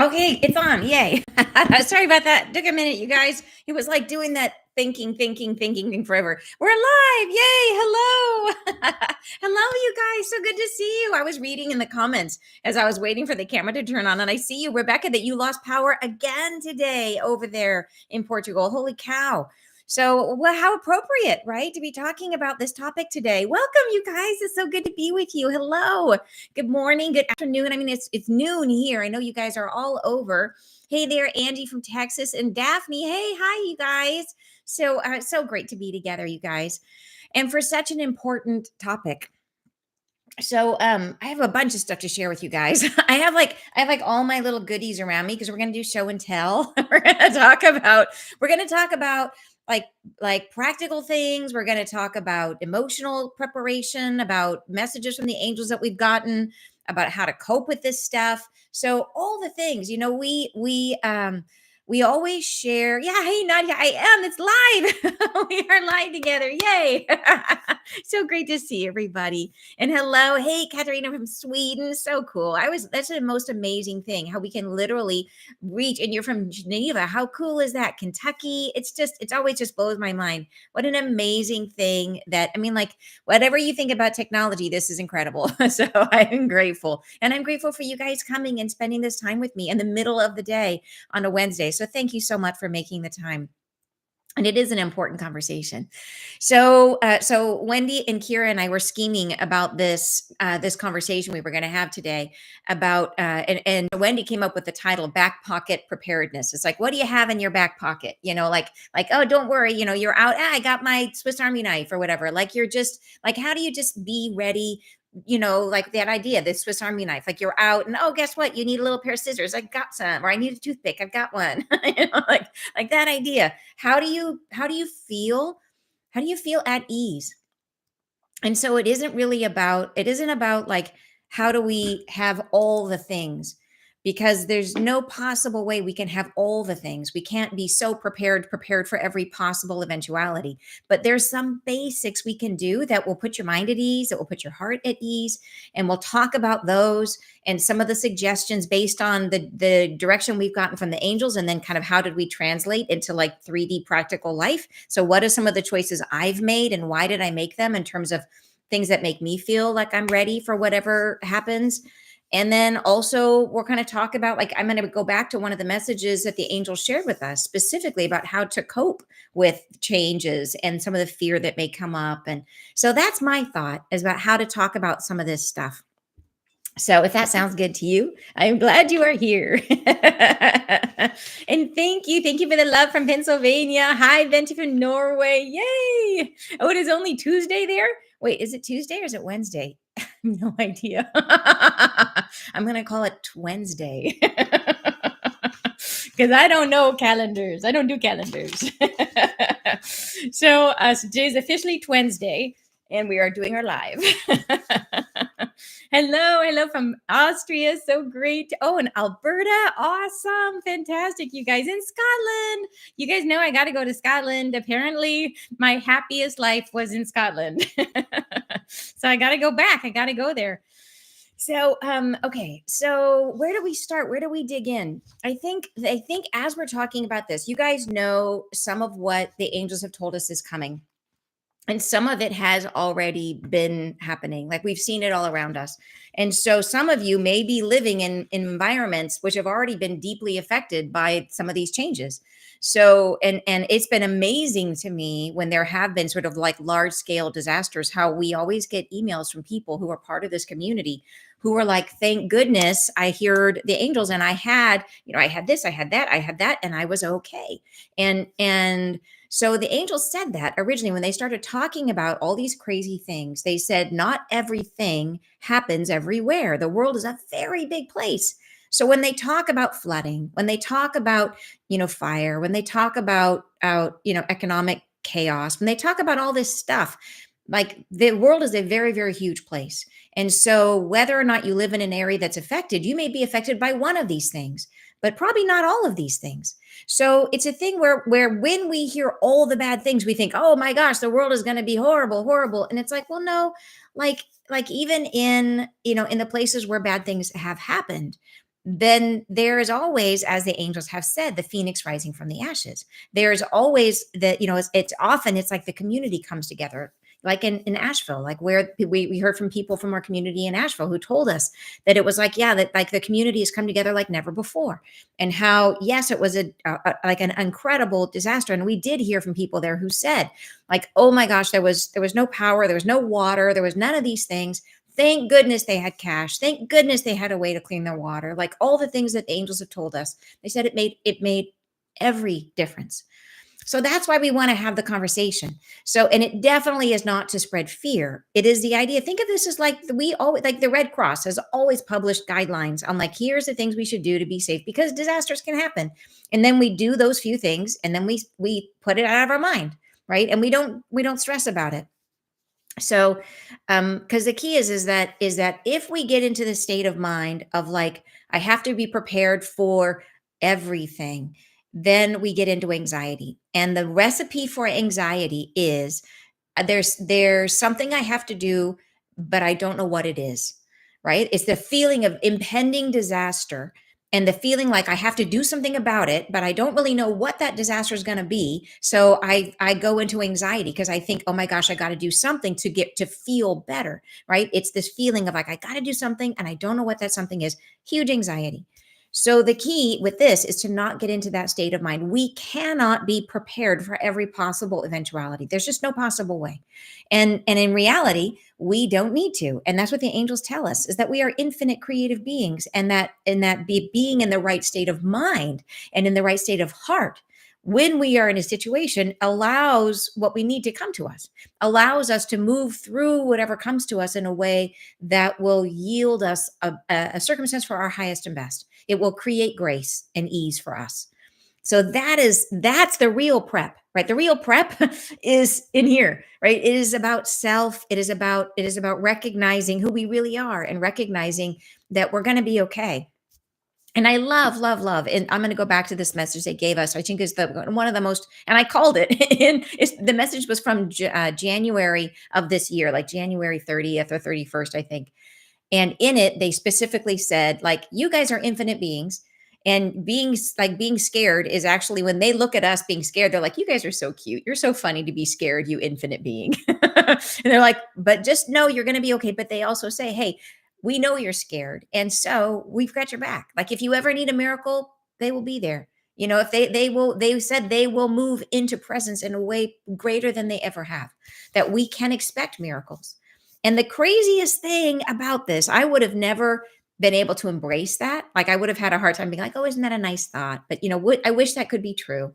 Okay, it's on. Yay. Sorry about that. Took a minute, you guys. It was like doing that thinking thing forever. We're live. Yay. Hello. Hello, you guys. So good to see you. I was reading in the comments as I was waiting for the camera to turn on, and I see you, Rebecca, that you lost power again today over there in Portugal. Holy cow. So, well, how appropriate, right, to be talking about this topic today. Welcome, you guys. It's so good to be with you. Hello. Good morning, good afternoon. I mean, it's noon here. I know you guys are all over. Hey there, Angie from Texas and Daphne. Hey, hi, you guys. So great to be together, you guys, and for such an important topic. I have a bunch of stuff to share with you guys. I have like all my little goodies around me because we're gonna do show and tell. We're gonna talk about like like practical things. We're gonna talk about emotional preparation, about messages from the angels that we've gotten, about how to cope with this stuff. So all the things, we always share. Yeah, hey Nadia, I am. It's live. We are live together. Yay. So great to see everybody. And hello, hey, Katarina from Sweden. So cool. That's the most amazing thing, how we can literally reach. And you're from Geneva. How cool is that? Kentucky. It's always just blows my mind. What an amazing thing that, I mean, like, whatever you think about technology, this is incredible. So I'm grateful. And I'm grateful for you guys coming and spending this time with me in the middle of the day on a Wednesday. So thank you so much for making the time. And it is an important conversation. So Wendy and Kira and I were scheming about this conversation we were going to have today about, and Wendy came up with the title "Back Pocket Preparedness." It's like, what do you have in your back pocket? Like, oh, don't worry, you're out. I got my Swiss Army knife or whatever. Like, you're just like, how do you just be ready? Like that idea, the Swiss Army knife, like you're out and, oh, guess what? You need a little pair of scissors. I got some, or I need a toothpick. I've got one. Like that idea. How do you feel at ease? And so it isn't about like, how do we have all the things? Because there's no possible way we can have all the things. We can't be so prepared for every possible eventuality. But there's some basics we can do that will put your mind at ease, that will put your heart at ease. And we'll talk about those and some of the suggestions based on the direction we've gotten from the angels, and then kind of how did we translate into like 3D practical life. So what are some of the choices I've made, and why did I make them, in terms of things that make me feel like I'm ready for whatever happens. And then also, we're going to talk about, like, I'm going to go back to one of the messages that the angels shared with us, specifically about how to cope with changes and some of the fear that may come up. And so that's my thought, is about how to talk about some of this stuff. So if that sounds good to you, I'm glad you are here. And thank you. Thank you for the love from Pennsylvania. Hi, Venti from Norway. Yay. Oh, it is only Tuesday there? Wait, is it Tuesday or is it Wednesday? No idea. I'm going to call it Wednesday. Because I don't know calendars. I don't do calendars. So today is officially Wednesday, and we are doing our live. Hello from Austria. So great. Oh, and Alberta. Awesome. Fantastic. You guys in Scotland. You guys know I got to go to Scotland. Apparently, my happiest life was in Scotland. So I got to go back. I got to go there. So, okay. So where do we start? Where do we dig in? I think as we're talking about this, you guys know some of what the angels have told us is coming. And some of it has already been happening. Like, we've seen it all around us. And so some of you may be living in environments which have already been deeply affected by some of these changes. So, and it's been amazing to me when there have been sort of like large scale disasters, how we always get emails from people who are part of this community who are like, thank goodness I heard the angels, and I had this, I had that, and I was okay. And so the angels said that originally when they started talking about all these crazy things. They said, not everything happens everywhere. The world is a very big place. So when they talk about flooding, when they talk about, fire, when they talk about, economic chaos, when they talk about all this stuff, like, the world is a very, very huge place. And so whether or not you live in an area that's affected, you may be affected by one of these things, but probably not all of these things. So it's a thing where when we hear all the bad things, we think, oh my gosh, the world is going to be horrible, horrible. And it's like, well, no, like even in the places where bad things have happened, then there is always, as the angels have said, the phoenix rising from the ashes. There's always that, it's often, it's like the community comes together, like in Asheville, like where we heard from people from our community in Asheville who told us that it was like, yeah, that like the community has come together like never before. And how, yes, it was like an incredible disaster. And we did hear from people there who said, like, oh my gosh, there was no power, there was no water, there was none of these things. Thank goodness they had cash. Thank goodness they had a way to clean their water. Like all the things that the angels have told us. They said it made every difference. So that's why we want to have the conversation. So, and it definitely is not to spread fear. It is the idea. Think of this as like we always, like the Red Cross has always published guidelines on like, here's the things we should do to be safe because disasters can happen. And then we do those few things and then we put it out of our mind, right? And we don't stress about it. So, because the key is that if we get into the state of mind of like, I have to be prepared for everything, then we get into anxiety. And the recipe for anxiety is there's something I have to do, but I don't know what it is, right? It's the feeling of impending disaster and the feeling like I have to do something about it, but I don't really know what that disaster is going to be. So I go into anxiety because I think, oh my gosh, I got to do something to get to feel better, right? It's this feeling of like I got to do something and I don't know what that something is. Huge anxiety. So the key with this is to not get into that state of mind. We cannot be prepared for every possible eventuality. There's just no possible way. And in reality, we don't need to. And that's what the angels tell us is that we are infinite creative beings and that being in the right state of mind and in the right state of heart when we are in a situation allows what we need to come to us, allows us to move through whatever comes to us in a way that will yield us a circumstance for our highest and best. It will create grace and ease for us. So that's the real prep, right? The real prep is in here, right? It is about self. It is about recognizing who we really are and recognizing that we're going to be okay. And I love, love, love. And I'm going to go back to this message they gave us. I think is the one of the most, and I called it. And the message was from January of this year, like January 30th or 31st, I think. And in it, they specifically said, like, you guys are infinite beings. And being scared is actually when they look at us being scared, they're like, you guys are so cute. You're so funny to be scared, you infinite being. And they're like, but just know you're going to be okay. But they also say, hey, we know you're scared. And so we've got your back. Like if you ever need a miracle, they will be there. If they said they will move into presence in a way greater than they ever have, that we can expect miracles. And the craziest thing about this, I would have never been able to embrace that. Like I would have had a hard time being like, "Oh, isn't that a nice thought?" But I wish that could be true.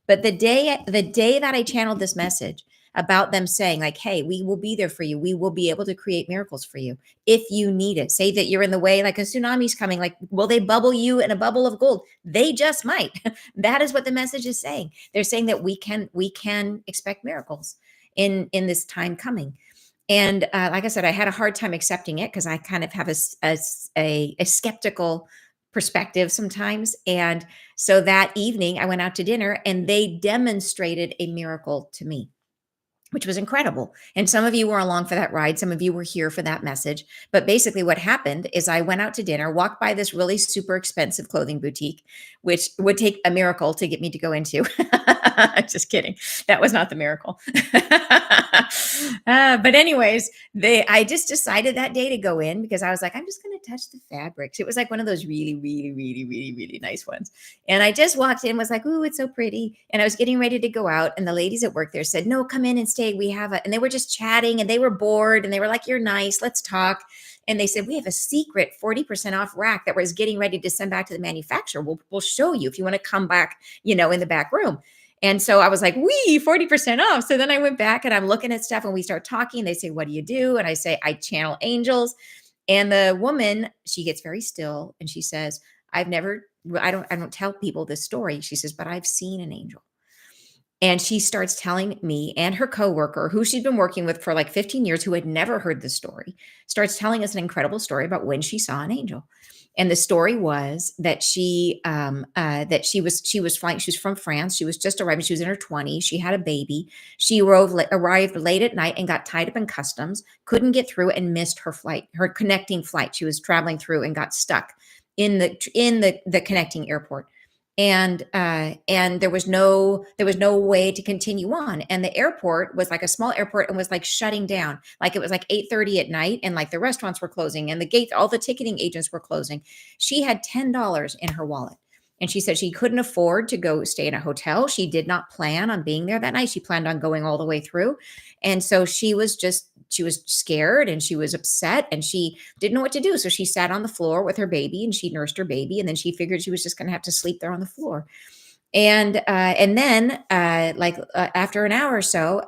But the day that I channeled this message about them saying like, "Hey, we will be there for you. We will be able to create miracles for you if you need it." Say that you're in the way, like a tsunami's coming, like will they bubble you in a bubble of gold? They just might. That is what the message is saying. They're saying that we can expect miracles in this time coming. And like I said, I had a hard time accepting it because I kind of have a skeptical perspective sometimes. And so that evening, I went out to dinner and they demonstrated a miracle to me, which was incredible. And some of you were along for that ride. Some of you were here for that message. But basically, what happened is I went out to dinner, walked by this really super expensive clothing boutique, which would take a miracle to get me to go into. Just kidding. That was not the miracle. But anyways, I just decided that day to go in because I was like, I'm just going to touch the fabrics. It was like one of those really, really, really, really, really nice ones. And I just walked in, was like, ooh, it's so pretty. And I was getting ready to go out. And the ladies at work there said, no, come in and stay. We have and they were just chatting and they were bored and they were like, you're nice. Let's talk. And they said, we have a secret 40% off rack that we're getting ready to send back to the manufacturer. We'll show you if you want to come back, in the back room. And so I was like, 40% off. So then I went back and I'm looking at stuff and we start talking. They say, what do you do? And I say, I channel angels. And the woman, she gets very still and she says, I don't tell people this story. She says, but I've seen an angel. And she starts telling me and her coworker, who she'd been working with for like 15 years, who had never heard the story, starts telling us an incredible story about when she saw an angel. And the story was that she was flying. She was from France. She was just arriving. She was in her 20s. She had a baby. She arrived late at night and got tied up in customs. Couldn't get through and missed her flight, her connecting flight. She was traveling through and got stuck in the connecting airport. And there was no way to continue on, and the airport was like a small airport and was like shutting down. Like it was like 8:30 at night, and like the restaurants were closing and the gates, all the ticketing agents were closing. She had $10 in her wallet, and she said she couldn't afford to go stay in a hotel. She did not plan on being there that night. She planned on going all the way through. And so she was scared and she was upset and she didn't know what to do. So she sat on the floor with her baby and she nursed her baby. And then she figured she was just going to have to sleep there on the floor. And then, after an hour or so,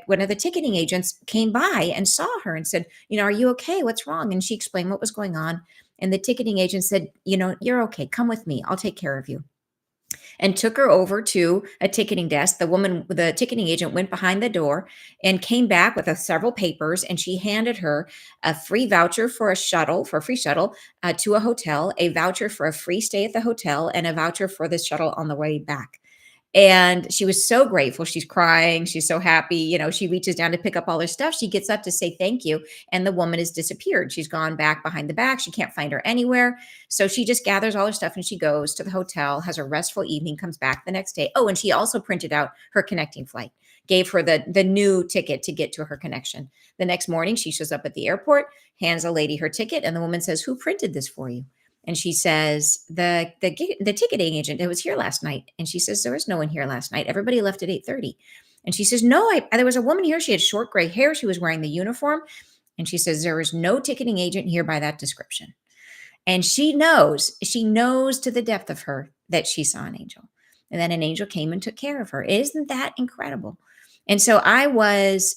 one of the ticketing agents came by and saw her and said, "Are you okay? What's wrong?" And she explained what was going on. And the ticketing agent said, "You're okay. Come with me. I'll take care of you." And took her over to a ticketing desk. The ticketing agent went behind the door and came back with several papers, and she handed her a free voucher for a free shuttle to a hotel, a voucher for a free stay at the hotel, and a voucher for the shuttle on the way back. And she was so grateful. She's crying. She's so happy. She reaches down to pick up all her stuff. She gets up to say thank you. And the woman has disappeared. She's gone back behind the back. She can't find her anywhere. So she just gathers all her stuff and she goes to the hotel, has a restful evening, comes back the next day. Oh, and she also printed out her connecting flight, gave her the new ticket to get to her connection. The next morning, she shows up at the airport, hands a lady her ticket. And the woman says, "Who printed this for you?" And she says, the ticketing agent that was here last night. And she says, "There was no one here last night. Everybody left at 8:30." And she says, "No, there was a woman here. She had short gray hair. She was wearing the uniform." And she says, "There was no ticketing agent here by that description." And she knows to the depth of her that she saw an angel, and then an angel came and took care of her. Isn't that incredible? And so I was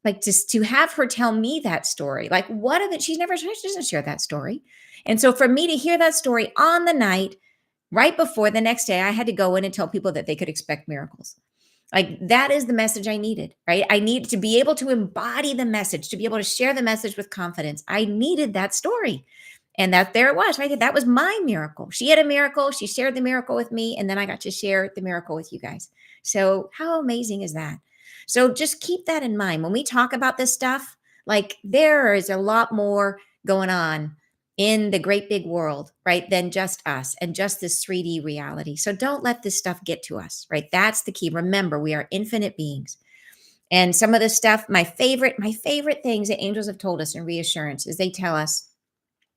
like, just to have her tell me that story, like what of it? She doesn't share that story. And so for me to hear that story on the night right before the next day, I had to go in and tell people that they could expect miracles. Like that is the message I needed, right? I needed to be able to embody the message, to be able to share the message with confidence. I needed that story. And that there it was, right? That was my miracle. She had a miracle. She shared the miracle with me. And then I got to share the miracle with you guys. So how amazing is that? So just keep that in mind. When we talk about this stuff, like there is a lot more going on in the great big world, right? Than just us and just this 3D reality. So don't let this stuff get to us, right? That's the key. Remember, we are infinite beings. And some of the stuff, my favorite things that angels have told us in reassurance is they tell us,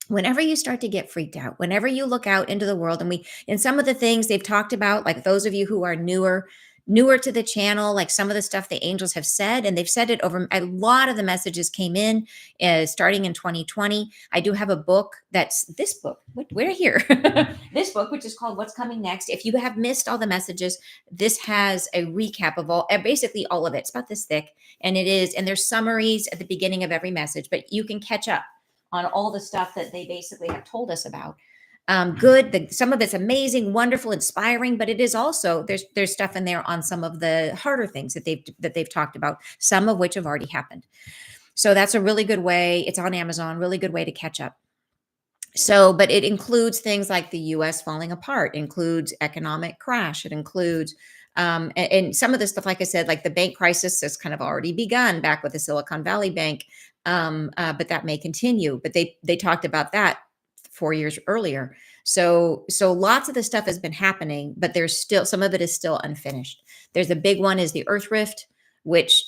whenever you start to get freaked out, whenever you look out into the world, and some of the things they've talked about, like those of you who are newer to the channel, like some of the stuff the angels have said, and they've said it over a lot of the messages came in starting in 2020. I do have a book, that's this book. We're here. This book, which is called What's Coming Next. If you have missed all the messages, this has a recap of basically all of it. It's about this thick, and there's summaries at the beginning of every message, but you can catch up on all the stuff that they basically have told us about. Some of it's amazing, wonderful, inspiring, but it is also there's stuff in there on some of the harder things that they've talked about, some of which have already happened. So that's a really good way. It's on Amazon, really good way to catch up. So, but it includes things like the US falling apart, includes economic crash, it includes and some of this stuff, like I said, like the bank crisis has kind of already begun back with the Silicon Valley Bank, but that may continue. But they talked about that 4 years earlier. So lots of the stuff has been happening, but there's still some of it is still unfinished. There's a big one is the Earth Rift, which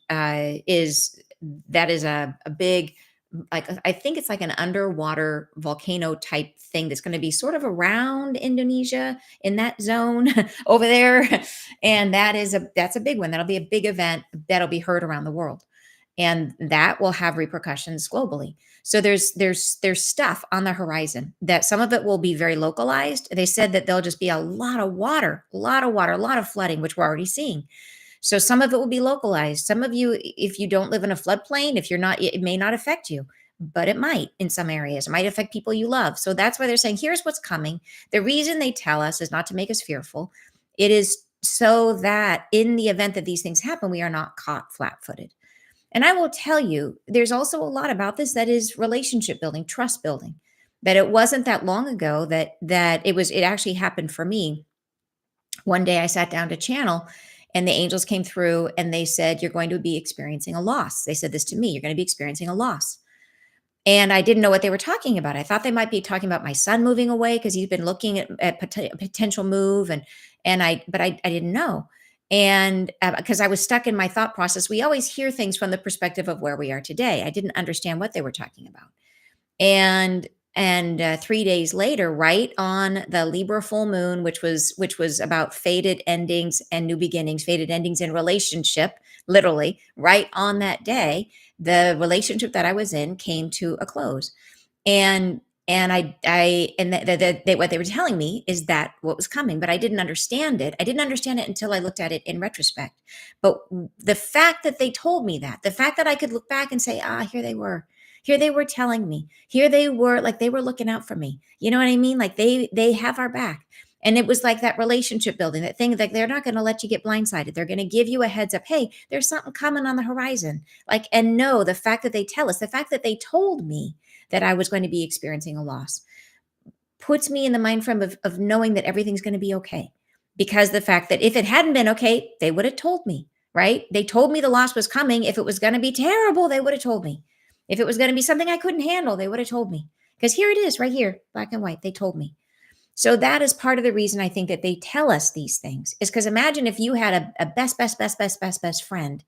is a big, like I think it's like an underwater volcano type thing that's going to be sort of around Indonesia in that zone over there. And that's a big one. That'll be a big event that'll be heard around the world. And that will have repercussions globally. So there's stuff on the horizon that some of it will be very localized. They said that there'll just be a lot of water, a lot of flooding, which we're already seeing. So some of it will be localized. Some of you, if you don't live in a floodplain, if you're not, it may not affect you, but it might in some areas. It might affect people you love. So that's why they're saying, here's what's coming. The reason they tell us is not to make us fearful. It is so that in the event that these things happen, we are not caught flat-footed. And I will tell you, there's also a lot about this that is relationship building, trust building. That it wasn't that long ago that it actually happened for me. One day I sat down to channel and the angels came through and they said, "You're going to be experiencing a loss." They said this to me, "You're going to be experiencing a loss." And I didn't know what they were talking about. I thought they might be talking about my son moving away because he's been looking at potential move, but I didn't know. And because I was stuck in my thought process, we always hear things from the perspective of where we are today. I didn't understand what they were talking about. And 3 days later, right on the Libra full moon, which was about faded endings and new beginnings, faded endings in relationship, literally right on that day, the relationship that I was in came to a close. And and I I and what they were telling me is that what was coming, but I didn't understand it. I didn't understand it until I looked at it in retrospect. But the fact that they told me that, the fact that I could look back and say, here they were telling me, here they were, like they were looking out for me. You know what I mean? Like they have our back. And it was like that relationship building, that thing, like they're not going to let you get blindsided. They're going to give you a heads up. Hey, there's something coming on the horizon. Like, and no, the fact that they tell us, the fact that they told me that I was going to be experiencing a loss puts me in the mind frame of knowing that everything's going to be okay. Because the fact that if it hadn't been okay, they would have told me, right? They told me the loss was coming. If it was going to be terrible, they would have told me. If it was going to be something I couldn't handle, they would have told me. Because here it is, right here, black and white. They told me. So that is part of the reason I think that they tell us these things, is because imagine if you had a best friend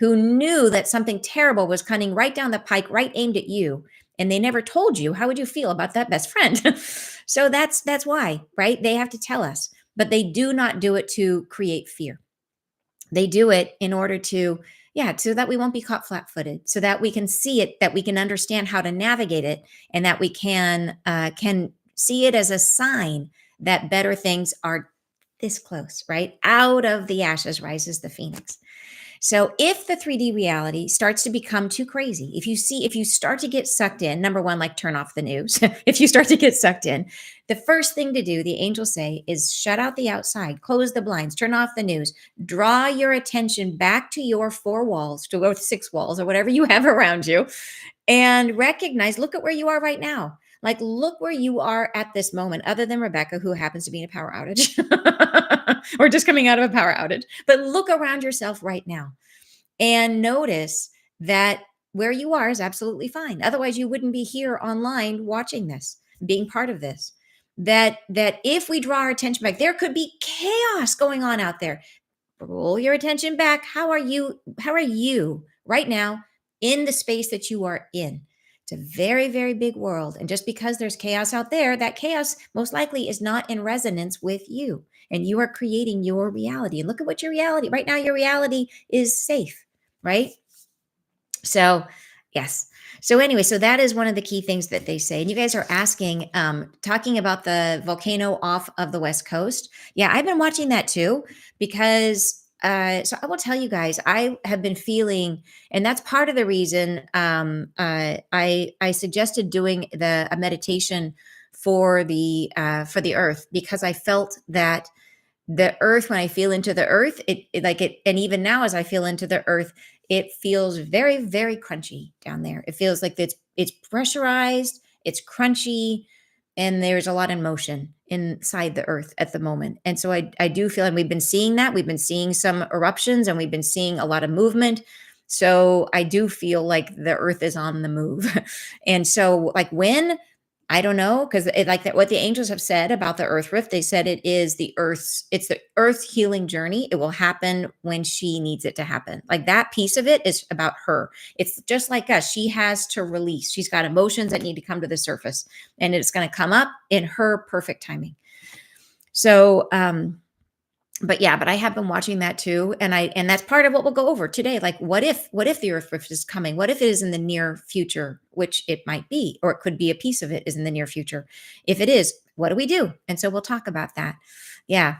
who knew that something terrible was coming right down the pike, right aimed at you, and they never told you. How would you feel about that best friend? So that's why, right? They have to tell us, but they do not do it to create fear. They do it in order to, yeah, so that we won't be caught flat-footed, so that we can see it, that we can understand how to navigate it, and that we can see it as a sign that better things are this close, right? Out of the ashes rises the phoenix. So if the 3D reality starts to become too crazy, if you start to get sucked in, number one, like turn off the news. If you start to get sucked in, the first thing to do, the angels say, is shut out the outside, close the blinds, turn off the news, draw your attention back to your four walls, to your six walls, or whatever you have around you, and recognize, look at where you are right now. Like, look where you are at this moment, other than Rebecca, who happens to be in a power outage or just coming out of a power outage. But look around yourself right now and notice that where you are is absolutely fine. Otherwise, you wouldn't be here online watching this, being part of this. That if we draw our attention back, there could be chaos going on out there. Roll your attention back. How are you right now in the space that you are in? It's a very, very big world. And just because there's chaos out there, that chaos most likely is not in resonance with you. And you are creating your reality. And look at what your reality, right now, your reality is safe, right? So, yes. So anyway, so that is one of the key things that they say. And you guys are asking, talking about the volcano off of the West Coast. Yeah, I've been watching that too, because so I will tell you guys, I have been feeling, and that's part of the reason I suggested doing a meditation for the earth, because I felt that the earth, when I feel into the earth, and even now as I feel into the earth, it feels very, very crunchy down there. It feels like it's pressurized, it's crunchy, and there's a lot of motion inside the earth at the moment. And so I do feel, and we've been seeing that. We've been seeing some eruptions, and we've been seeing a lot of movement. So I do feel like the earth is on the move. And so, like, when, I don't know, because like that, what the angels have said about the earth rift, they said it's the earth's healing journey. It will happen when she needs it to happen. Like, that piece of it is about her. It's just like us. She has to release. She's got emotions that need to come to the surface, and it's going to come up in her perfect timing. So, but I have been watching that too, and that's part of what we'll go over today. Like, what if the earth rift is coming? What if it is in the near future, which it might be, or it could be a piece of it is in the near future. If it is, what do we do? And so we'll talk about that. Yeah.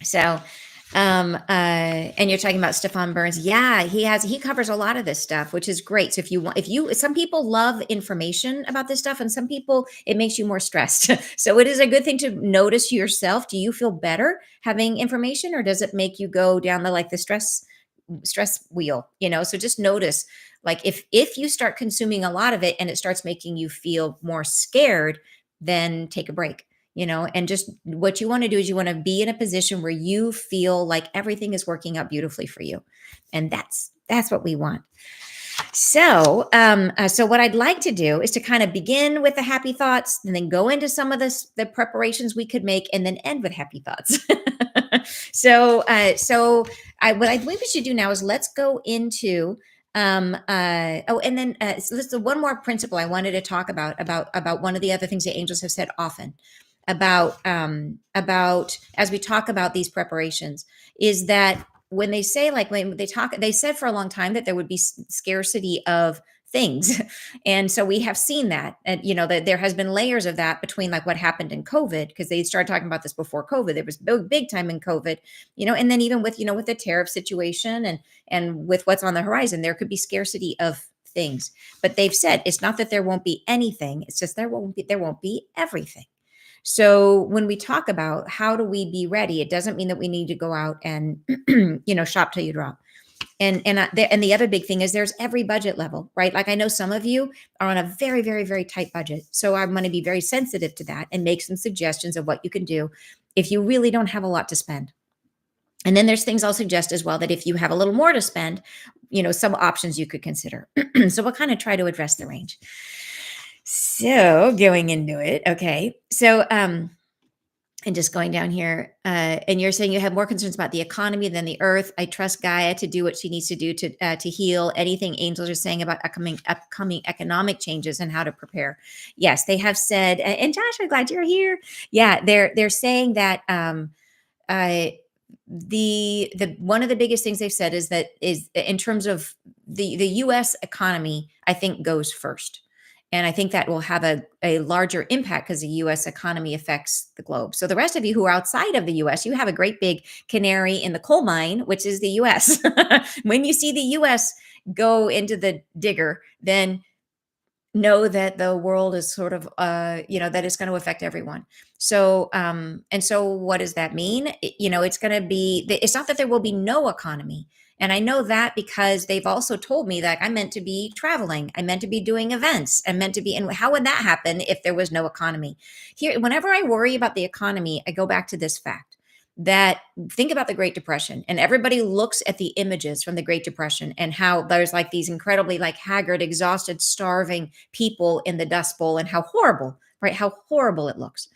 So, and you're talking about Stefan Burns. Yeah, he covers a lot of this stuff, which is great. So some people love information about this stuff, and some people, it makes you more stressed. So it is a good thing to notice yourself. Do you feel better having information, or does it make you go down the stress wheel? So just notice, like, if you start consuming a lot of it and it starts making you feel more scared, then take a break. And just what you want to do is you want to be in a position where you feel like everything is working out beautifully for you. And that's what we want. So what I'd like to do is to kind of begin with the happy thoughts, and then go into some of the preparations we could make, and then end with happy thoughts. What I believe we should do now is let's go into and then so this is one more principle I wanted to talk about one of the other things the angels have said often about as we talk about these preparations, is that when they say, like, when they said for a long time that there would be scarcity of things. And so we have seen that, and that there has been layers of that between, like, what happened in COVID, because they started talking about this before COVID. There was big time in COVID, and then even with the tariff situation, and with what's on the horizon, there could be scarcity of things. But they've said it's not that there won't be anything, it's just there won't be everything. So when we talk about how do we be ready, it doesn't mean that we need to go out and shop till you drop. And the other big thing is there's every budget level, right? Like, I know some of you are on a very, very, very tight budget. So I'm going to be very sensitive to that and make some suggestions of what you can do if you really don't have a lot to spend. And then there's things I'll suggest as well, that if you have a little more to spend, some options you could consider. So we'll kind of try to address the range. So going into it, okay. And just going down here, and you're saying you have more concerns about the economy than the earth. I trust Gaia to do what she needs to do to heal. Anything angels are saying about upcoming economic changes and how to prepare. Yes, they have said. And Josh, I'm glad you're here. Yeah, they're saying that uh, the one of the biggest things they've said is in terms of the U.S. economy, I think goes first. And I think that will have a larger impact because the US economy affects the globe. So the rest of you who are outside of the US, you have a great big canary in the coal mine, which is the US. When you see the US go into the digger, then know that the world is sort of that it's going to affect everyone. So what does that mean? It's going to be, it's not that there will be no economy. And I know that because they've also told me that I meant to be traveling, I meant to be doing events, I meant to be, and how would that happen if there was no economy? Here, whenever I worry about the economy, I go back to this fact, that think about the Great Depression, and everybody looks at the images from the Great Depression and how there's like these incredibly, like, haggard, exhausted, starving people in the Dust Bowl, and how horrible, right? How horrible it looks.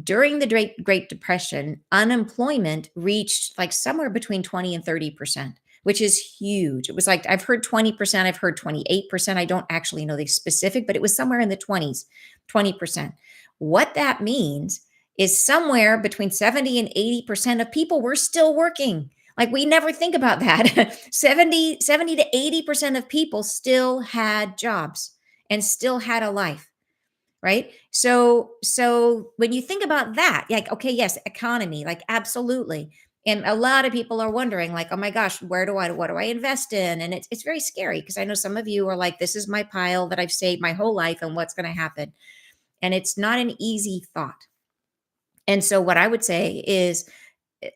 During the Great Depression, unemployment reached like somewhere between 20 and 30%, which is huge. It was like, I've heard 20%, I've heard 28%. I don't actually know the specific, but it was somewhere in the 20s, 20%. What that means is somewhere between 70 and 80% of people were still working. Like, we never think about that. 70 to 80% of people still had jobs and still had a life. Right. So when you think about that, like, okay, yes, economy, like, absolutely. And a lot of people are wondering, like, oh my gosh, what do I invest in? And it's very scary, because I know some of you are like, this is my pile that I've saved my whole life, and what's going to happen? And it's not an easy thought. And so what I would say is,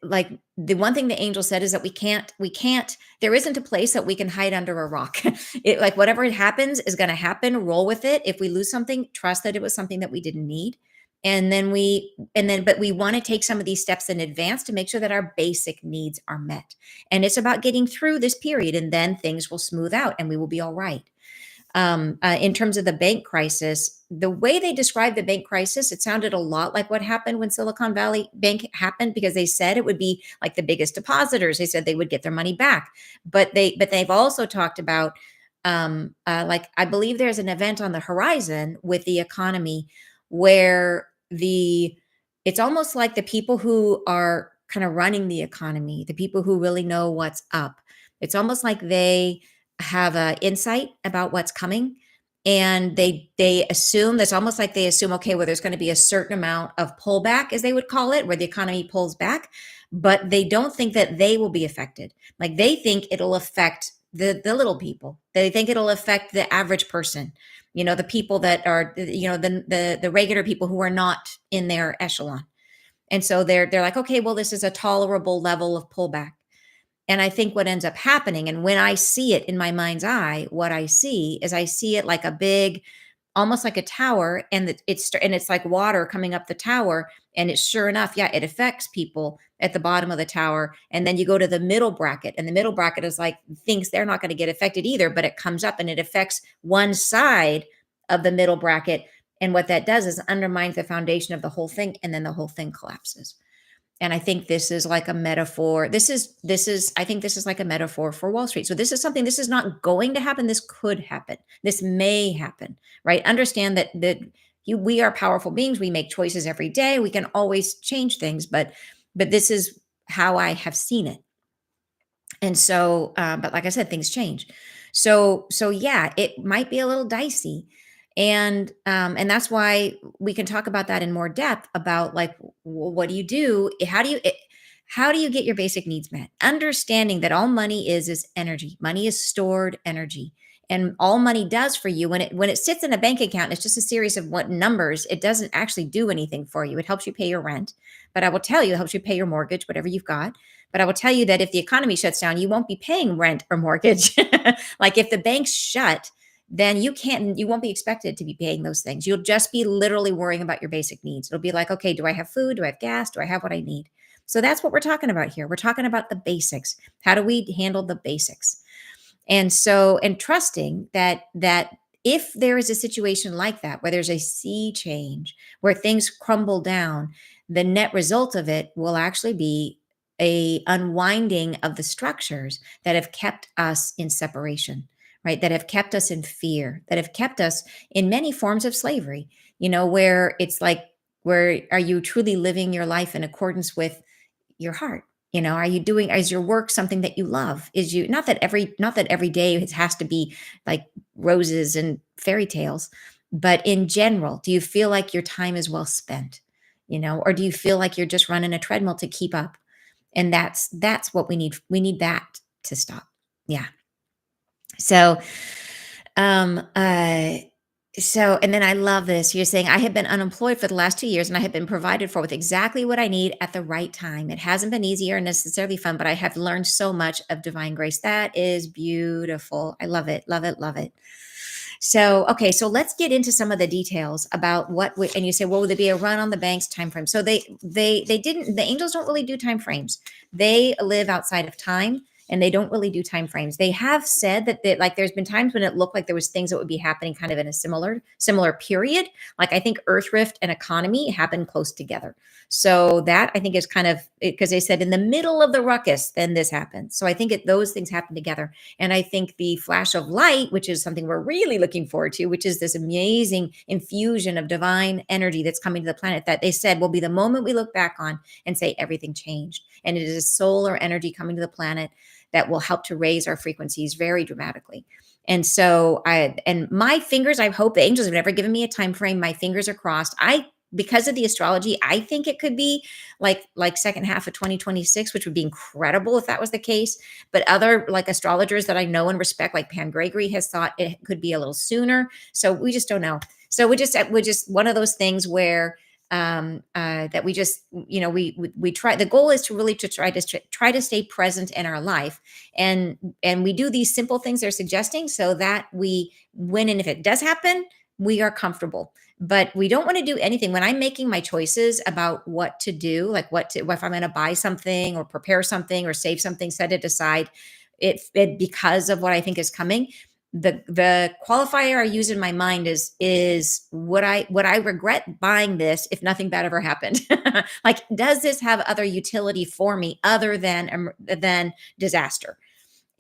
like, the one thing the angel said is that we can't there isn't a place that we can hide under a rock. It, like, whatever happens is going to happen, roll with it. If we lose something, trust that it was something that we didn't need. But we want to take some of these steps in advance to make sure that our basic needs are met. And it's about getting through this period, and then things will smooth out and we will be all right. In terms of the bank crisis, the way they described the bank crisis, it sounded a lot like what happened when Silicon Valley Bank happened, because they said it would be like the biggest depositors. They said they would get their money back, but they've also talked about, like, I believe there's an event on the horizon with the economy where it's almost like the people who are kind of running the economy, the people who really know what's up. It's almost like they have a insight about what's coming, and they assume, that's almost like they assume, okay, well, there's going to be a certain amount of pullback, as they would call it, where the economy pulls back, but they don't think that they will be affected. Like, they think it'll affect the little people. They think it'll affect the average person, the people that are, the regular people who are not in their echelon. And so they're like, okay, well, this is a tolerable level of pullback. And I think what ends up happening, and when I see it in my mind's eye, what I see is, I see it like a big almost like a tower, and it's like water coming up the tower, and it's sure enough, yeah, it affects people at the bottom of the tower. And then you go to the middle bracket, and the middle bracket is like thinks they're not going to get affected either, but it comes up and it affects one side of the middle bracket. And what that does is undermines the foundation of the whole thing, and then the whole thing collapses. And I think this is like a metaphor. This is I think this is like a metaphor for Wall Street. So this is something, this is not going to happen. This could happen. This may happen, right? Understand that we are powerful beings. We make choices every day. We can always change things, but this is how I have seen it. And so, but like I said, things change. So yeah, it might be a little dicey, and that's why we can talk about that in more depth about like, what do you do? How do you get your basic needs met? Understanding that all money is energy. Money is stored energy. And all money does for you when it sits in a bank account, it's just a series of what numbers. It doesn't actually do anything for you. It helps you pay your rent, but I will tell you, it helps you pay your mortgage, whatever you've got. But I will tell you that if the economy shuts down, you won't be paying rent or mortgage. Like if the banks shut, then you won't be expected to be paying those things. You'll just be literally worrying about your basic needs. It'll be like, okay, do I have food? Do I have gas? Do I have what I need? So that's what we're talking about here. We're talking about the basics. How do we handle the basics? And trusting that if there is a situation like that, where there's a sea change, where things crumble down, the net result of it will actually be a unwinding of the structures that have kept us in separation, right? That have kept us in fear, that have kept us in many forms of slavery, where it's like, where are you truly living your life in accordance with your heart? Are you doing, is your work something that you love? Is you, not that every day it has to be like roses and fairy tales, but in general, do you feel like your time is well spent? Or do you feel like you're just running a treadmill to keep up? And that's what we need. We need that to stop. Yeah. So, um, uh, and then I love this. You're saying, I have been unemployed for the last 2 years, and I have been provided for with exactly what I need at the right time. It hasn't been easy or necessarily fun, but I have learned so much of divine grace. That is beautiful. I love it, love it, love it. So, okay, so let's get into some of the details about and you say, well, would there be a run on the bank's time frame? So the angels don't really do time frames. They live outside of time, and they don't really do time frames. They have said that like there's been times when it looked like there was things that would be happening kind of in a similar period. Like I think Earth Rift and economy happened close together. So that I think is kind of, because they said in the middle of the ruckus, then this happened. So I think those things happen together. And I think the flash of light, which is something we're really looking forward to, which is this amazing infusion of divine energy that's coming to the planet, that they said will be the moment we look back on and say everything changed. And it is solar energy coming to the planet that will help to raise our frequencies very dramatically. And so my fingers, I hope the angels have never given me a time frame. My fingers are crossed. Because of the astrology, I think it could be like second half of 2026, which would be incredible if that was the case. But other like astrologers that I know and respect, like Pam Gregory, has thought it could be a little sooner. So we just don't know. So we're just one of those things where that we just, we try. The goal is to really try to stay present in our life, and we do these simple things they're suggesting, so that we win. And if it does happen, we are comfortable. But we don't want to do anything when I'm making my choices about what to do, like if I'm going to buy something or prepare something or save something, set it aside. It because of what I think is coming. The qualifier I use in my mind is would I regret buying this if nothing bad ever happened? Like, does this have other utility for me other than disaster?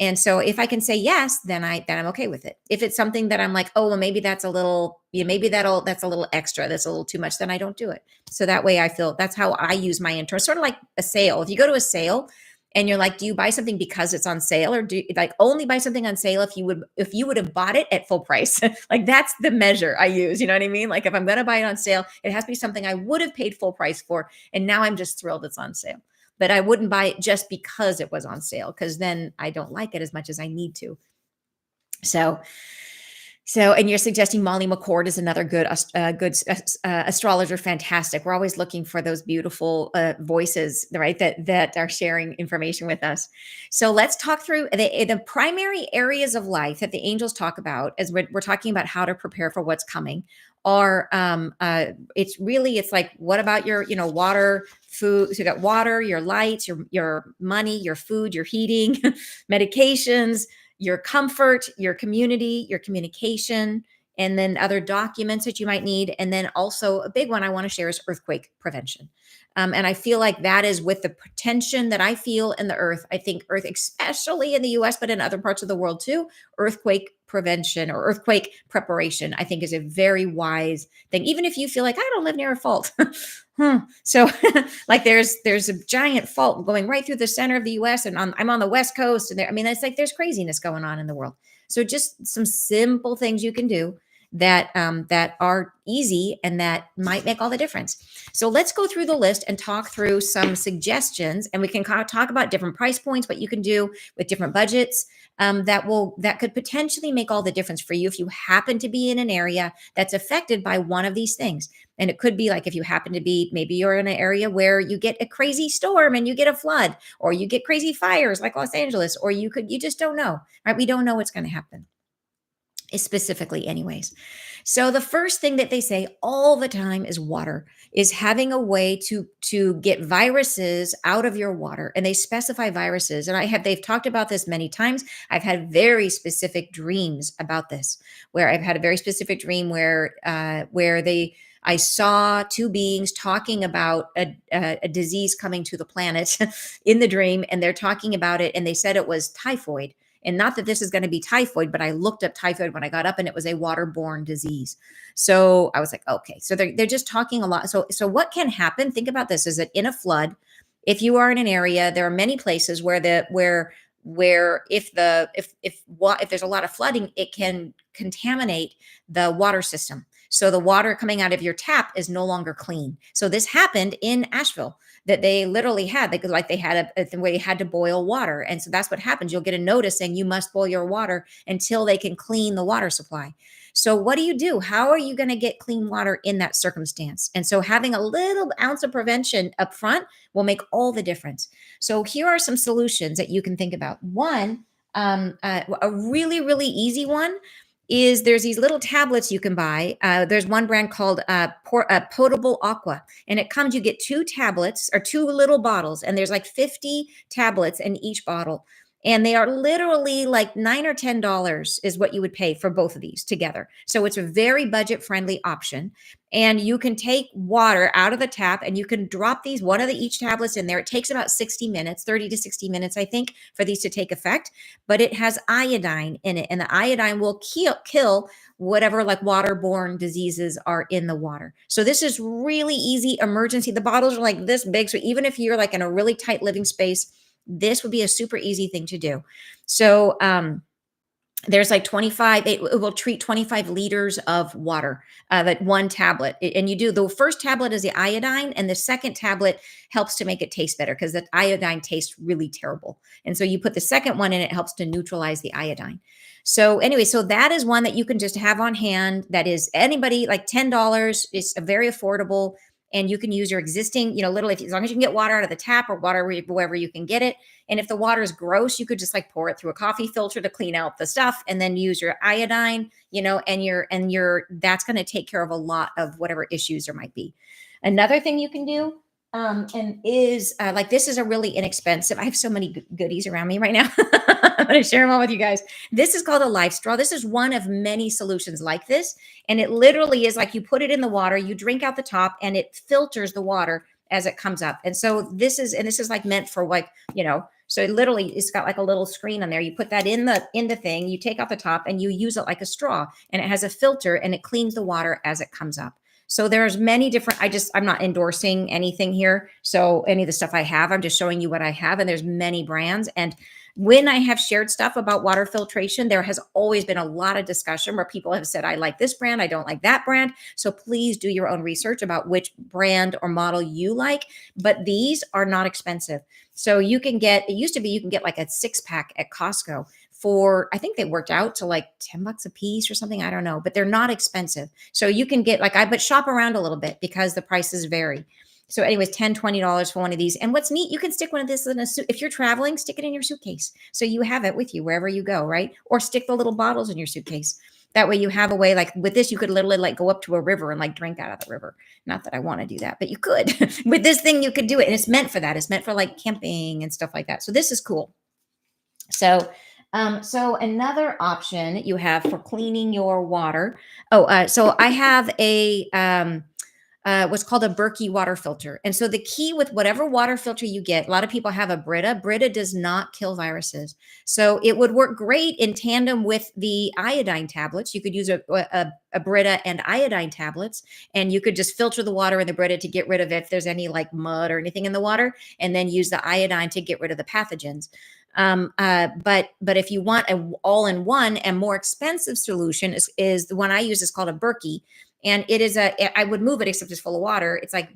And so if I can say yes, then I'm okay with it. If it's something that I'm like, oh, well, maybe that's a little, that's a little extra, that's a little too much, then I don't do it. So that way I feel that's how I use my internal, sort of like a sale. If you go to a sale and you're like, do you buy something because it's on sale, or do you like only buy something on sale if you would have bought it at full price? Like that's the measure I use. You know what I mean? Like if I'm going to buy it on sale, it has to be something I would have paid full price for. And now I'm just thrilled it's on sale. But I wouldn't buy it just because it was on sale, because then I don't like it as much as I need to. So So, and you're suggesting Molly McCord is another astrologer. Fantastic. We're always looking for those beautiful voices, right? That are sharing information with us. So let's talk through the primary areas of life that the angels talk about as we're talking about how to prepare for what's coming. Are it's like, what about your water, food? So you got water, your lights, your money, your food, your heating, medications, your comfort, your community, your communication, and then other documents that you might need. And then also a big one I want to share is earthquake prevention. And I feel like that is with the tension that I feel in the earth. I think earth, especially in the US, but in other parts of the world too, earthquake prevention or earthquake preparation, I think is a very wise thing. Even if you feel like I don't live near a fault. So like there's a giant fault going right through the center of the US and I'm on the West Coast and I mean, it's like there's craziness going on in the world. So just some simple things you can do that are easy and that might make all the difference. So let's go through the list and talk through some suggestions, and we can kind of talk about different price points, what you can do with different budgets that could potentially make all the difference for you if you happen to be in an area that's affected by one of these things. And it could be like if you happen to be, maybe you're in an area where you get a crazy storm and you get a flood, or you get crazy fires like Los Angeles, or you just don't know, right? We don't know what's going to happen specifically anyways. So the first thing that they say all the time is water, is having a way to get viruses out of your water. And they specify viruses, and they've talked about this many times. I've had very specific dreams about this, where I've had a very specific dream where I saw two beings talking about a disease coming to the planet in the dream, and they're talking about it, and they said it was typhoid. And not that this is going to be typhoid, but I looked up typhoid when I got up and it was a waterborne disease. So I was like, okay, so they're just talking a lot. So what can happen? Think about this, is that in a flood, if you are in an area, there are many places where if there's a lot of flooding, it can contaminate the water system. So the water coming out of your tap is no longer clean. So this happened in Asheville, that they literally had, they had a way you had to boil water. And so that's what happens. You'll get a notice saying you must boil your water until they can clean the water supply. So what do you do? How are you going to get clean water in that circumstance? And so having a little ounce of prevention up front will make all the difference. So here are some solutions that you can think about. One, a really, really easy one is there's these little tablets you can buy. There's one brand called Potable Aqua, and you get two tablets or two little bottles, and there's like 50 tablets in each bottle. And they are literally like $9 or $10 is what you would pay for both of these together. So it's a very budget friendly option. And you can take water out of the tap and you can drop these, one of each tablets in there. It takes about 60 minutes, 30 to 60 minutes, I think, for these to take effect. But it has iodine in it, and the iodine will kill whatever like waterborne diseases are in the water. So this is really easy emergency. The bottles are like this big. So even if you're like in a really tight living space, this would be a super easy thing to do. So there's like 25, it will treat 25 liters of water, that one tablet. And the first tablet is the iodine, and the second tablet helps to make it taste better because the iodine tastes really terrible. And so you put the second one in, it helps to neutralize the iodine. So anyway, so that is one that you can just have on hand. That is anybody like $10. It's very affordable. And you can use your existing, little, as long as you can get water out of the tap or water wherever you can get it. And if the water is gross, you could just like pour it through a coffee filter to clean out the stuff, and then use your iodine, and that's going to take care of a lot of whatever issues there might be. Another thing you can do, and is like, this is a really inexpensive. I have so many goodies around me right now. I'm going to share them all with you guys. This is called a life straw. This is one of many solutions like this. And it literally is like you put it in the water, you drink out the top, and it filters the water as it comes up. And so this is like meant for like, so it's got like a little screen on there. You put that in the thing, you take off the top, and you use it like a straw, and it has a filter, and it cleans the water as it comes up. So there's many different, I'm not endorsing anything here. So any of the stuff I have, I'm just showing you what I have. And there's many brands. And when I have shared stuff about water filtration, there has always been a lot of discussion where people have said, I like this brand, I don't like that brand. So please do your own research about which brand or model you like. But these are not expensive. So it used to be you can get like a 6-pack at Costco for, I think they worked out to like $10 a piece or something. I don't know, but they're not expensive. So you can get like, but shop around a little bit because the prices vary. So anyways, $10, $20 for one of these. And what's neat, you can stick one of this in a suit. If you're traveling, stick it in your suitcase. So you have it with you wherever you go, right? Or stick the little bottles in your suitcase. That way you have a way, like with this, you could literally like go up to a river and like drink out of the river. Not that I want to do that, but you could. With this thing, you could do it. And it's meant for that. It's meant for like camping and stuff like that. So this is cool. So another option you have for cleaning your water. So I have a what's called a Berkey water filter. And so the key with whatever water filter you get, a lot of people have a Brita. Brita does not kill viruses. So it would work great in tandem with the iodine tablets. You could use a Brita and iodine tablets, and you could just filter the water in the Brita to get rid of if there's any like mud or anything in the water, and then use the iodine to get rid of the pathogens. But if you want an all-in-one and more expensive solution is the one I use is called a Berkey. And it is I would move it except it's full of water. It's like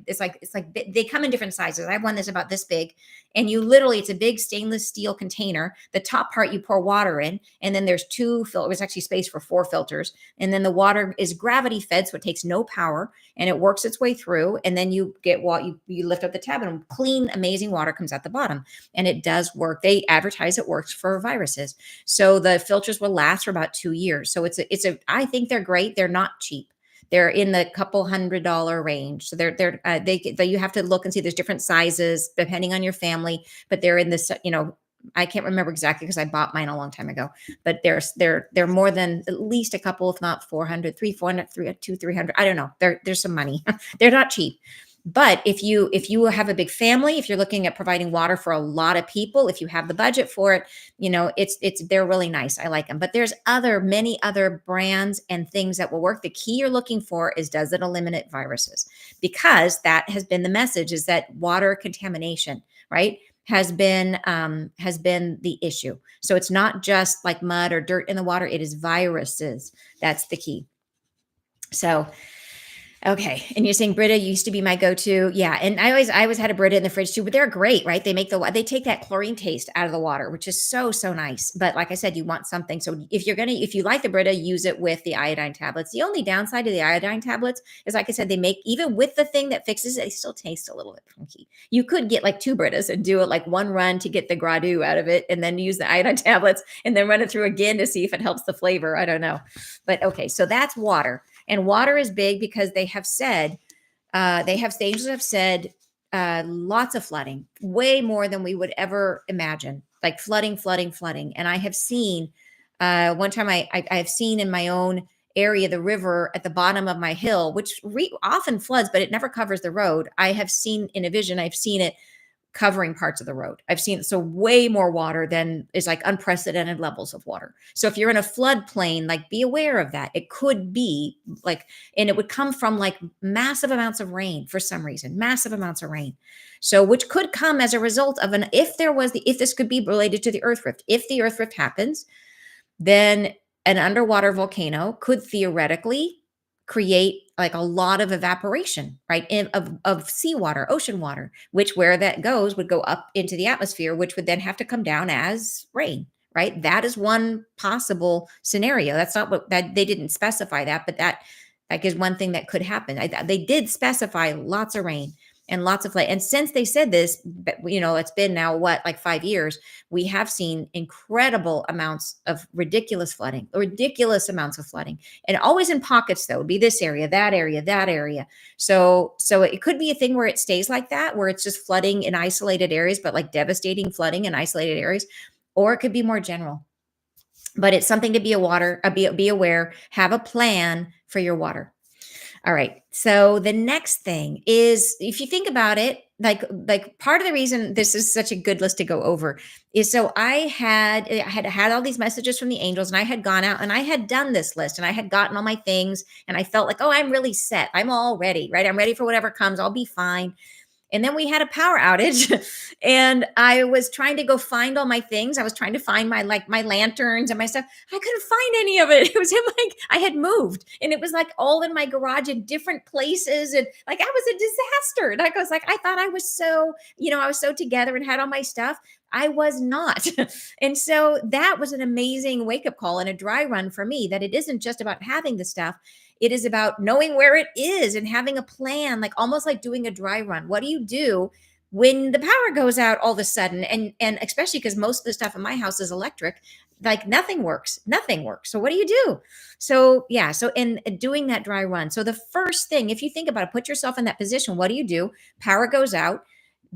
they come in different sizes. I have one that's about this big, and it's a big stainless steel container. The top part you pour water in, and then there's there's actually space for 4 filters. And then the water is gravity fed, so it takes no power and it works its way through. And then you get you lift up the tab and clean, amazing water comes out the bottom. And it does work. They advertise it works for viruses. So the filters will last for about 2 years. So I think they're great. They're not cheap. They're in the couple $100 range. So you have to look and see there's different sizes depending on your family, but they're in this, I can't remember exactly because I bought mine a long time ago, but they're more than at least a couple, if not 400, 300. I don't know. There's some money. They're not cheap. But if you have a big family, if you're looking at providing water for a lot of people, if you have the budget for it, they're really nice. I like them. But there's many other brands and things that will work. The key you're looking for is, does it eliminate viruses? Because that has been the message, is that water contamination, right, has been the issue. So it's not just like mud or dirt in the water. It is viruses. That's the key. So okay. And you're saying Brita used to be my go-to. Yeah. And I always had a Brita in the fridge too, but they're great, right? They take that chlorine taste out of the water, which is so, so nice. But like I said, you want something. So if you like the Brita, use it with the iodine tablets. The only downside to the iodine tablets is, like I said, even with the thing that fixes it, they still taste a little bit funky. You could get like 2 Britas and do it like one run to get the gradu out of it, and then use the iodine tablets and then run it through again to see if it helps the flavor. I don't know. But okay. So that's water. And water is big because they have said, angels have said, lots of flooding, way more than we would ever imagine, like flooding. And I have seen, one time I have seen in my own area, the river at the bottom of my hill, which often floods, but it never covers the road. I have seen in a vision, I've seen it covering parts of the road. I've seen so way more water than is like unprecedented levels of water. So if you're in a floodplain, like be aware of that. It could be like, and it would come from like massive amounts of rain for some reason, massive amounts of rain. So which could come as a result of if this could be related to the earth rift. If the earth rift happens, then an underwater volcano could theoretically create like a lot of evaporation, right, of seawater, ocean water, which where that goes would go up into the atmosphere, which would then have to come down as rain, right? That is one possible scenario. That's not that they didn't specify that, but that is one thing that could happen. They did specify lots of rain and lots of light. And since they said this, it's been now like 5 years, we have seen incredible amounts of ridiculous amounts of flooding, and always in pockets though. It'd be this area, that area, that area. So it could be a thing where it stays like that, where it's just flooding in isolated areas, but like devastating flooding in isolated areas, or it could be more general. But it's something to be aware, have a plan for your water. All right. So the next thing is, if you think about it, like part of the reason this is such a good list to go over is, so I had all these messages from the angels, and I had gone out and I had done this list, and I had gotten all my things, and I felt like, oh, I'm really set. I'm all ready, right? I'm ready for whatever comes. I'll be fine. And then we had a power outage and I was trying to go find all my things. I was trying to find my like my lanterns and my stuff. I couldn't find any of it. It was in like I had moved and it was like all in my garage in different places and like I was a disaster. And I was like I thought I was so, I was so together and had all my stuff. I was not. And so that was an amazing wake up call and a dry run for me that it isn't just about having the stuff. It is about knowing where it is and having a plan, like almost like doing a dry run. What do you do when the power goes out all of a sudden? And especially because most of the stuff in my house is electric, like nothing works. Nothing works. So what do you do? So yeah, so in doing that dry run. So the first thing, if you think about it, put yourself in that position. What do you do? Power goes out.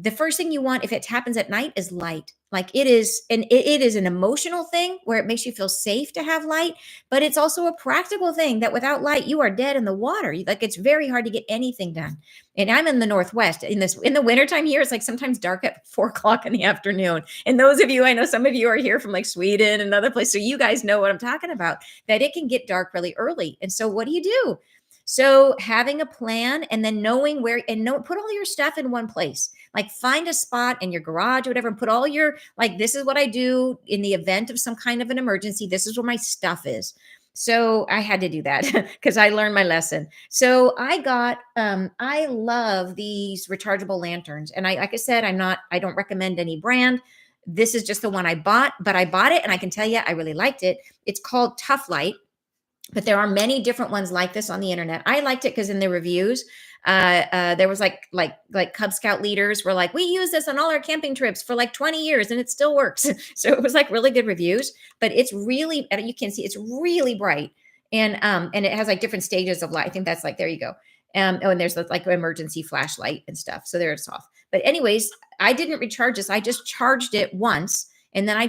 The first thing you want if it happens at night is light. Like it is, and it is an emotional thing where it makes you feel safe to have light, but it's also a practical thing that without light you are dead in the water. Like it's very hard to get anything done. And I'm in the Northwest. In the wintertime here, it's like sometimes dark at 4 o'clock in the afternoon. And those of you, I know some of you are here from like Sweden and other places, so you guys know what I'm talking about. That it can get dark really early. And so what do you do? So having a plan and then knowing where and put all your stuff in one place. Like find a spot in your garage or whatever and put all your like this is what I do in the event of some kind of an emergency. This is where my stuff is. So I had to do that because I learned my lesson. So I got I love these rechargeable lanterns. And I like I said, I don't recommend any brand. This is just the one I bought, but I bought it and I can tell you I really liked it. It's called Tough Light. But there are many different ones like this on the internet. I liked it because in the reviews, there was like Cub Scout leaders were like, we use this on all our camping trips for like 20 years and it still works. So it was like really good reviews. But it's really, you can see it's really bright and it has like different stages of light. I think that's like there you go. Oh, and there's like emergency flashlight and stuff. So there it's off. But anyways, I didn't recharge this. I just charged it once. And then I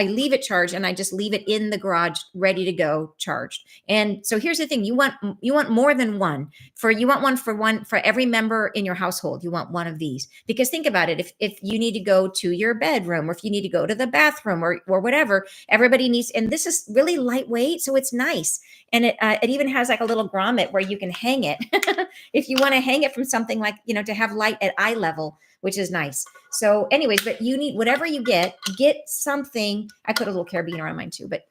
leave it charged and I just leave it in the garage ready to go charged. And so here's the thing. You want more than one you want one for every member in your household. You want one of these because think about it. If you need to go to your bedroom or if you need to go to the bathroom or whatever, everybody needs, and this is really lightweight. So it's nice. And it even has like a little grommet where you can hang it if you want to hang it from something like, to have light at eye level, which is nice. So anyways, but you need whatever you get something. I put a little carabiner on mine too, but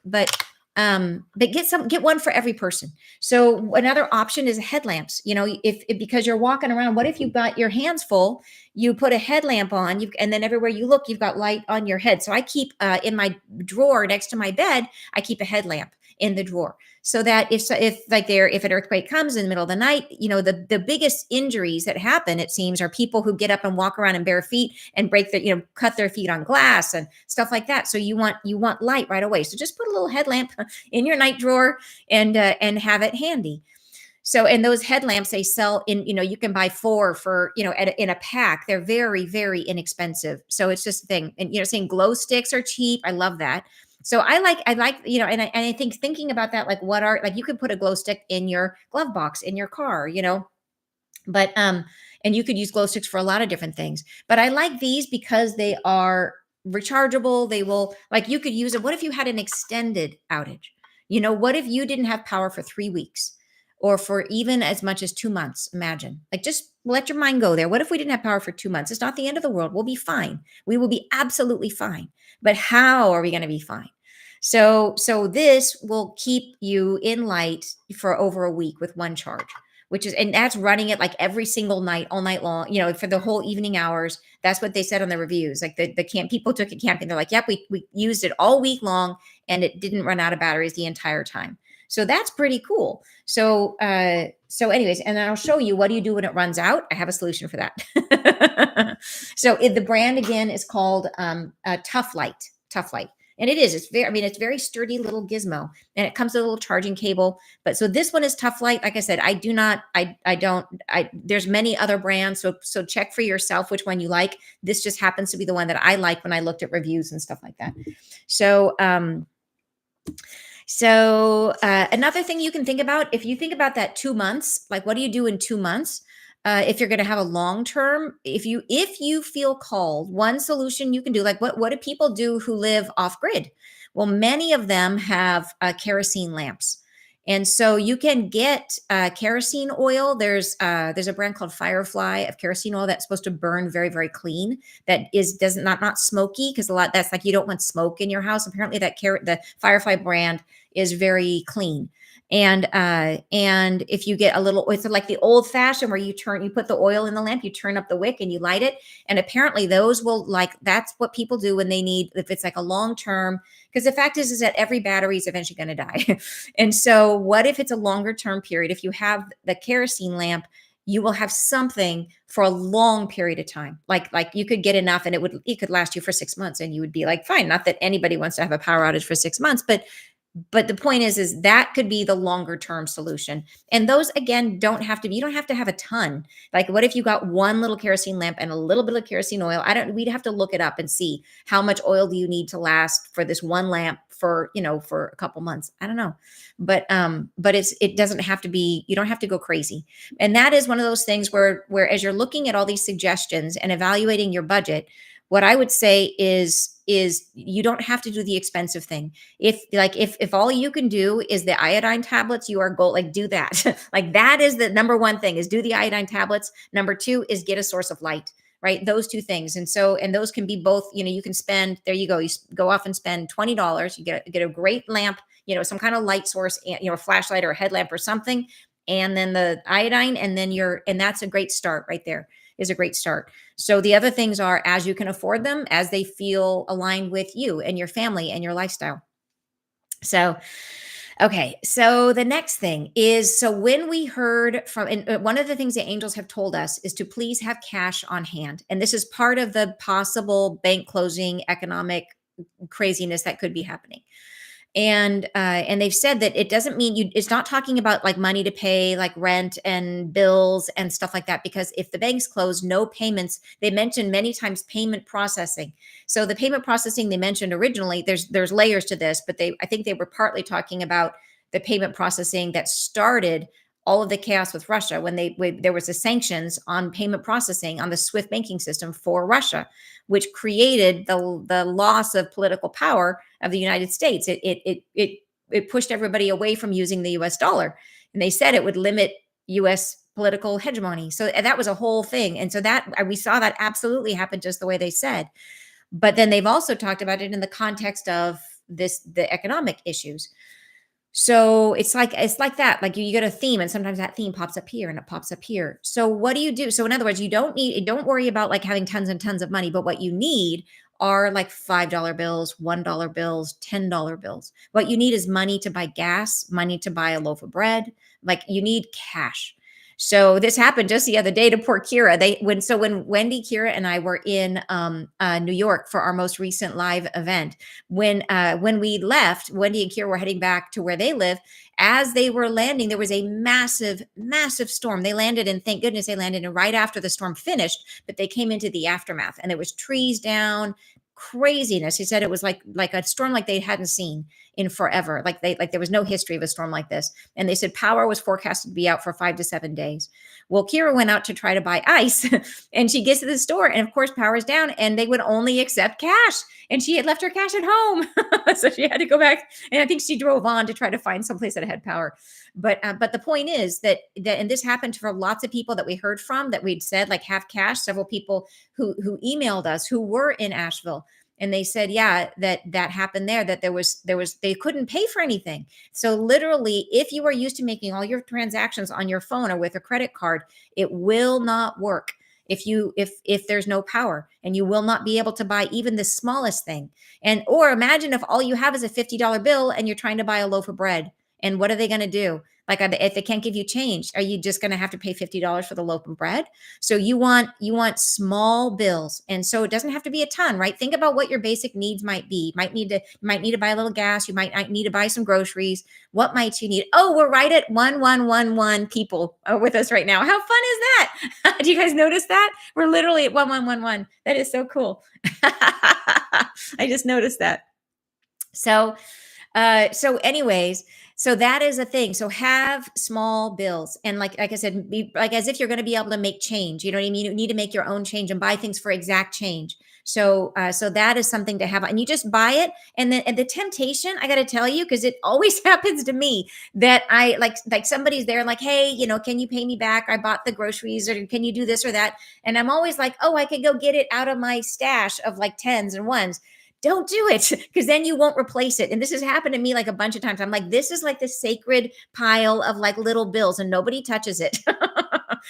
get one for every person. So another option is headlamps. If because you're walking around, what if you've got your hands full, you put a headlamp on, and then everywhere you look, you've got light on your head. So I keep in my drawer next to my bed, I keep a headlamp in the drawer so that if an earthquake comes in the middle of the night, the biggest injuries that happen, it seems, are people who get up and walk around in bare feet and break their, cut their feet on glass and stuff like that. So you want light right away. So just put a little headlamp in your night drawer and have it handy. So, and those headlamps they sell in, you can buy 4 for, in a pack. They're very, very inexpensive. So it's just a thing. And, saying glow sticks are cheap. I love that. So I like, and I think thinking about that, like you could put a glow stick in your glove box in your car, but, and you could use glow sticks for a lot of different things, but I like these because they are rechargeable. They will, like, you could use it. What if you had an extended outage? What if you didn't have power for 3 weeks or for even as much as 2 months? Imagine, like, just let your mind go there. What if we didn't have power for 2 months? It's not the end of the world. We'll be fine. We will be absolutely fine. But how are we going to be fine? So this will keep you in light for over a week with one charge, and that's running it like every single night, all night long, for the whole evening hours. That's what they said on the reviews. Like the camp people took it camping. They're like, yep, we used it all week long and it didn't run out of batteries the entire time. So that's pretty cool. So anyways, and then I'll show you what do you do when it runs out. I have a solution for that. So the brand again is called Tough Light. And it's very sturdy little gizmo, and it comes with a little charging cable. But so this one is Tough Light. Like I said, there's many other brands. So check for yourself which one you like. This just happens to be the one that I like when I looked at reviews and stuff like that. So, another thing you can think about, if you think about that 2 months, like what do you do in 2 months? If you're going to have a long term, if you feel called, one solution you can do, like what do people do who live off grid? Well, many of them have kerosene lamps. And so you can get kerosene oil. There's a brand called Firefly of kerosene oil that's supposed to burn very, very clean. That is doesn't not smoky, because a lot that's like you don't want smoke in your house. Apparently, the Firefly brand is very clean. And if you get a little, it's like the old fashioned where you put the oil in the lamp, you turn up the wick and you light it. And apparently those will, like, that's what people do when they need, if it's like a long term, because the fact is that every battery is eventually going to die. And so what if it's a longer term period? If you have the kerosene lamp, you will have something for a long period of time. Like you could get enough and it could last you for 6 months and you would be like, fine. Not that anybody wants to have a power outage for 6 months, but the point is that could be the longer term solution. And those, again, don't have to be, you don't have to have a ton. Like, what if you got one little kerosene lamp and a little bit of kerosene oil? We'd have to look it up and see how much oil do you need to last for this one lamp for, for a couple months. I don't know. But it doesn't have to be, you don't have to go crazy. And that is one of those things where as you're looking at all these suggestions and evaluating your budget, what I would say is you don't have to do the expensive thing. If all you can do is the iodine tablets, you are gold. Like, do that. Like, that is the number one thing, is do the iodine tablets. Number two is get a source of light, right? Those two things. And those can be both, you can spend, there you go. You go off and spend $20. You get a great lamp, some kind of light source, a flashlight or a headlamp or something. And then the iodine, and that's a great start right there, is a great start. So the other things are, as you can afford them, as they feel aligned with you and your family and your lifestyle. So, okay. So the next thing is, so when we heard from, and one of the things the angels have told us is to please have cash on hand. And this is part of the possible bank closing economic craziness that could be happening. And they've said that it doesn't mean it's not talking about like money to pay like rent and bills and stuff like that, because if the banks close, no payments. They mentioned many times payment processing. So the payment processing they mentioned originally, there's layers to this, but I think they were partly talking about the payment processing that started all of the chaos with Russia when there was the sanctions on payment processing on the SWIFT banking system for Russia, which created the loss of political power of the United States. It pushed everybody away from using the US dollar. And they said it would limit US political hegemony. So that was a whole thing. And so that we saw that absolutely happen just the way they said. But then they've also talked about it in the context of the economic issues. So it's like that. Like you get a theme, and sometimes that theme pops up here and it pops up here. So what do you do? So in other words, don't worry about like having tons and tons of money, but what you need are like $5 bills, $1 bills, $10 bills. What you need is money to buy gas, money to buy a loaf of bread. Like, you need cash. So this happened just the other day to poor Kira. When Wendy, Kira, and I were in New York for our most recent live event, when we left, Wendy and Kira were heading back to where they live. As they were landing, there was a massive, massive storm. They landed, and thank goodness they landed, and right after the storm finished, but they came into the aftermath, and there was trees down, craziness. He said it was like a storm like they hadn't seen in forever. Like there was no history of a storm like this. And they said power was forecasted to be out for 5 to 7 days. Well, Kira went out to try to buy ice and she gets to the store, and of course power is down, and they would only accept cash. And she had left her cash at home. So she had to go back. And I think she drove on to try to find someplace that had power. But the point is that and this happened for lots of people that we heard from, that we'd said like have cash. Several people who emailed us who were in Asheville, and they said, yeah, that happened there, that there was they couldn't pay for anything. So literally, if you are used to making all your transactions on your phone or with a credit card, it will not work if there's no power, and you will not be able to buy even the smallest thing. Or imagine if all you have is a $50 bill and you're trying to buy a loaf of bread. And what are they going to do? Like, if they can't give you change, are you just going to have to pay $50 for the loaf of bread? So you want small bills. And so it doesn't have to be a ton, right? Think about what your basic needs might be. You might need to buy a little gas. You might need to buy some groceries. What might you need? Oh, we're right at 1111 people with us right now. How fun is that? Do you guys notice that? We're literally at 1111. That is so cool. I just noticed that. So anyways, so that is a thing. So have small bills. And like I said, be like as if you're going to be able to make change. You know what I mean? You need to make your own change and buy things for exact change. So that is something to have, and you just buy it. And the temptation, I got to tell you, because it always happens to me, that I like somebody's there, like, hey, can you pay me back? I bought the groceries, or can you do this or that? And I'm always like, oh, I could go get it out of my stash of like tens and ones. Don't do it, because then you won't replace it. And this has happened to me like a bunch of times. I'm like, this is like the sacred pile of like little bills, and nobody touches it.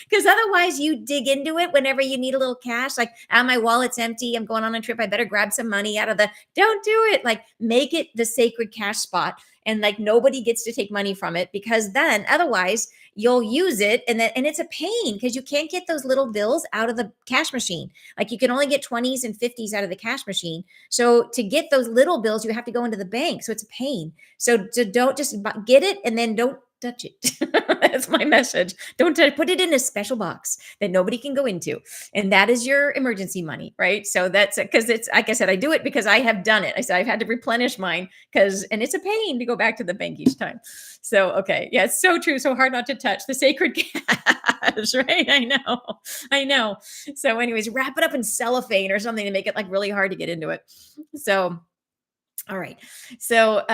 Because otherwise you dig into it whenever you need a little cash. Like, my wallet's empty, I'm going on a trip, I better grab some money out of the, don't do it. Like, make it the sacred cash spot, and like nobody gets to take money from it, because then otherwise you'll use it, and it's a pain because you can't get those little bills out of the cash machine. Like, you can only get 20s and 50s out of the cash machine. So to get those little bills, you have to go into the bank. So it's a pain. So don't just get it and then don't touch it. That's my message. Don't put it in a special box that nobody can go into. And that is your emergency money, right? So that's because it's, like I said, I do it because I have done it. I said I've had to replenish mine and it's a pain to go back to the bank each time. So, okay. Yeah, it's so true. So hard not to touch the sacred cash, right? I know. So anyways, wrap it up in cellophane or something to make it like really hard to get into it. So, all right. So,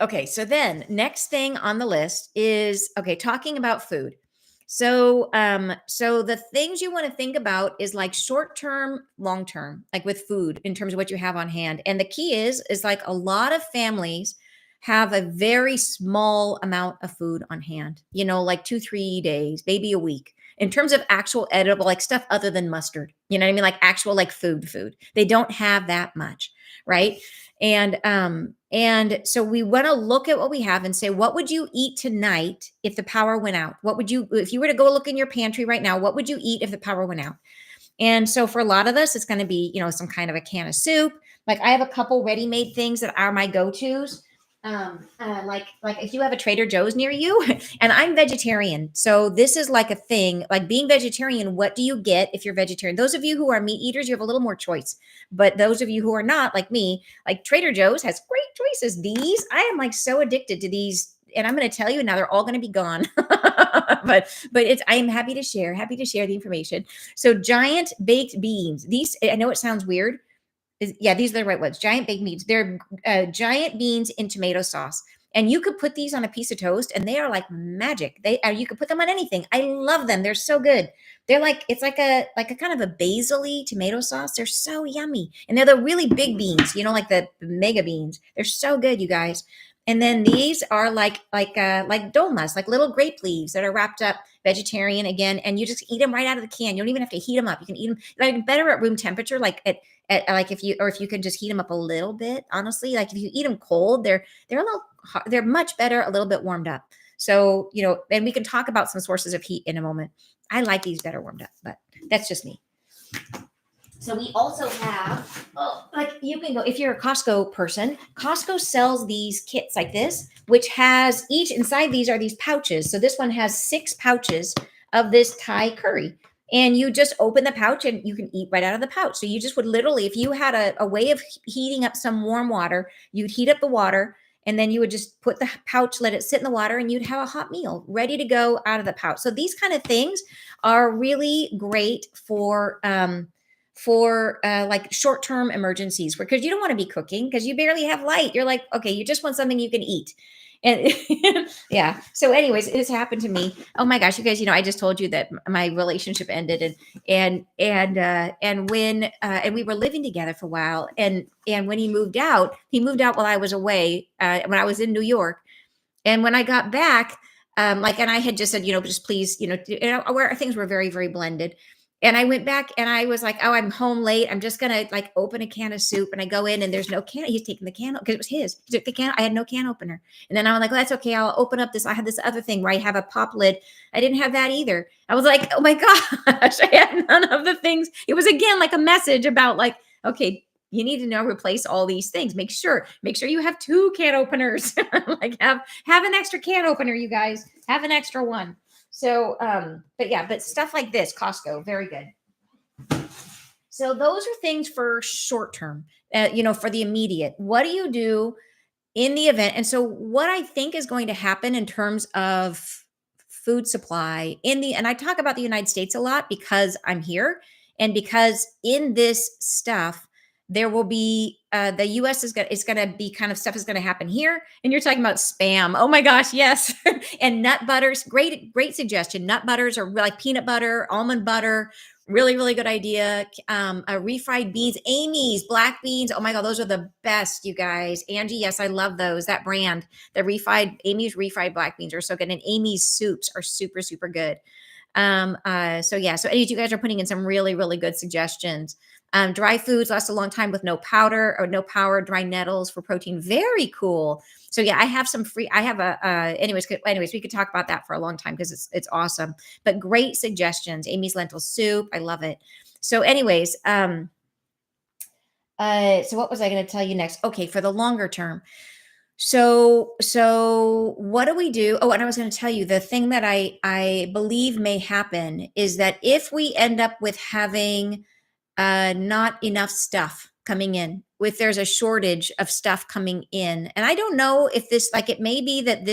okay. So then next thing on the list is, okay, talking about food. So the things you want to think about is like short term, long term, like with food in terms of what you have on hand. And the key is like a lot of families have a very small amount of food on hand, like 2, 3 days, maybe a week, in terms of actual edible, like stuff other than mustard. You know what I mean? Like actual, like food. They don't have that much. Right. And so we want to look at what we have and say, what would you eat tonight if the power went out? If you were to go look in your pantry right now, what would you eat if the power went out? And so for a lot of us, it's going to be, some kind of a can of soup. Like, I have a couple ready-made things that are my go-tos. Like if you have a Trader Joe's near you, and I'm vegetarian, so this is like a thing. Like, being vegetarian, what do you get if you're vegetarian? Those of you who are meat eaters, you have a little more choice. But those of you who are not, like me, like Trader Joe's has great choices. These, I am like so addicted to these, and I'm going to tell you now, they're all going to be gone. but I am happy to share the information. So giant baked beans. These, I know it sounds weird. Yeah, these are the right ones. Giant baked beans. They're giant beans in tomato sauce. And you could put these on a piece of toast, and they are like magic. You could put them on anything. I love them. They're so good. They're like, it's like a kind of a basil-y tomato sauce. They're so yummy. And they're the really big beans, like the mega beans. They're so good, you guys. And then these are like dolmas, like little grape leaves that are wrapped up, vegetarian again, and you just eat them right out of the can. You don't even have to heat them up. You can eat them like better at room temperature, like like if you can just heat them up a little bit. Honestly, like if you eat them cold, they're a little they're much better a little bit warmed up. So, and we can talk about some sources of heat in a moment. I like these better warmed up, but that's just me. So we also have, like, you can go, if you're a Costco person, Costco sells these kits like this, which has each inside, these are these pouches. So this one has 6 pouches of this Thai curry. And you just open the pouch and you can eat right out of the pouch. So you just would literally, if you had a way of heating up some warm water, you'd heat up the water, and then you would just put the pouch, let it sit in the water, and you'd have a hot meal ready to go out of the pouch. So these kind of things are really great for like short-term emergencies, because you don't want to be cooking because you barely have light. You're like, okay, you just want something you can eat. And yeah. So anyways, it has happened to me. Oh my gosh, you guys, I just told you that my relationship ended, and when and we were living together for a while, and when he moved out while I was away, when I was in New York. And when I got back, and I had just said, just please, where things were very, very blended. And I went back and I was like, oh, I'm home late. I'm just going to like open a can of soup. And I go in and there's no can. He's taking the can because it was his. He took the can. I had no can opener. And then I was like, well, that's okay. I'll open up this. I had this other thing where I have a pop lid. I didn't have that either. I was like, oh my gosh, I had none of the things. It was again like a message about like, okay, you need to now replace all these things. Make sure you have 2 can openers. Like have an extra can opener, you guys. Have an extra one. So, but stuff like this, Costco, very good. So those are things for short term, for the immediate. What do you do in the event? And so what I think is going to happen in terms of food supply and I talk about the United States a lot because I'm here, and because in this stuff, there will be the US is going to be kind of stuff is going to happen here, and you're talking about spam. Oh my gosh, yes. And nut butters, great suggestion. Nut butters are like peanut butter, almond butter, really good idea. Refried beans, Amy's black beans, oh my god, those are the best, you guys. Angie, yes, I love those. That brand, the refried Amy's refried black beans are so good, and Amy's soups are super good. So yeah, so you guys are putting in some really good suggestions. Dry foods last a long time with no powder or no power, dry nettles for protein. Very cool. So yeah, I have some free, I have anyways, we could talk about that for a long time because it's awesome, but great suggestions. Amy's lentil soup. I love it. So anyways, so what was I going to tell you next? Okay. For the longer term. So what do we do? Oh, and I was going to tell you the thing that I believe may happen is that if we end up with having not enough stuff coming in, if there's a shortage of stuff coming in, and I don't know if this, like, it may be that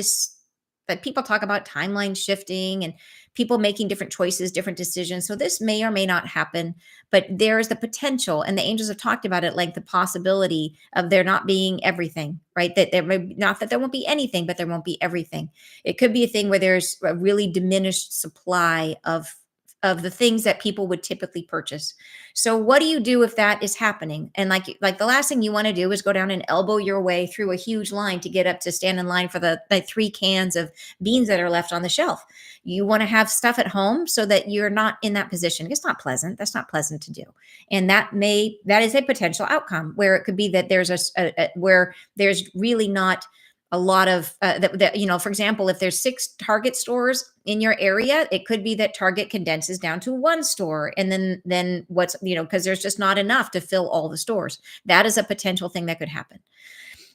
that people talk about timeline shifting and people making different choices, different decisions. So this may or may not happen, but there's the potential, and the angels have talked about it, like the possibility of there not being everything, right? That there may not that there won't be anything, but there won't be everything. It could be a thing where there's a really diminished supply of the things that people would typically purchase. So what do you do if that is happening? And like the last thing you want to do is go down and elbow your way through a huge line to get up to stand in line for the 3 cans of beans that are left on the shelf. You want to have stuff at home so that you're not in that position. It's not pleasant. That's not pleasant to do. And that is a potential outcome where it could be that there's where there's really not a lot of for example, if there's 6 Target stores in your area, it could be that Target condenses down to 1 store, and then what's, because there's just not enough to fill all the stores. That is a potential thing that could happen.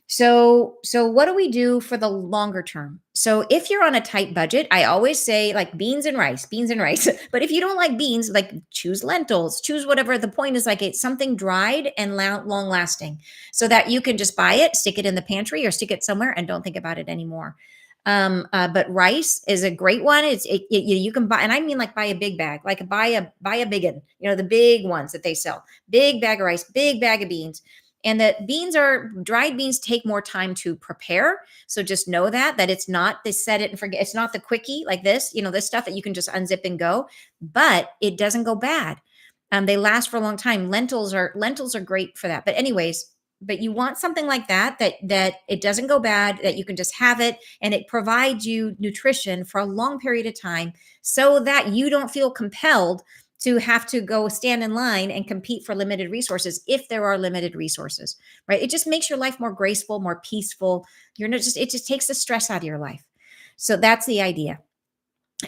So what do we do for the longer term? So if you're on a tight budget, I always say, like, beans and rice, beans and rice. But if you don't like beans, like, choose lentils, choose whatever. The point is, like, it's something dried and long lasting so that you can just buy it, stick it in the pantry or stick it somewhere and don't think about it anymore. But rice is a great one. You can buy, and I mean, like, buy a big bag, like buy a big one, the big ones that they sell, big bag of rice, big bag of beans. And that dried beans take more time to prepare. So just know that it's not the set it and forget. It's not the quickie like this, this stuff that you can just unzip and go, but it doesn't go bad. They last for a long time. Lentils are great for that. But anyways, but you want something like that it doesn't go bad, that you can just have it, and it provides you nutrition for a long period of time so that you don't feel compelled to have to go stand in line and compete for limited resources if there are limited resources, right? It just makes your life more graceful, more peaceful. It just takes the stress out of your life. So that's the idea.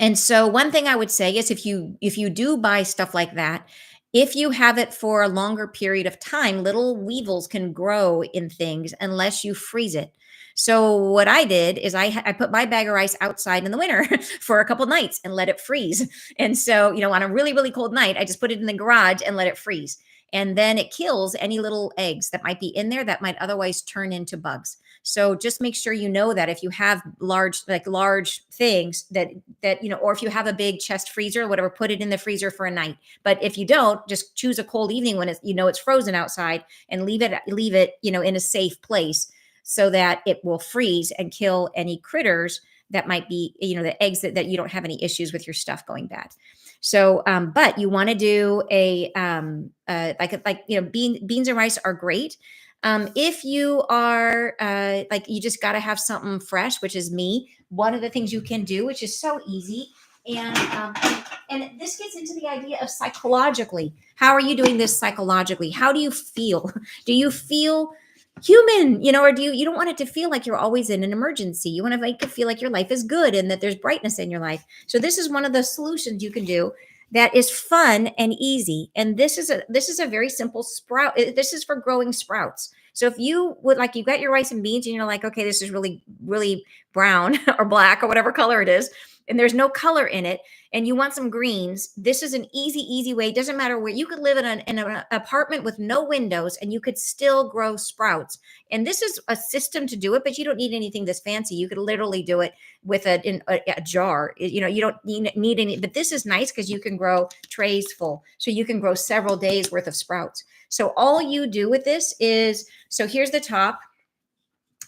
And so one thing I would say is if you do buy stuff like that, if you have it for a longer period of time, little weevils can grow in things unless you freeze it. So what I did is I put my bag of rice outside in the winter for a couple nights and let it freeze. And so, on a really cold night, I just put it in the garage and let it freeze. And then it kills any little eggs that might be in there that might otherwise turn into bugs. So just make sure that if you have large things that or if you have a big chest freezer or whatever, put it in the freezer for a night. But if you don't, just choose a cold evening when it's frozen outside and leave it in a safe place so that it will freeze and kill any critters that might be, the eggs that you don't have any issues with your stuff going bad. So, but you want to do beans and rice are great. If you are you just got to have something fresh, which is me. One of the things you can do, which is so easy, and this gets into the idea of psychologically. How are you doing this psychologically? How do you feel? Do you feel human, or do you don't want it to feel like you're always in an emergency? You want to make it feel like your life is good and that there's brightness in your life. So this is one of the solutions you can do that is fun and easy. And this is a very simple sprout. This is for growing sprouts. So if you would, like, you got your rice and beans and you're like, okay, this is really brown or black or whatever color it is, and there's no color in it, and you want some greens, this is an easy way. It doesn't matter where you could live in an apartment with no windows and you could still grow sprouts. And this is a system to do it, but you don't need anything this fancy. You could literally do it with a jar. You don't need any, but this is nice because you can grow trays full. So you can grow several days worth of sprouts. So all you do with this is, so here's the top.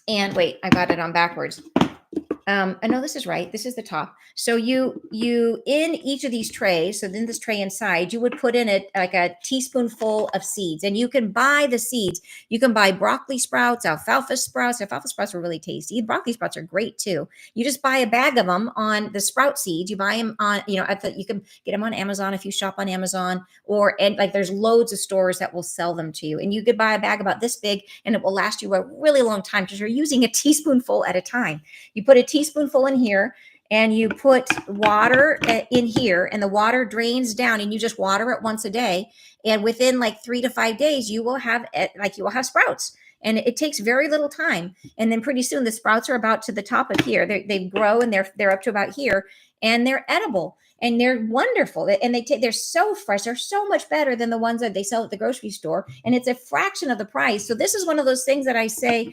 And wait, I got it on backwards. I know this is right. This is the top. So you in each of these trays, so then this tray inside, you would put in it like a teaspoonful of seeds, and you can buy the seeds. You can buy broccoli sprouts, alfalfa sprouts. Alfalfa sprouts are really tasty. Broccoli sprouts are great too. You just buy a bag of them on the sprout seeds. You buy them on, you can get them on Amazon if you shop on Amazon, and like there's loads of stores that will sell them to you. And you could buy a bag about this big, and it will last you a really long time because you're using a teaspoonful at a time. You put a teaspoonful in here, and you put water in here, and the water drains down, and you just water it once a day. And within like 3 to 5 days, you will have sprouts. And it takes very little time. And then pretty soon the sprouts are about to the top of here. They grow, and they're up to about here, and they're edible. And they're wonderful, and they're so fresh. They're so much better than the ones that they sell at the grocery store, and it's a fraction of the price. So this is one of those things that I say,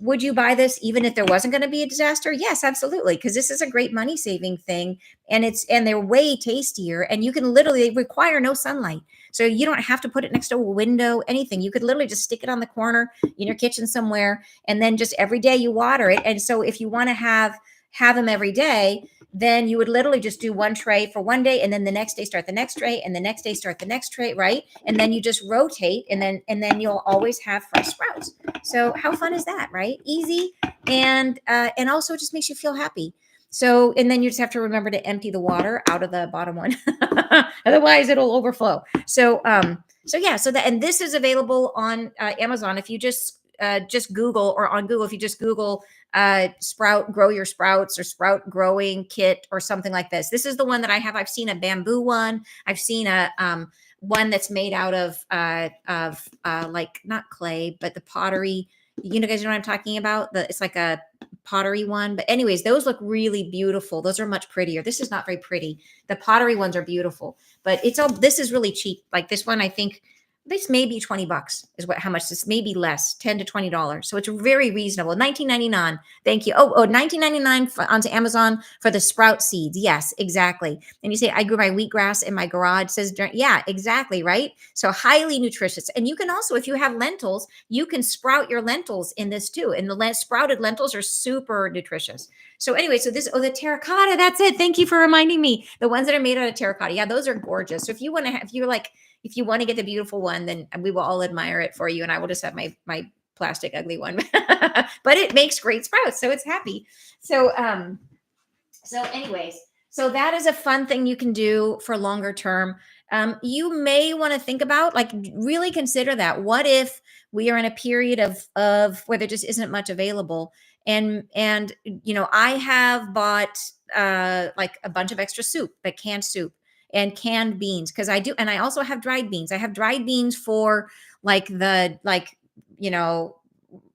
would you buy this even if there wasn't going to be a disaster? Yes, absolutely, because this is a great money saving thing, and they're way tastier, and you can literally, they require no sunlight, so you don't have to put it next to a window, anything. You could literally just stick it on the corner in your kitchen somewhere, and then just every day you water it. And so if you want to have them every day, then you would literally just do one tray for one day, and then the next day start the next tray, and the next day start the next tray, right? And then you just rotate, and then you'll always have fresh sprouts. So how fun is that, right? Easy, and also just makes you feel happy. So, and then you just have to remember to empty the water out of the bottom one, otherwise it'll overflow. So yeah, so that, and this is available on Amazon. If you just Google, or on Google, if you just Google grow your sprouts, or sprout growing kit, or something like this. This is the one that I have. I've seen a bamboo one. I've seen a one that's made out of like not clay, but the pottery. You know, guys know what I'm talking about? It's like a pottery one. But anyways, those look really beautiful. Those are much prettier. This is not very pretty. The pottery ones are beautiful, but this is really cheap. Like this one, I think this may be $20 is how much this may be, less, $10 to $20. So it's very reasonable. $19.99. Thank you. Oh, $19.99 onto Amazon for the sprout seeds. Yes, exactly. And you say, I grew my wheatgrass in my garage. Says, yeah, exactly. Right. So highly nutritious. And you can also, if you have lentils, you can sprout your lentils in this too. And the sprouted lentils are super nutritious. So anyway, so the terracotta, that's it. Thank you for reminding me. The ones that are made out of terracotta. Yeah, those are gorgeous. So if you want to if you want to get the beautiful one, then we will all admire it for you. And I will just have my plastic ugly one, but it makes great sprouts. So it's happy. So anyways, so that is a fun thing you can do for longer term. You may want to think about, like, really consider that. What if we are in a period of where there just isn't much available? And I have bought like a bunch of extra soup, like canned soup and canned beans, because I do. And I also have dried beans. I have dried beans for like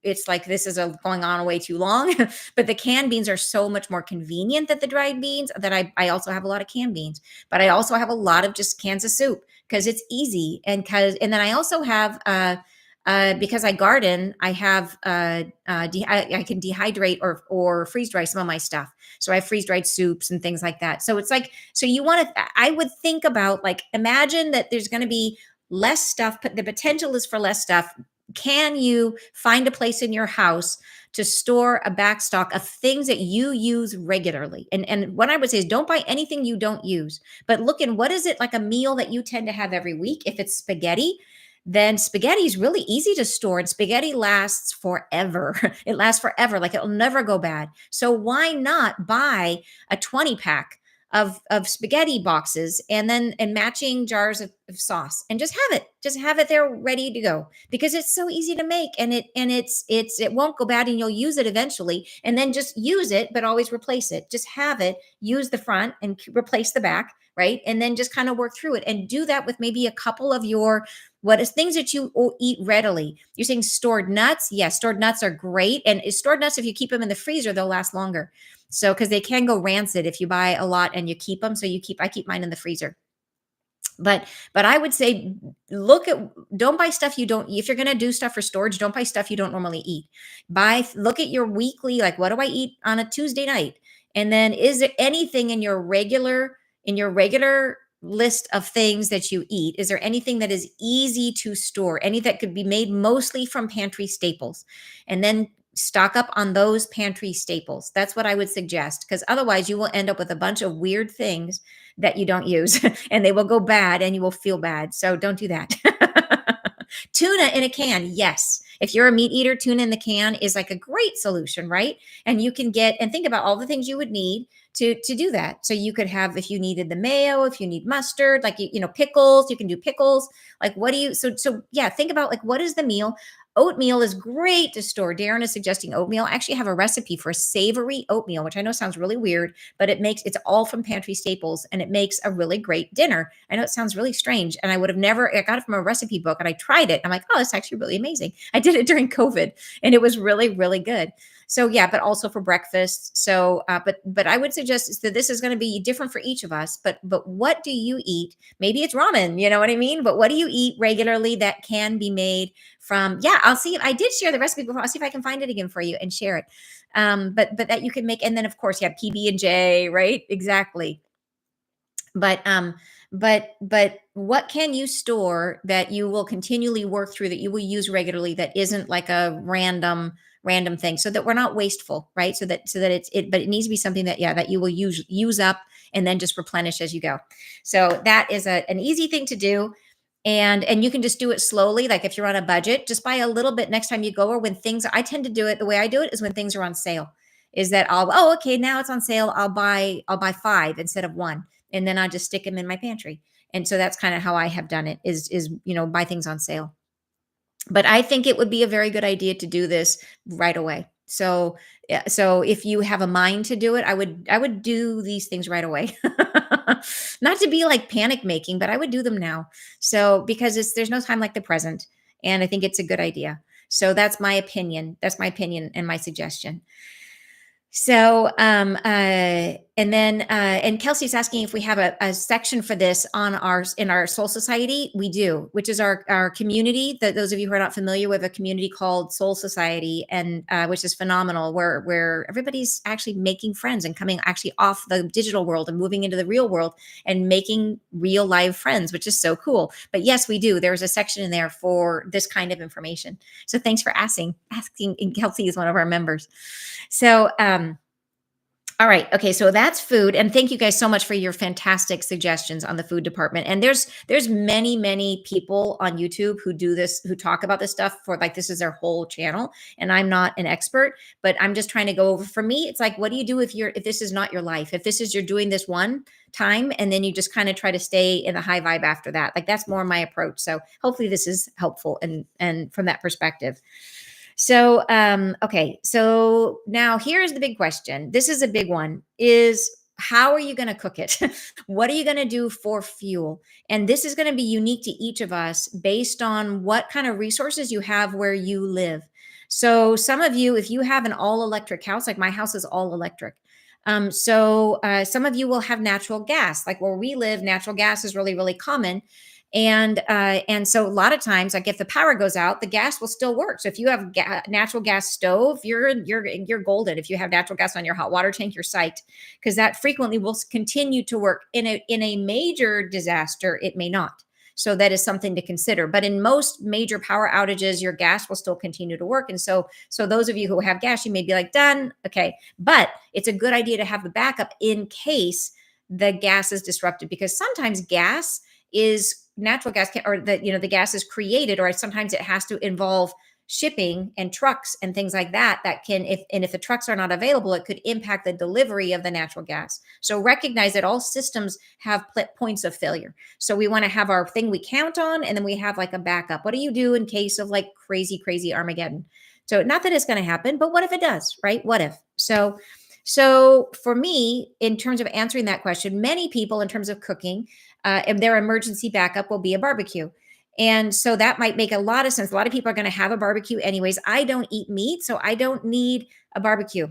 it's like, this is going on way too long, but the canned beans are so much more convenient than the dried beans, that I also have a lot of canned beans, but I also have a lot of just cans of soup because it's easy. And then I also have, because I garden, I have I can dehydrate or freeze dry some of my stuff. So I have freeze dried soups and things like that. So it's like, so I would think about, like, imagine that there's going to be less stuff, but the potential is for less stuff. Can you find a place in your house to store a backstock of things that you use regularly? And what I would say is, don't buy anything you don't use, but look in, what is it, like a meal that you tend to have every week? If it's spaghetti, then spaghetti is really easy to store, and spaghetti lasts forever. It lasts forever. Like, it'll never go bad. So why not buy a 20 pack of spaghetti boxes, and matching jars of sauce, and just have it there ready to go, because it's so easy to make, and it won't go bad, and you'll use it eventually, and then just use it, but always replace it. Just have it, use the front and replace the back, right? And then just kind of work through it, and do that with maybe a couple of your things that you eat readily. You're saying stored nuts. Yes, stored nuts are great. And stored nuts, if you keep them in the freezer, they'll last longer. So, because they can go rancid if you buy a lot and you keep them. So I keep mine in the freezer. But I would say look at don't buy stuff you don't if you're going to do stuff for storage, don't buy stuff you don't normally eat. Look at your weekly, like, what do I eat on a Tuesday night? And then is there anything in your regular list of things that you eat? Is there anything that is easy to store? Any that could be made mostly from pantry staples? And then stock up on those pantry staples. That's what I would suggest, because otherwise you will end up with a bunch of weird things that you don't use and they will go bad and you will feel bad. So don't do that. Tuna in a can, yes. If you're a meat eater, tuna in the can is like a great solution, right? And you can get and think about all the things you would need to do that. So you could have, if you needed the mayo, if you need mustard, like pickles, you can do pickles. Like, what do you so yeah, think about, like, what is the meal? Oatmeal is great to store. Darren is suggesting oatmeal. I actually have a recipe for a savory oatmeal, which I know sounds really weird, but it's all from pantry staples and it makes a really great dinner. I know it sounds really strange, and I got it from a recipe book and I tried it. I'm like, oh, it's actually really amazing. I did it during COVID and it was really, really good. So yeah, but also for breakfast. So, but I would suggest that this is going to be different for each of us. But what do you eat? Maybe it's ramen, you know what I mean? But what do you eat regularly that can be made from? Yeah, I'll see if I did share the recipe before. I'll see if I can find it again for you and share it. But that you can make, and then of course, yeah, PB&J, right? Exactly. But what can you store that you will continually work through, that you will use regularly, that isn't like a random thing, so that we're not wasteful, right? So that but it needs to be something that, yeah, that you will use up and then just replenish as you go. So that is an easy thing to do. And you can just do it slowly. Like, if you're on a budget, just buy a little bit next time you go, or when I tend to do it, the way I do it is when things are on sale, is that okay, now it's on sale, I'll buy 5 instead of 1, and then I just stick them in my pantry. And so that's kind of how I have done it, is buy things on sale. But I think it would be a very good idea to do this right away. So, yeah, so if you have a mind to do it, I would do these things right away. Not to be like panic making, but I would do them now. So, because there's no time like the present, and I think it's a good idea. So that's my opinion. That's my opinion and my suggestion. So, and Kelsey's asking if we have a section for this in our Soul Society. We do, which is our community. That those of you who are not familiar with, a community called Soul Society, and which is phenomenal, where everybody's actually making friends and coming actually off the digital world and moving into the real world and making real live friends, which is so cool. But yes, we do. There's a section in there for this kind of information. So thanks for asking. And Kelsey is one of our members. So, all right. Okay. So that's food. And thank you guys so much for your fantastic suggestions on the food department. And there's many, many people on YouTube who do this, who talk about this stuff for, like, this is their whole channel. And I'm not an expert, but I'm just trying to go over. For me, it's like, what do you do if this is not your life? If this is, you're doing this one time and then you just kind of try to stay in the high vibe after that. Like, that's more my approach. So hopefully this is helpful and from that perspective. So, okay. So now here's the big question. This is a big one, is how are you going to cook it? What are you going to do for fuel? And this is going to be unique to each of us based on what kind of resources you have where you live. So some of you, if you have an all electric house, like my house is all electric. Some of you will have natural gas. Like where we live, natural gas is really, really common. And so a lot of times, like, if the power goes out, the gas will still work. So if you have natural gas stove, you're golden. If you have natural gas on your hot water tank, you're psyched, because that frequently will continue to work. In a major disaster, it may not. So that is something to consider. But in most major power outages, your gas will still continue to work. And so those of you who have gas, you may be like, done. Okay. But it's a good idea to have the backup in case the gas is disrupted, because sometimes gas is natural gas, or the gas is created, or sometimes it has to involve shipping and trucks and things like that can, if the trucks are not available, it could impact the delivery of the natural gas. So recognize that all systems have points of failure. So we want to have our thing we count on, and then we have like a backup. What do you do in case of like crazy Armageddon? So not that it's going to happen, but what if it does, right? What if? So for me, in terms of answering that question, many people, in terms of cooking, and their emergency backup will be a barbecue. And so that might make a lot of sense. A lot of people are going to have a barbecue anyways. I don't eat meat, so I don't need a barbecue.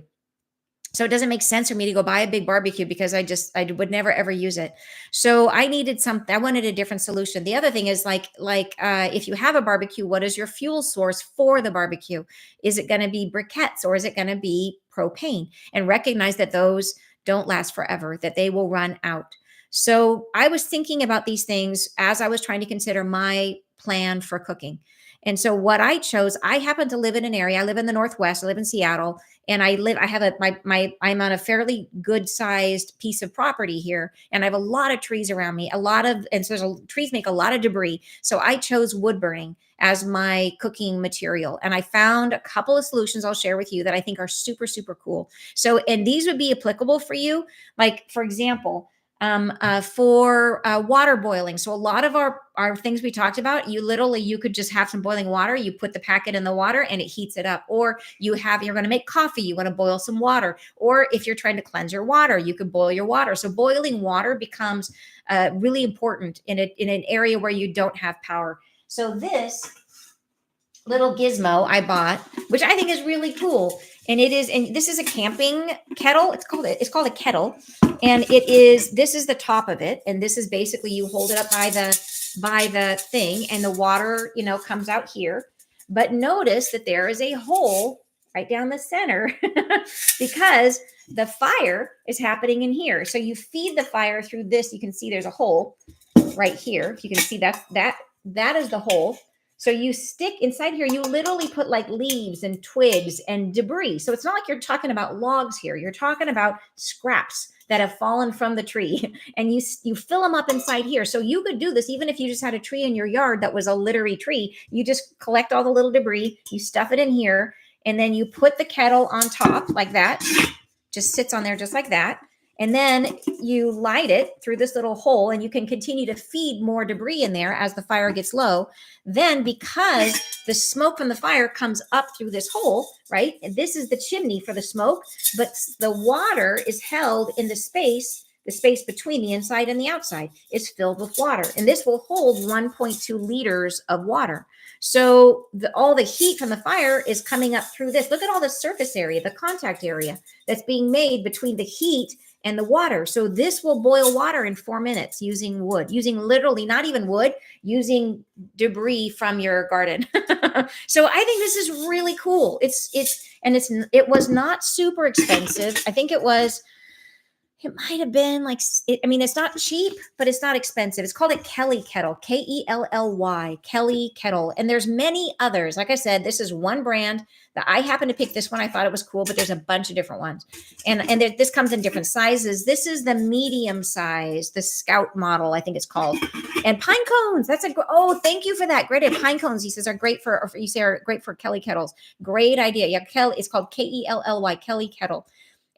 So it doesn't make sense for me to go buy a big barbecue because I would never ever use it. So I needed something. I wanted a different solution. The other thing is if you have a barbecue, what is your fuel source for the barbecue? Is it going to be briquettes or is it going to be propane? And recognize that those don't last forever, that they will run out. So I was thinking about these things as I was trying to consider my plan for cooking. And so what I chose, I happen to live in an area. I live in the Northwest. I live in Seattle, and I have I'm on a fairly good sized piece of property here, and I have a lot of trees around me, trees make a lot of debris. So I chose wood burning as my cooking material. And I found a couple of solutions I'll share with you that I think are super, super cool. So, and these would be applicable for you. Like, for example, for water boiling. So a lot of our things we talked about, you could just have some boiling water. You put the packet in the water and it heats it up. Or you're going to make coffee. You want to boil some water. Or if you're trying to cleanse your water, you could boil your water. So boiling water becomes really important in an area where you don't have power. So this little gizmo I bought, which I think is really cool. And this is a camping kettle. It's called a kettle. And this is the top of it. And this is basically, you hold it up by the thing and the water, comes out here. But notice that there is a hole right down the center because the fire is happening in here. So you feed the fire through this. You can see there's a hole right here. If you can see that is the hole. So you stick inside here, you literally put like leaves and twigs and debris. So it's not like you're talking about logs here. You're talking about scraps that have fallen from the tree, and you fill them up inside here. So you could do this even if you just had a tree in your yard that was a littery tree. You just collect all the little debris, you stuff it in here, and then you put the kettle on top like that. Just sits on there just like that. And then you light it through this little hole, and you can continue to feed more debris in there as the fire gets low. Then, because the smoke from the fire comes up through this hole, right? And this is the chimney for the smoke, but the water is held in the space between the inside and the outside is filled with water. And this will hold 1.2 liters of water. So all the heat from the fire is coming up through this. Look at all the surface area, the contact area that's being made between the heat and the water. So this will boil water in 4 minutes using wood, using literally not even wood, using debris from your garden. So I think this is really cool. It was not super expensive. I think it might have been it's not cheap, but it's not expensive. It's called a Kelly kettle, Kelly, Kelly kettle. And there's many others. Like I said, this is one brand that I happened to pick this one. I thought it was cool, but there's a bunch of different ones. And this comes in different sizes. This is the medium size, the Scout model, I think it's called. And pine cones. Thank you for that. Great idea. Pine cones, he says, are great are great for Kelly kettles. Great idea. Yeah, Kelly, it's called Kelly, Kelly kettle.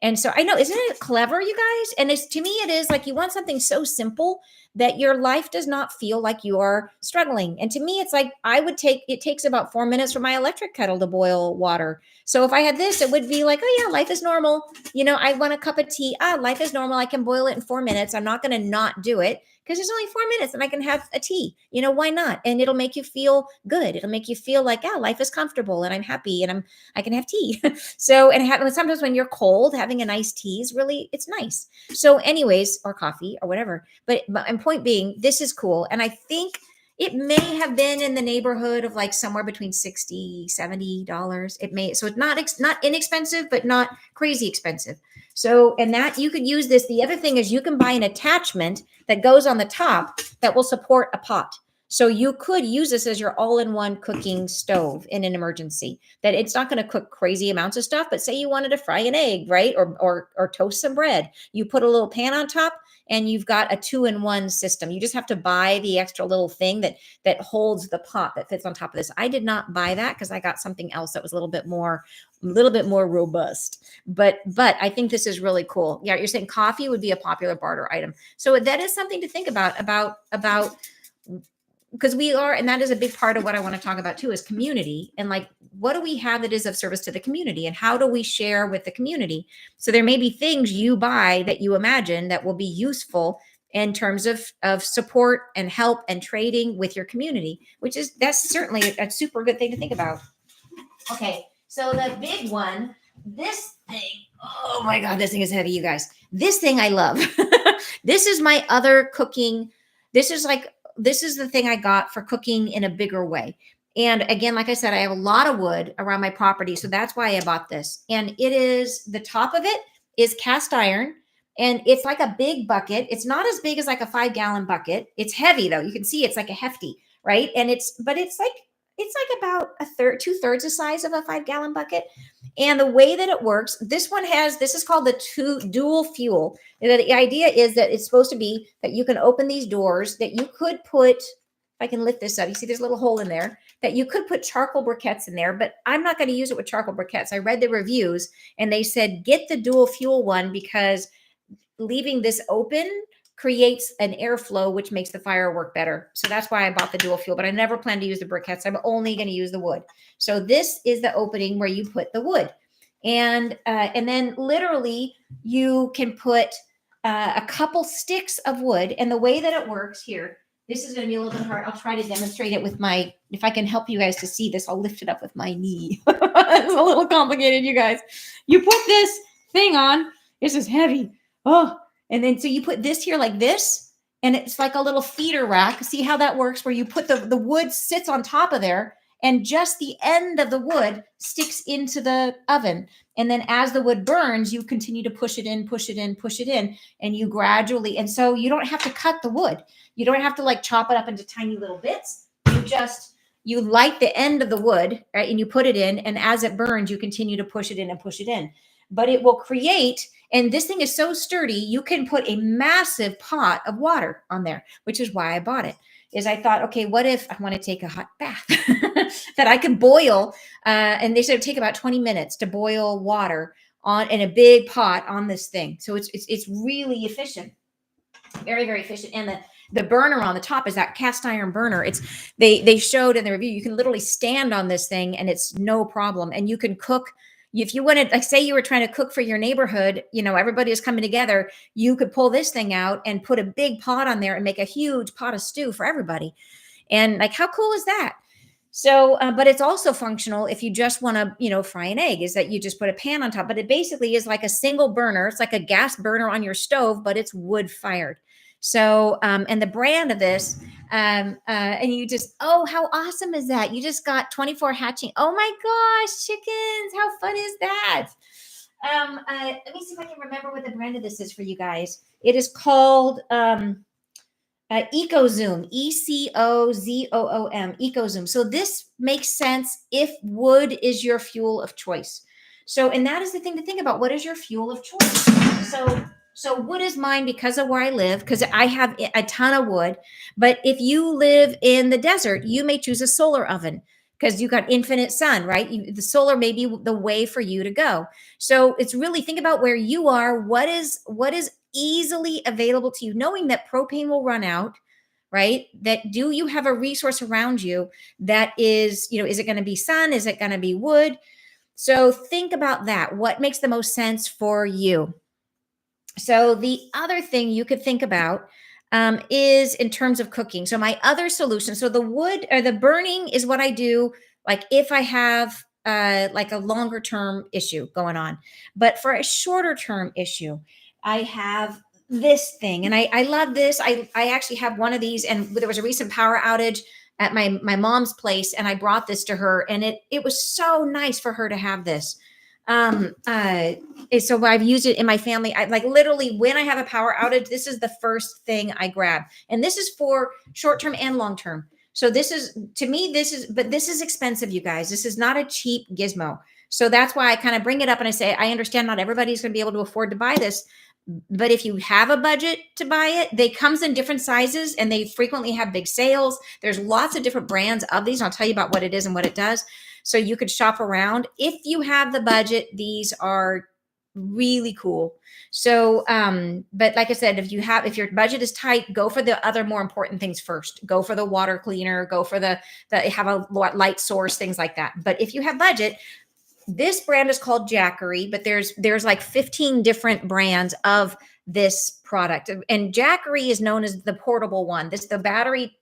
And so I know, isn't it clever, you guys? And to me, it is like you want something so simple that your life does not feel like you are struggling. And to me, it's like it takes about 4 minutes for my electric kettle to boil water. So if I had this, it would be like, oh yeah, life is normal. I want a cup of tea. Life is normal. I can boil it in 4 minutes. I'm not going to not do it because there's only 4 minutes and I can have a tea. Why not? And it'll make you feel good. It'll make you feel like, life is comfortable and I'm happy and I can have tea. So, sometimes when you're cold, having a nice tea is it's nice. So anyways, or coffee or whatever. But point being, this is cool. And I think it may have been in the neighborhood of like somewhere between $60, $70. So it's not inexpensive, but not crazy expensive. So, and that you could use this. The other thing is you can buy an attachment that goes on the top that will support a pot. So you could use this as your all-in-one cooking stove in an emergency. That it's not going to cook crazy amounts of stuff, but say you wanted to fry an egg, right? Or toast some bread. You put a little pan on top and you've got a 2-in-1 system. You just have to buy the extra little thing that holds the pot that fits on top of this. I did not buy that because I got something else that was a little bit more robust. But I think this is really cool. Yeah, you're saying coffee would be a popular barter item. So that is something to think about because and that is a big part of what I want to talk about too, is community. And like, what do we have that is of service to the community, and how do we share with the community? So there may be things you buy that you imagine that will be useful in terms of support and help and trading with your community, that's certainly a super good thing to think about. Okay. So the big one, this thing, Oh my God, this thing is heavy, you guys. This thing I love. This is my other cooking. This is like, this is the thing I got for cooking in a bigger way. And again, like I said, I have a lot of wood around my property. So that's why I bought this. And it is, the top of it is cast iron. And it's like a big bucket. It's not as big as like a 5 gallon bucket. It's heavy though. You can see it's like a hefty, right? And but it's like about a third, 2/3 the size of a 5 gallon bucket. And the way that it works, this one has, this is called the dual fuel. And the idea is that it's supposed to be that you can open these doors, that you could put, if I can lift this up, you see there's a little hole in there, that you could put charcoal briquettes in there, but I'm not going to use it with charcoal briquettes. I read the reviews and they said, get the dual fuel one because leaving this open creates an airflow, which makes the fire work better. So that's why I bought the dual fuel, but I never plan to use the briquettes. I'm only going to use the wood. So this is the opening where you put the wood. And then literally you can put a couple sticks of wood. And the way that it works here, this is going to be a little bit hard. I'll try to demonstrate it with my, if I can help you guys to see this, I'll lift it up with my knee. It's a little complicated, you guys. You put this thing on. This is heavy. Oh, and then so you put this here like this, and it's like a little feeder rack. See how that works, where you put the wood sits on top of there, and just the end of the wood sticks into the oven. And then as the wood burns, you continue to push it in, push it in, push it in, and you gradually, and so you don't have to cut the wood. You don't have to like chop it up into tiny little bits. You light the end of the wood, right? And you put it in, and as it burns, you continue to push it in and push it in. But it will create, and this thing is so sturdy, you can put a massive pot of water on there, which is why I bought it. Is I thought, okay, what if I want to take a hot bath that I can boil? And they said it would take about 20 minutes to boil water on in a big pot on this thing. So it's really efficient, very, very efficient. And the burner on the top is that cast iron burner. They showed in the review, you can literally stand on this thing and it's no problem. And you can cook. If you wanted, like say you were trying to cook for your neighborhood, everybody is coming together, you could pull this thing out and put a big pot on there and make a huge pot of stew for everybody. And like, how cool is that? So, but it's also functional if you just want to, fry an egg, is that you just put a pan on top, but it basically is like a single burner. It's like a gas burner on your stove, but it's wood fired. So, and the brand of this, and you just, oh, how awesome is that? You just got 24 hatching. Oh my gosh, chickens. How fun is that? Let me see if I can remember what the brand of this is for you guys. It is called, EcoZoom, ECOZOOM, EcoZoom. So this makes sense if wood is your fuel of choice. So, and that is the thing to think about. What is your fuel of choice? So wood is mine because of where I live, because I have a ton of wood. But if you live in the desert, you may choose a solar oven because you got infinite sun, right? The solar may be the way for you to go. So it's really think about where you are. What is easily available to you, knowing that propane will run out, right? That do you have a resource around you that is, is it going to be sun? Is it going to be wood? So think about that. What makes the most sense for you? So the other thing you could think about is in terms of cooking. So my other solution, so the wood or the burning is what I do, like if I have like a longer term issue going on. But for a shorter term issue, I have this thing, and I love this. I actually have one of these, and there was a recent power outage at my mom's place, and I brought this to her, and it was so nice for her to have this. So I've used it in my family. I like literally when I have a power outage, this is the first thing I grab. And this is for short-term and long-term. So this is, to me, but this is expensive, you guys. This is not a cheap gizmo. So that's why I kind of bring it up and I say, I understand not everybody's going to be able to afford to buy this, but if you have a budget to buy it, they comes in different sizes and they frequently have big sales. There's lots of different brands of these. I'll tell you about what it is and what it does. So you could shop around. If you have the budget, these are really cool. So, but like I said, if your budget is tight, go for the other more important things first. Go for the water cleaner, go for the have a light source, things like that. But if you have budget, this brand is called Jackery, but there's like 15 different brands of this product. And Jackery is known as the portable one. The battery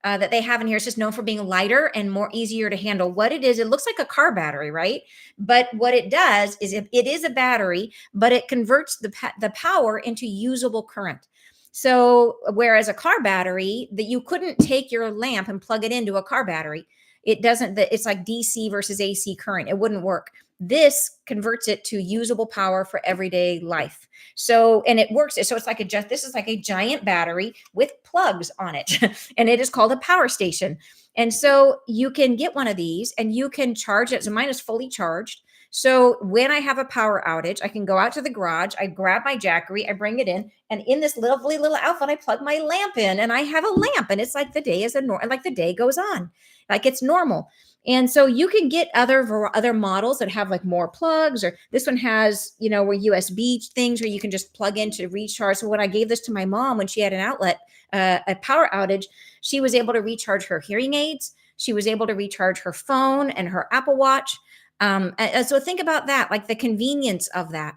that they have in here. It's just known for being lighter and more easier to handle. What it is, it looks like a car battery, right? But what it does is it is a battery, but it converts the power into usable current. So whereas a car battery, that you couldn't take your lamp and plug it into a car battery, it doesn't. It's like DC versus AC current. It wouldn't work. This converts it to usable power for everyday life. So, and it works. So it's like this is like a giant battery with plugs on it, and it is called a power station. And so you can get one of these and you can charge it. So mine is fully charged. So when I have a power outage, I can go out to the garage, I grab my Jackery, I bring it in, and in this lovely little outfit, I plug my lamp in, and I have a lamp, and it's like the day is like the day goes on, like it's normal. And so you can get other models that have like more plugs, or this one has, where USB things where you can just plug in to recharge. So when I gave this to my mom, when she had an outlet, a power outage, she was able to recharge her hearing aids. She was able to recharge her phone and her Apple Watch. And so think about that, like the convenience of that.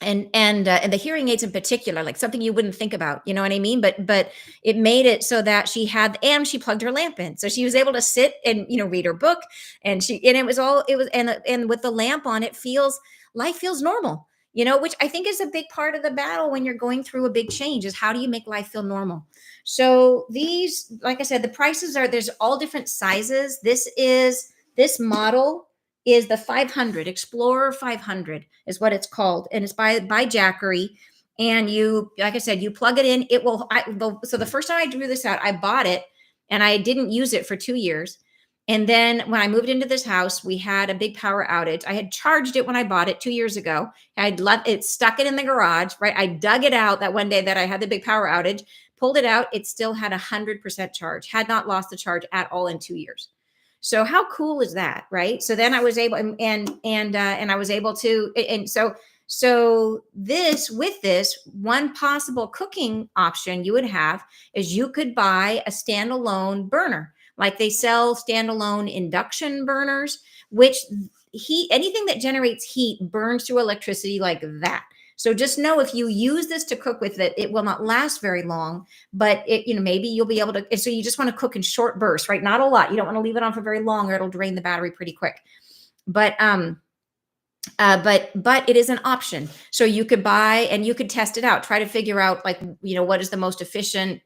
And the hearing aids in particular, like something you wouldn't think about, you know what I mean? But it made it so that she plugged her lamp in, so she was able to sit and read her book, and with the lamp on, life feels normal, which I think is a big part of the battle when you're going through a big change, is how do you make life feel normal? So these, like I said, the prices there's all different sizes. This model is the 500 Explorer 500 is what it's called, and it's by Jackery. And you, like I said, you plug it in. So the first time I drew this out, I bought it and I didn't use it for 2 years. And then when I moved into this house, we had a big power outage. I had charged it when I bought it 2 years ago. I'd stuck it in the garage, right? I dug it out that one day that I had the big power outage, pulled it out. It still had 100% charge, had not lost the charge at all in 2 years. So how cool is that, right? So then I was able, and I was able to, and so with this, one possible cooking option you would have is you could buy a standalone burner. Like they sell standalone induction burners, which anything that generates heat burns through electricity like that. So just know, if you use this to cook with it will not last very long, but maybe you'll be able to. So you just want to cook in short bursts, right? Not a lot. You don't want to leave it on for very long, or it'll drain the battery pretty quick. But it is an option. So you could buy and you could test it out, try to figure out what is the most efficient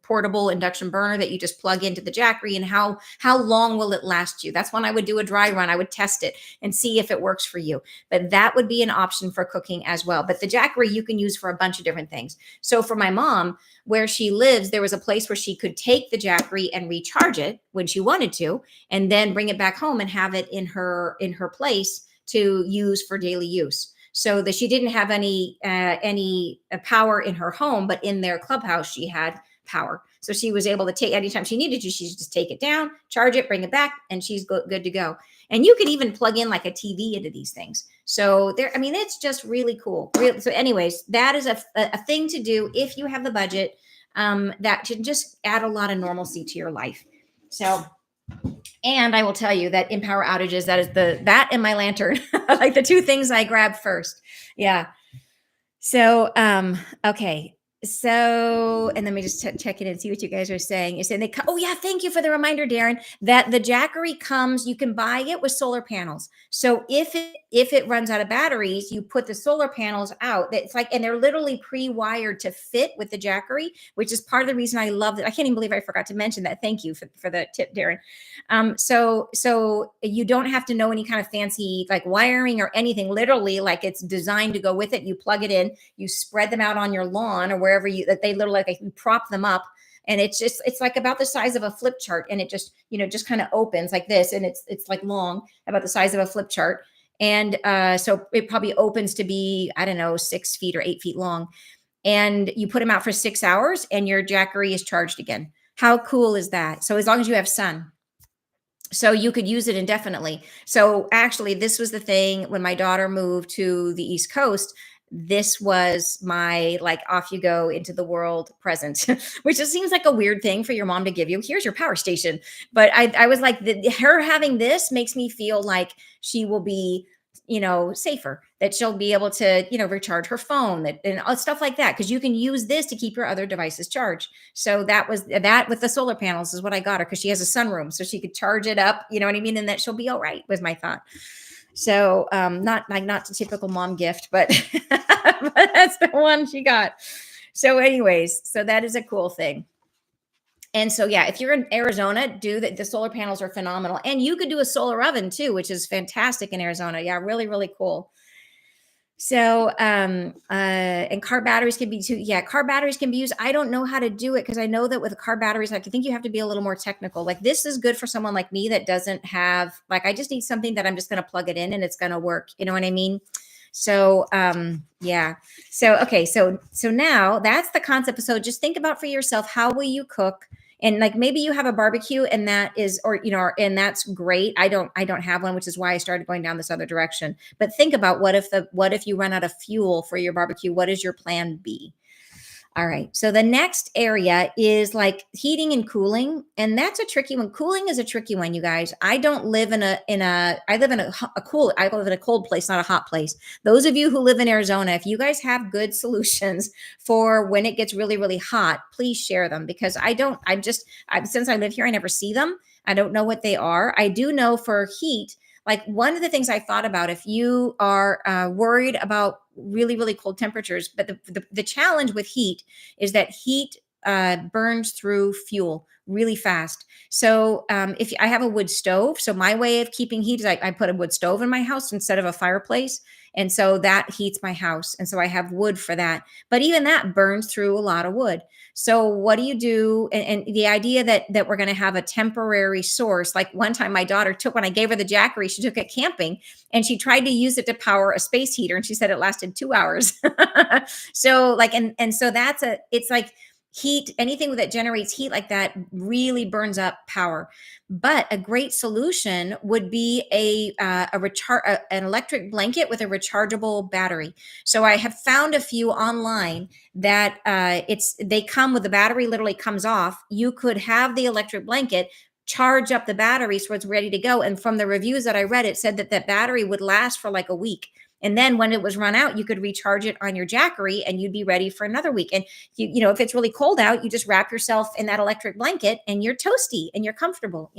portable induction burner that you just plug into the Jackery, and how long will it last you? That's when I would do a dry run. I would test it and see if it works for you. But that would be an option for cooking as well. But the Jackery you can use for a bunch of different things. So for my mom, where she lives, there was a place where she could take the Jackery and recharge it when she wanted to, and then bring it back home and have it in her place to use for daily use. So that she didn't have any power in her home, but in their clubhouse, she had power. So she was able to take, anytime she needed to, she just take it down, charge it, bring it back, and she's good to go. And you could even plug in like a TV into these things. So it's just really cool. So anyways, that is a thing to do if you have the budget, that can just add a lot of normalcy to your life. So, and I will tell you that in power outages, that is that and my lantern, like the two things I grabbed first. Yeah. So, okay. So, and let me just check it and see what you guys are saying. You're saying oh yeah, thank you for the reminder, Darren, that the Jackery you can buy it with solar panels. So if it runs out of batteries, you put the solar panels out. It's like, and they're literally pre-wired to fit with the Jackery, which is part of the reason I love it. I can't even believe I forgot to mention that. Thank you for the tip, Darren. So you don't have to know any kind of fancy like wiring or anything. Literally, like it's designed to go with it. You plug it in, you spread them out on your lawn or wherever they literally, like, you prop them up, and it's like about the size of a flip chart, and it just kind of opens like this, and it's like long, about the size of a flip chart. And so it probably opens to be, I don't know, 6 feet or 8 feet long, and you put them out for 6 hours and your Jackery is charged again. How cool is that? So as long as you have sun, so you could use it indefinitely. So actually, this was the thing when my daughter moved to the East Coast. This was my off you go into the world present, which just seems like a weird thing for your mom to give you. Here's your power station. But I was like, her having this makes me feel like she will be, safer that she'll be able to, recharge her phone, and all stuff like that. Cause you can use this to keep your other devices charged. So that was that with the solar panels is what I got her, because she has a sunroom. So she could charge it up, you know what I mean? And that she'll be all right, was my thought. So not the typical mom gift, but, but that's the one she got. So anyways, so that is a cool thing. And so, yeah, if you're in Arizona, do that. The solar panels are phenomenal. And you could do a solar oven too, which is fantastic in Arizona. Yeah, really, really cool. So, and car batteries can be too. Yeah, car batteries can be used. I don't know how to do it, because I know that with car batteries, like, I think you have to be a little more technical. Like, this is good for someone like me that doesn't have, like, I just need something that I'm just going to plug it in and it's going to work. You know what I mean? So, yeah. So, okay. So now that's the concept. So just think about for yourself, how will you cook? And like, maybe you have a barbecue, and that is, and that's great. I don't have one, which is why I started going down this other direction. But think about, what if you run out of fuel for your barbecue? What is your plan B? All right. So the next area is like heating and cooling. And that's a tricky one. Cooling is a tricky one, you guys. I don't live I live in I live in a cold place, not a hot place. Those of you who live in Arizona, if you guys have good solutions for when it gets really, really hot, please share them, because since I live here, I never see them. I don't know what they are. I do know for heat, like, one of the things I thought about, if you are worried about really, really cold temperatures, but the challenge with heat is that heat burns through fuel really fast. So if I have a wood stove, so my way of keeping heat is I put a wood stove in my house instead of a fireplace. And so that heats my house. And so I have wood for that. But even that burns through a lot of wood. So what do you do? And the idea that we're going to have a temporary source, like one time my daughter when I gave her the Jackery, she took it camping and she tried to use it to power a space heater, and she said it lasted 2 hours. So like, and so it's like, heat, anything that generates heat like that really burns up power. But a great solution would be an electric blanket with a rechargeable battery. So I have found a few online that they come with the battery, literally comes off. You could have the electric blanket charge up the battery so it's ready to go. And from the reviews that I read, it said that battery would last for like a week. And then when it was run out, you could recharge it on your Jackery and you'd be ready for another week. And if it's really cold out, you just wrap yourself in that electric blanket and you're toasty and you're comfortable,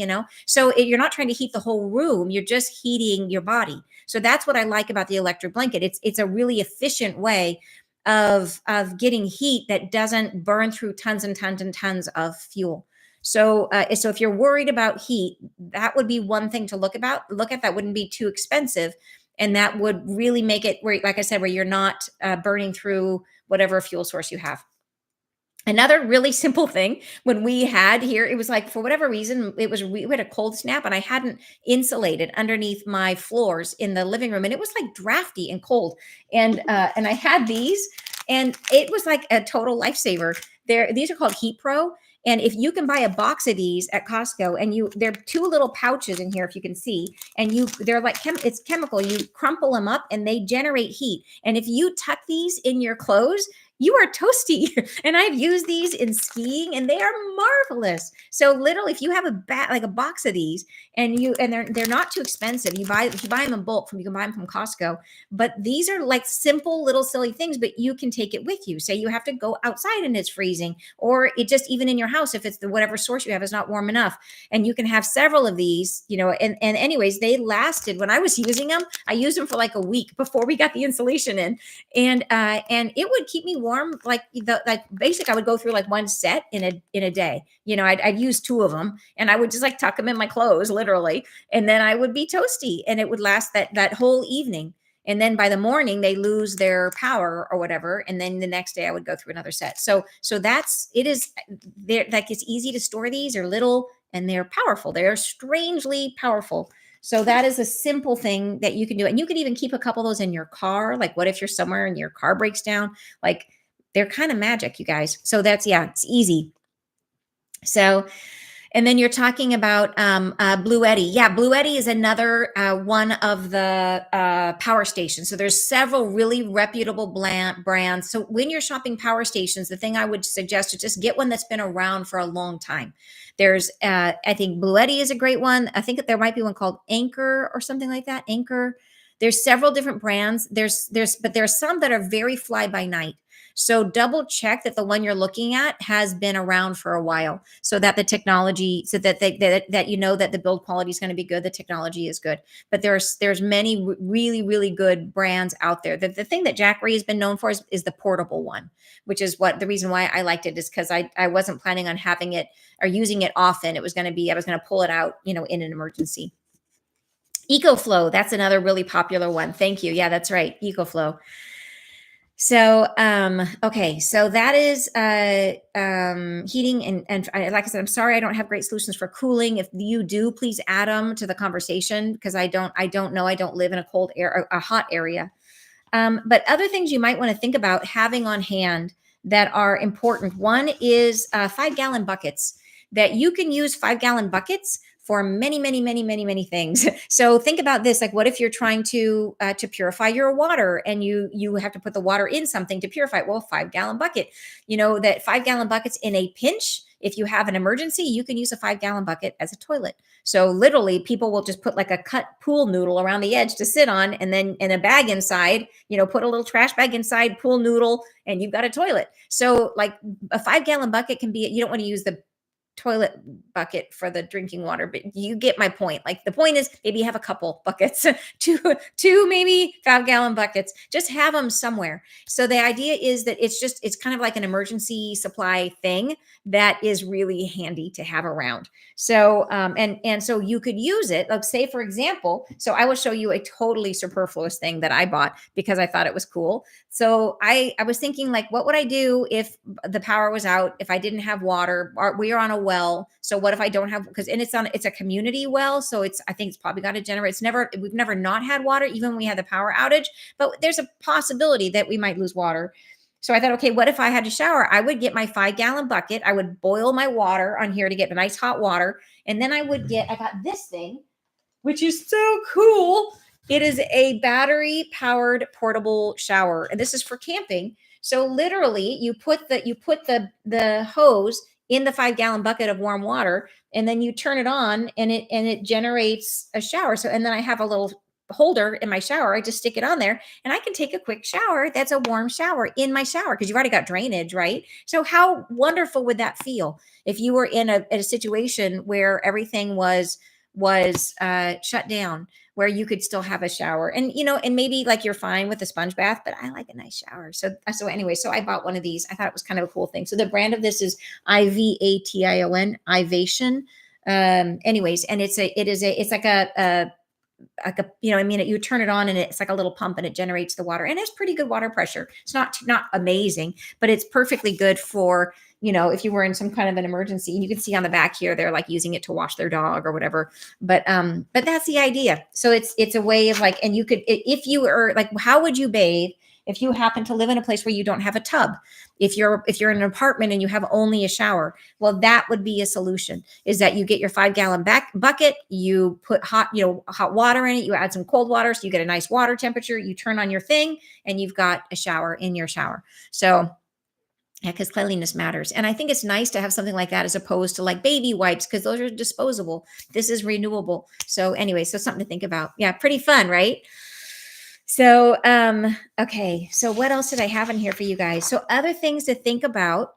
So you're not trying to heat the whole room. You're just heating your body. So that's what I like about the electric blanket. It's a really efficient way of getting heat that doesn't burn through tons and tons and tons of fuel. So if you're worried about heat, that would be one thing to look at. That wouldn't be too expensive. And that would really make it where, like I said, where you're not burning through whatever fuel source you have. Another really simple thing, when we had here, it was like, for whatever reason, we had a cold snap and I hadn't insulated underneath my floors in the living room. And it was like drafty and cold. And I had these, and it was like a total lifesaver. These are called Heat Pro. And if you can buy a box of these at Costco, and they're two little pouches in here, if you can see, and they're like, it's chemical. You crumple them up and they generate heat. And if you tuck these in your clothes, you are toasty. And I've used these in skiing and they are marvelous. So literally, if you have a box of these, and they're not too expensive. If you buy them in bulk, you can buy them from Costco. But these are like simple little silly things, but you can take it with you. Say you have to go outside and it's freezing, or it just, even in your house, if it's whatever source you have is not warm enough, and you can have several of these, and anyways, they lasted. When I was using them, I used them for like a week before we got the insulation in. And it would keep me warm. Basic, I would go through like one set in a day. I'd use two of them, and I would just like tuck them in my clothes, literally, and then I would be toasty, and it would last that whole evening. And then by the morning, they lose their power or whatever, and then the next day I would go through another set. So it's easy to store. These are little and they're powerful. They're strangely powerful. So that is a simple thing that you can do. And you can even keep a couple of those in your car. Like, what if you're somewhere and your car breaks down? Like, they're kind of magic, you guys. So it's easy. So, and then you're talking about Bluetti. Yeah, Bluetti is another one of the power stations. So there's several really reputable brands. So when you're shopping power stations, the thing I would suggest is just get one that's been around for a long time. There's, I think Bluetti is a great one. I think that there might be one called Anchor or something like that. Anchor. There's several different brands. But there's some that are very fly by night. So double check that the one you're looking at has been around for a while, so that the technology, so that that you know that the build quality is going to be good, the technology is good. But there's many really really good brands out there. The thing that Jackery has been known for is the portable one, which is what the reason why I liked it is because I wasn't planning on having it or using it often. It was going to be I was going to pull it out, in an emergency. EcoFlow, that's another really popular one. Thank you. Yeah, that's right. EcoFlow. So, okay, so that is heating and like I said, I'm sorry I don't have great solutions for cooling. If you do, please add them to the conversation because I don't know. I don't live in a cold air, a hot area. But other things you might want to think about having on hand that are important. One is 5-gallon buckets that you can use 5-gallon buckets for many, many, many, many, many things. So think about this: like, what if you're trying to purify your water, and you have to put the water in something to purify it? Well, 5-gallon bucket. You know that 5-gallon buckets in a pinch. If you have an emergency, you can use a 5-gallon bucket as a toilet. So literally, people will just put like a cut pool noodle around the edge to sit on, and then in a bag inside, put a little trash bag inside, pool noodle, and you've got a toilet. So like a 5-gallon bucket can be. You don't want to use the toilet bucket for the drinking water, but you get my point. Like the point is maybe have a couple buckets, two maybe 5-gallon buckets, just have them somewhere. So the idea is that it's kind of like an emergency supply thing that is really handy to have around. So and so you could use it, like say for example, so I will show you a totally superfluous thing that I bought because I thought it was cool. So I was thinking, like, what would I do if the power was out, if I didn't have water, or we are on a well? So what if I don't have, because, and it's a community well. So I think it's probably got to generate. We've never not had water, even when we had the power outage, but there's a possibility that we might lose water. So I thought, okay, what if I had to shower? I would get my 5-gallon bucket. I would boil my water on here to get the nice hot water. And then I got this thing, which is so cool. It is a battery powered portable shower. And this is for camping. So literally you put the hose in the 5-gallon bucket of warm water, and then you turn it on and it generates a shower. So, and then I have a little holder in my shower. I just stick it on there and I can take a quick shower. That's a warm shower in my shower because you've already got drainage, right? So how wonderful would that feel if you were in a situation where everything was shut down, where you could still have a shower, and and maybe like you're fine with a sponge bath, but I like a nice shower. So anyway, so I bought one of these. I thought it was kind of a cool thing. So the brand of this is Ivation, Ivation. Anyways, and it's like you turn it on and it's like a little pump and it generates the water, and it's pretty good water pressure. It's not amazing, but it's perfectly good for, if you were in some kind of an emergency. And you can see on the back here, they're like using it to wash their dog or whatever. But that's the idea. So it's a way of like, and you could, if you were like, how would you bathe if you happen to live in a place where you don't have a tub? If you're in an apartment and you have only a shower, well, that would be a solution, is that you get your 5-gallon bucket, you put hot water in it, you add some cold water, so you get a nice water temperature, you turn on your thing, and you've got a shower in your shower. So yeah, because cleanliness matters. And I think it's nice to have something like that as opposed to like baby wipes, because those are disposable. This is renewable. So anyway, so something to think about. Yeah, pretty fun, right? So, okay. So what else did I have in here for you guys? So other things to think about.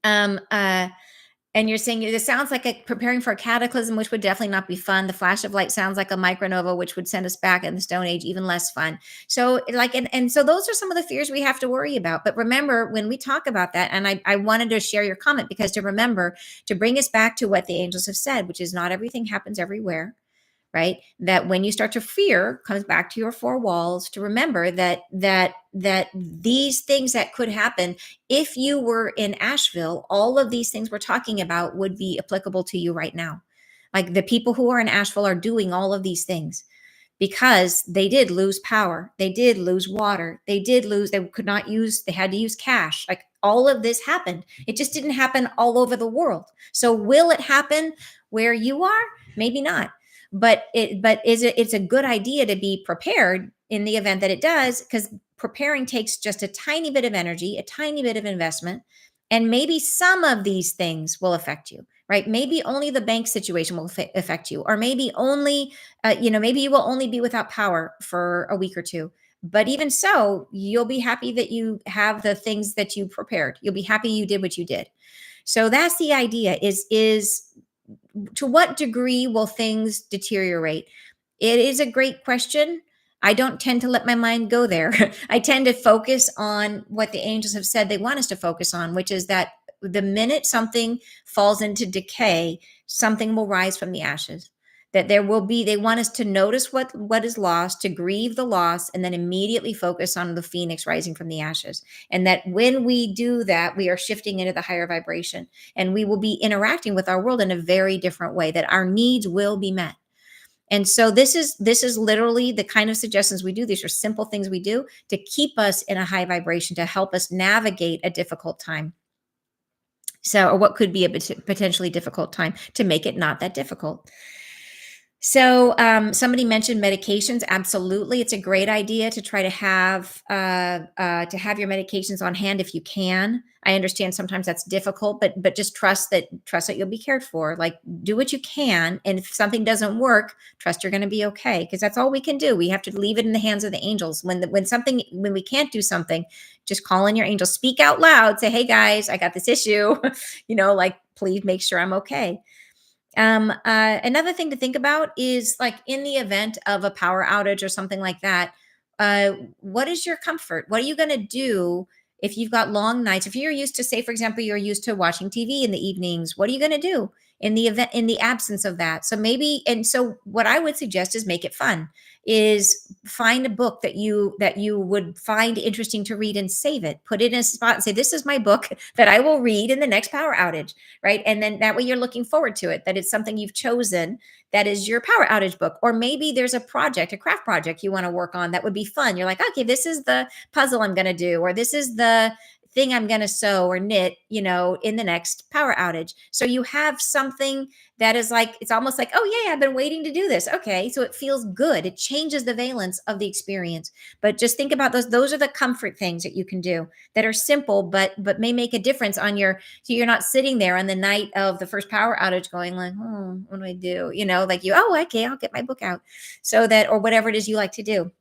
And you're saying this sounds like preparing for a cataclysm, which would definitely not be fun. The flash of light sounds like a micronova, which would send us back in the Stone Age, even less fun. So so those are some of the fears we have to worry about. But remember, when we talk about that, and I wanted to share your comment because to remember to bring us back to what the angels have said, which is not everything happens everywhere. Right? That when you start to fear, comes back to your 4 walls, to remember that these things that could happen, if you were in Asheville, all of these things we're talking about would be applicable to you right now. Like the people who are in Asheville are doing all of these things because they did lose power. They did lose water. They had to use cash. Like all of this happened. It just didn't happen all over the world. So will it happen where you are? Maybe not. But it's a good idea to be prepared in the event that it does, because preparing takes just a tiny bit of energy, a tiny bit of investment, and maybe some of these things will affect you. right? Maybe only the bank situation will affect you, or maybe only, maybe you will only be without power for a week or two. But even so, you'll be happy that you have the things that you prepared. You'll be happy you did what you did. So that's the idea is to what degree will things deteriorate? It is a great question. I don't tend to let my mind go there. I tend to focus on what the angels have said they want us to focus on, which is that the minute something falls into decay, something will rise from the ashes. That there will be, they want us to notice what is lost, to grieve the loss, and then immediately focus on the phoenix rising from the ashes. And that when we do that, we are shifting into the higher vibration, and we will be interacting with our world in a very different way, that our needs will be met. And so this is literally the kind of suggestions we do. These are simple things we do to keep us in a high vibration, to help us navigate a difficult time. So, or what could be a potentially difficult time, to make it not that difficult. So, somebody mentioned medications. Absolutely, it's a great idea to try to have your medications on hand if you can. I understand sometimes that's difficult, but just trust that you'll be cared for. Like, do what you can, and if something doesn't work, trust you're going to be okay, because that's all we can do. We have to leave it in the hands of the angels. When we can't do something, just call in your angels. Speak out loud. Say, "Hey guys, I got this issue. Like, please make sure I'm okay." Another thing to think about is, like, in the event of a power outage or something like that, what is your comfort? What are you going to do if you've got long nights? If you're used to, say, for example, you're used to watching TV in the evenings, what are you going to do in the absence of that? So maybe, and so what I would suggest is make it fun. Is find a book that you would find interesting to read and save it. Put it in a spot and say, "This is my book that I will read in the next power outage." Right? And then that way you're looking forward to it, that it's something you've chosen that is your power outage book. Or maybe there's a craft project you want to work on that would be fun. You're like, "Okay, this is the puzzle I'm going to do, or this is the thing I'm going to sew or knit, in the next power outage." So you have something that is like, it's almost like, "Oh yeah, I've been waiting to do this." Okay. So it feels good. It changes the valence of the experience. But just think about those. Those are the comfort things that you can do that are simple, but may make a difference on your, so you're not sitting there on the night of the first power outage going like, "Oh, what do I do?" Oh, okay, I'll get my book out. So that, or whatever it is you like to do.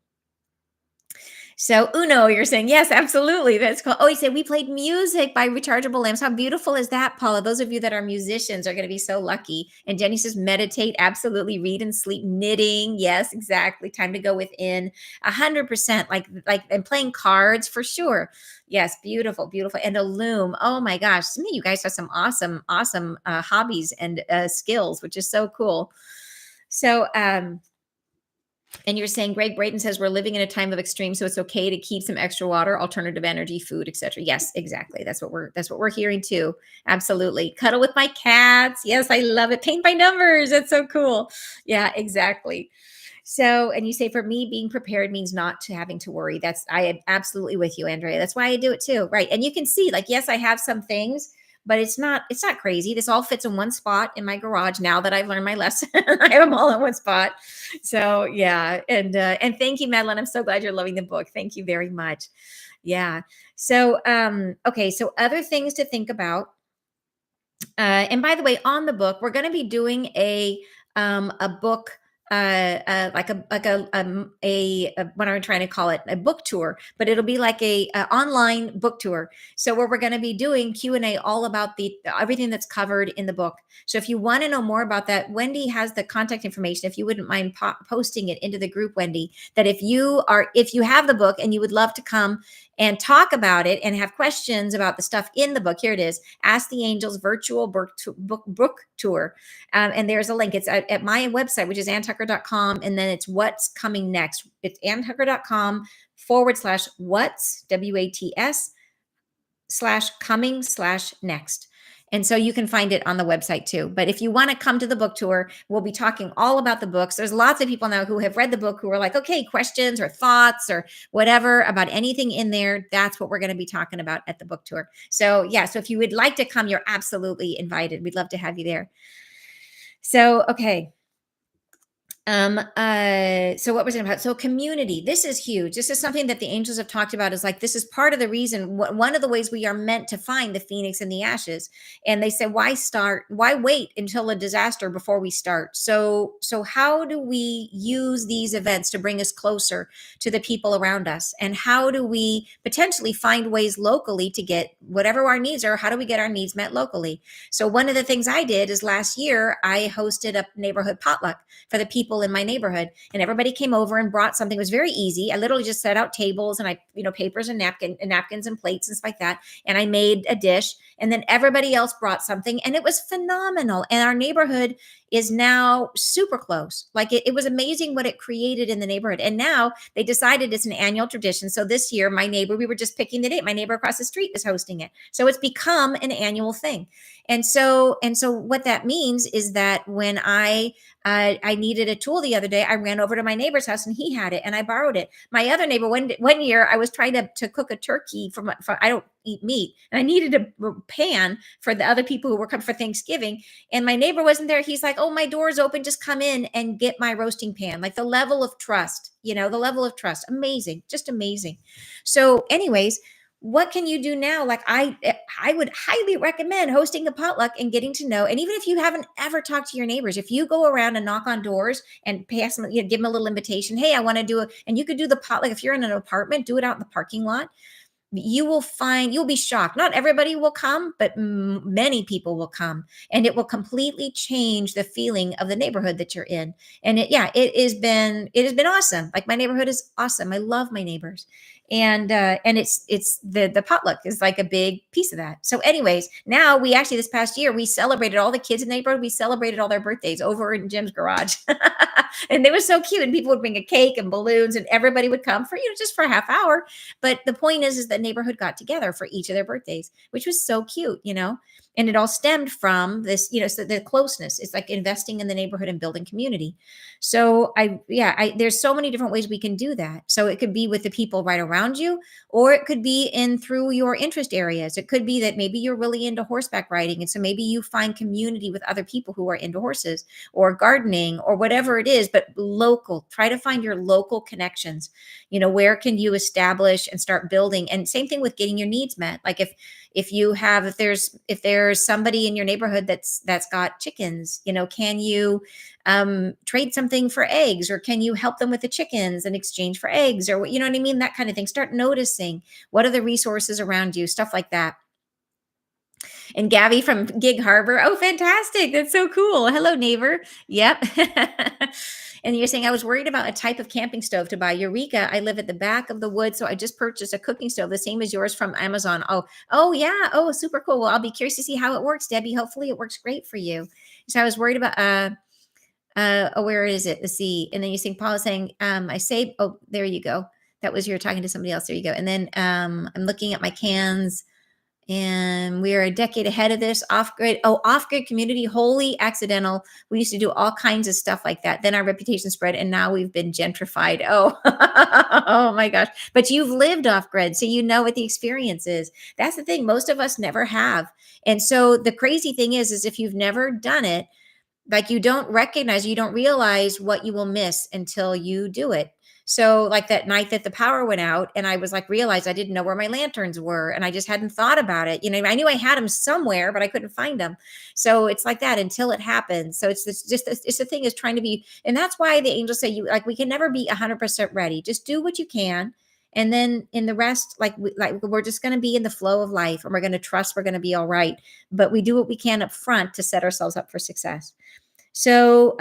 So Uno, you're saying, yes, absolutely. That's cool. Oh, you said we played music by Rechargeable Lamps. How beautiful is that, Paula? Those of you that are musicians are going to be so lucky. And Jenny says, meditate, absolutely. Read and sleep, knitting. Yes, exactly. Time to go within 100%. And playing cards for sure. Yes, beautiful, beautiful. And a loom. Oh my gosh, to me, you guys have some awesome, awesome hobbies and skills, which is so cool. So, and you're saying Greg Brayton says we're living in a time of extreme, so it's okay to keep some extra water, alternative energy, food, etc. Yes, exactly. That's what we're hearing too. Absolutely. Cuddle with my cats. Yes, I love it. Paint by numbers. That's so cool. Yeah, exactly. So, and you say, for me, being prepared means not to having to worry. I am absolutely with you, Andrea. That's why I do it too. Right. And you can see, like, yes, I have some things, but it's not crazy. This all fits in one spot in my garage now that I've learned my lesson. I have them all in one spot. So yeah. And thank you, Madeline. I'm so glad you're loving the book. Thank you very much. Yeah. So okay. So other things to think about. And by the way, on the book, we're going to be doing a book, what am I trying to call it? A book tour, but it'll be like a online book tour. So where we're going to be doing Q&A all about everything that's covered in the book. So if you want to know more about that, Wendy has the contact information. If you wouldn't mind posting it into the group, Wendy, that if you have the book and you would love to come and talk about it and have questions about the stuff in the book, here it is: Ask the Angels virtual book tour. And there's a link. It's at my website, which is anntucker.com. And then it's what's coming next. It's anntucker.com/what's, WATS/coming/next. And so you can find it on the website too. But if you want to come to the book tour, we'll be talking all about the books. There's lots of people now who have read the book who are like, okay, questions or thoughts or whatever about anything in there. That's what we're going to be talking about at the book tour. So yeah, so if you would like to come, you're absolutely invited. We'd love to have you there. So, okay. So what was it about? So community, this is huge. This is something that the angels have talked about, is like, this is part of the reason, one of the ways we are meant to find the phoenix and the ashes. And they said, why wait until a disaster before we start? So how do we use these events to bring us closer to the people around us? And how do we potentially find ways locally to get whatever our needs are? How do we get our needs met locally? So one of the things I did is last year I hosted a neighborhood potluck for the people in my neighborhood, and everybody came over and brought something. It was very easy. I literally just set out tables, and I, papers and napkins and plates and stuff like that, and I made a dish, and then everybody else brought something, and it was phenomenal. And our neighborhood is now super close. Like, it was amazing what it created in the neighborhood. And now they decided it's an annual tradition. So this year, we were just picking the date. My neighbor across the street is hosting it. So it's become an annual thing. And so what that means is that when I needed a tool the other day, I ran over to my neighbor's house and he had it, and I borrowed it. My other neighbor, one year, I was trying to cook a turkey for I don't eat meat, and I needed a pan for the other people who were coming for Thanksgiving. And my neighbor wasn't there. He's like, "Oh, my door's open. Just come in and get my roasting pan." Like, the level of trust, amazing, just amazing. So, anyways, what can you do now? Like, I would highly recommend hosting a potluck and getting to know. And even if you haven't ever talked to your neighbors, if you go around and knock on doors and pass them, give them a little invitation. Hey, I want to do it. And you could do the potluck. If you're in an apartment, do it out in the parking lot. You'll be shocked. Not everybody will come, but many people will come, and it will completely change the feeling of the neighborhood that you're in. And it has been awesome. Like, my neighborhood is awesome. I love my neighbors. And it's the potluck is like a big piece of that. So anyways, now we actually, this past year, we celebrated all the kids in the neighborhood. We celebrated all their birthdays over in Jim's garage. And it was so cute. And people would bring a cake and balloons, and everybody would come for, just for a half hour. But the point is the neighborhood got together for each of their birthdays, which was so cute. And it all stemmed from this, so the closeness. It's like investing in the neighborhood and building community. So there's so many different ways we can do that. So it could be with the people right around you, or it could be in through your interest areas. It could be that maybe you're really into horseback riding, and so maybe you find community with other people who are into horses, or gardening, or whatever it is, but local. Try to find your local connections. Where can you establish and start building? And same thing with getting your needs met. Like, if there's somebody in your neighborhood that's got chickens, can you trade something for eggs, or can you help them with the chickens in exchange for eggs, or you know what I mean? That kind of thing. Start noticing what are the resources around you, stuff like that. And Gabby from Gig Harbor. Oh, fantastic. That's so cool. Hello, neighbor. Yep. And you're saying, I was worried about a type of camping stove to buy. Eureka. I live at the back of the woods, so I just purchased a cooking stove, the same as yours from Amazon. Oh, yeah. Oh, super cool. Well, I'll be curious to see how it works, Debbie. Hopefully it works great for you. So I was worried about, where is it? Let's see. And then you think Paul is saying, there you go. That was, you're talking to somebody else. There you go. And then I'm looking at my cans, and we are a decade ahead of this. Off-grid community, wholly accidental. We used to do all kinds of stuff like that. Then our reputation spread, and now we've been gentrified. Oh, oh my gosh. But you've lived off-grid, so you know what the experience is. That's the thing. Most of us never have. And so the crazy thing is if you've never done it, like, you don't realize what you will miss until you do it. So, like, that night that the power went out, and I was like, realized I didn't know where my lanterns were, and I just hadn't thought about it. I knew I had them somewhere, but I couldn't find them. So it's like that until it happens. So it's the thing is trying to be, and that's why the angels say we can never be 100% ready. Just do what you can. And then in the rest, we're just going to be in the flow of life, and we're going to trust we're going to be all right. But we do what we can up front to set ourselves up for success. So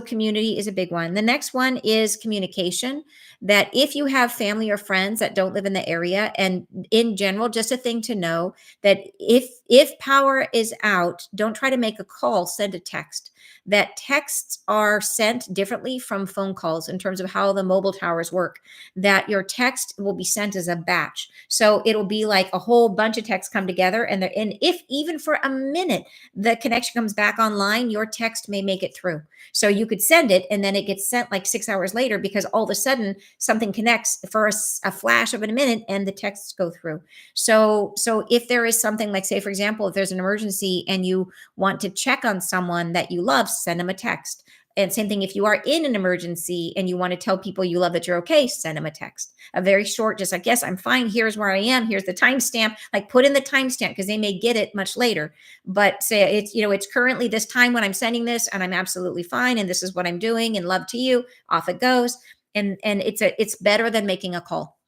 community is a big one. The next one is communication. That if you have family or friends that don't live in the area, and in general, just a thing to know, that if power is out, don't try to make a call, send a text. That texts are sent differently from phone calls in terms of how the mobile towers work. That your text will be sent as a batch. So it'll be like a whole bunch of texts come together, and if even for a minute the connection comes back online, your text may make it through. So you could send it, and then it gets sent like 6 hours later, because all of a sudden something connects for a flash of a minute, and the texts go through. So if there is something, like, say, for example, if there's an emergency and you want to check on someone that you love, send them a text. And same thing, if you are in an emergency and you want to tell people you love that you're okay, send them a text. A very short, just like, yes, I'm fine. Here's where I am. Here's the timestamp. Like put in the timestamp because they may get it much later. But say it's, it's currently this time when I'm sending this and I'm absolutely fine. And this is what I'm doing and love to you. Off it goes. And it's better than making a call.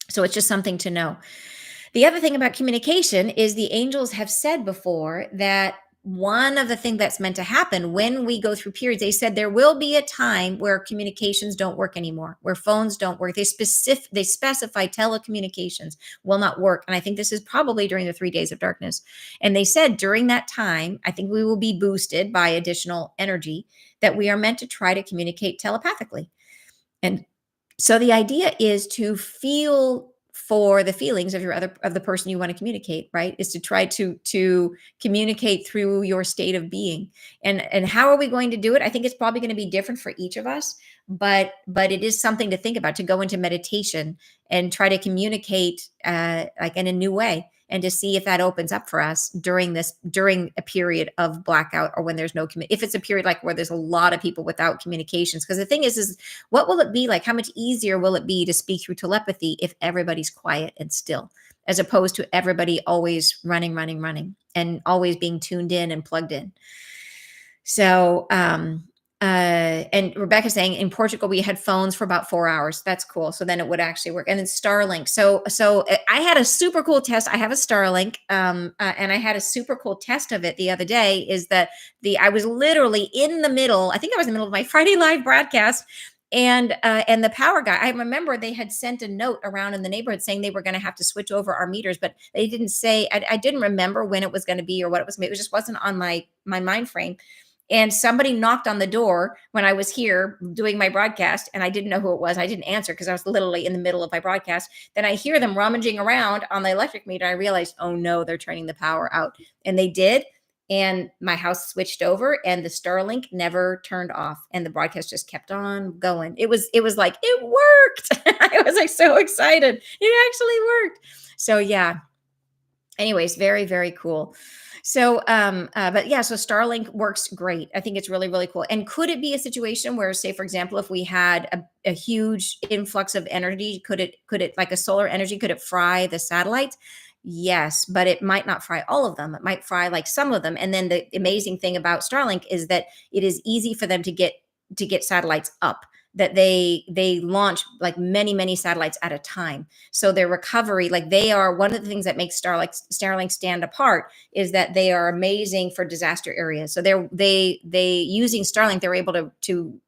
So it's just something to know. The other thing about communication is the angels have said before that one of the things that's meant to happen when we go through periods, they said there will be a time where communications don't work anymore, where phones don't work. They specify telecommunications will not work. And I think this is probably during the 3 days of darkness. And they said during that time, I think we will be boosted by additional energy, that we are meant to try to communicate telepathically. And so the idea is to feel for the feelings of the person you want to communicate, right? Is to try to communicate through your state of being. And how are we going to do it? I think it's probably going to be different for each of us, but it is something to think about, to go into meditation and try to communicate like in a new way, and to see if that opens up for us during a period of blackout, or when there's no if it's a period like where there's a lot of people without communications. Because the thing is what will it be like? How much easier will it be to speak through telepathy if everybody's quiet and still, as opposed to everybody always running, and always being tuned in and plugged in? So, and Rebecca's saying in Portugal, we had phones for about 4 hours. That's cool. So then it would actually work. And then Starlink. So I had a super cool test. I have a Starlink, and I had a super cool test of it the other day. Is that I was literally in the middle. I think I was in the middle of my Friday live broadcast, and the power guy. I remember they had sent a note around in the neighborhood saying they were going to have to switch over our meters, but they didn't say. I didn't remember when it was going to be or what it was. It just wasn't on my mind frame. And somebody knocked on the door when I was here doing my broadcast, and I didn't know who it was. I didn't answer because I was literally in the middle of my broadcast. Then I hear them rummaging around on the electric meter. I realized, oh no, they're turning the power out. And they did. And my house switched over, and the Starlink never turned off, and the broadcast just kept on going. It was like, it worked. I was like so excited. It actually worked. So yeah. Anyways, very, very cool. So, but yeah, so Starlink works great. I think it's really, really cool. And could it be a situation where, say, for example, if we had a huge influx of energy, could it like a solar energy, could it fry the satellites? Yes, but it might not fry all of them. It might fry like some of them. And then the amazing thing about Starlink is that it is easy for them to get satellites up, that they launch like many satellites at a time. So their recovery, like they are one of the things that makes Starlink stand apart, is that they are amazing for disaster areas. So they using Starlink, they're able to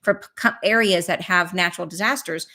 for areas that have natural disasters,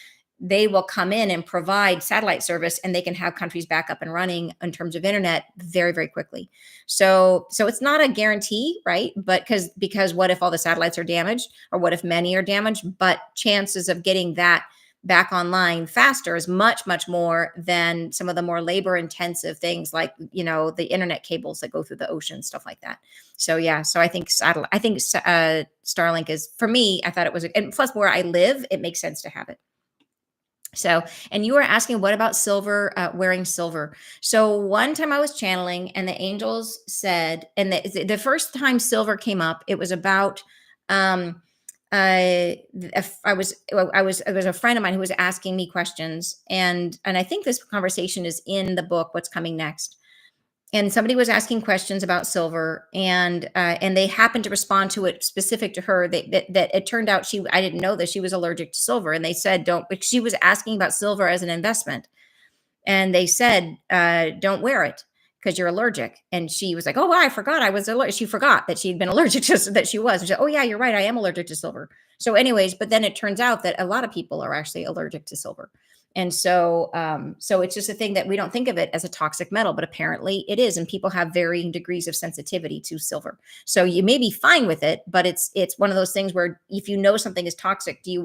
they will come in and provide satellite service, and they can have countries back up and running in terms of internet very, very quickly. So it's not a guarantee, right? But because what if all the satellites are damaged, or what if many are damaged? But chances of getting that back online faster is much, much more than some of the more labor intensive things like, the internet cables that go through the ocean, stuff like that. So yeah, so I think Starlink is, for me, I thought it was, and plus where I live, it makes sense to have it. So, and you were asking, what about silver, wearing silver? So one time I was channeling, and the angels said, and the first time silver came up, it was about, it was a friend of mine who was asking me questions, and I think this conversation is in the book, What's Coming Next. And somebody was asking questions about silver, and they happened to respond to it specific to her. That it turned out I didn't know that she was allergic to silver, and they said she was asking about silver as an investment, and they said don't wear it because you're allergic. And she was like, oh, I forgot I was allergic. She forgot that she'd been allergic to that she was. And she said, oh yeah, you're right, I am allergic to silver. So anyways, but then it turns out that a lot of people are actually allergic to silver. And so, it's just a thing that we don't think of it as a toxic metal, but apparently it is. And people have varying degrees of sensitivity to silver. So you may be fine with it, but it's one of those things where if you know something is toxic, you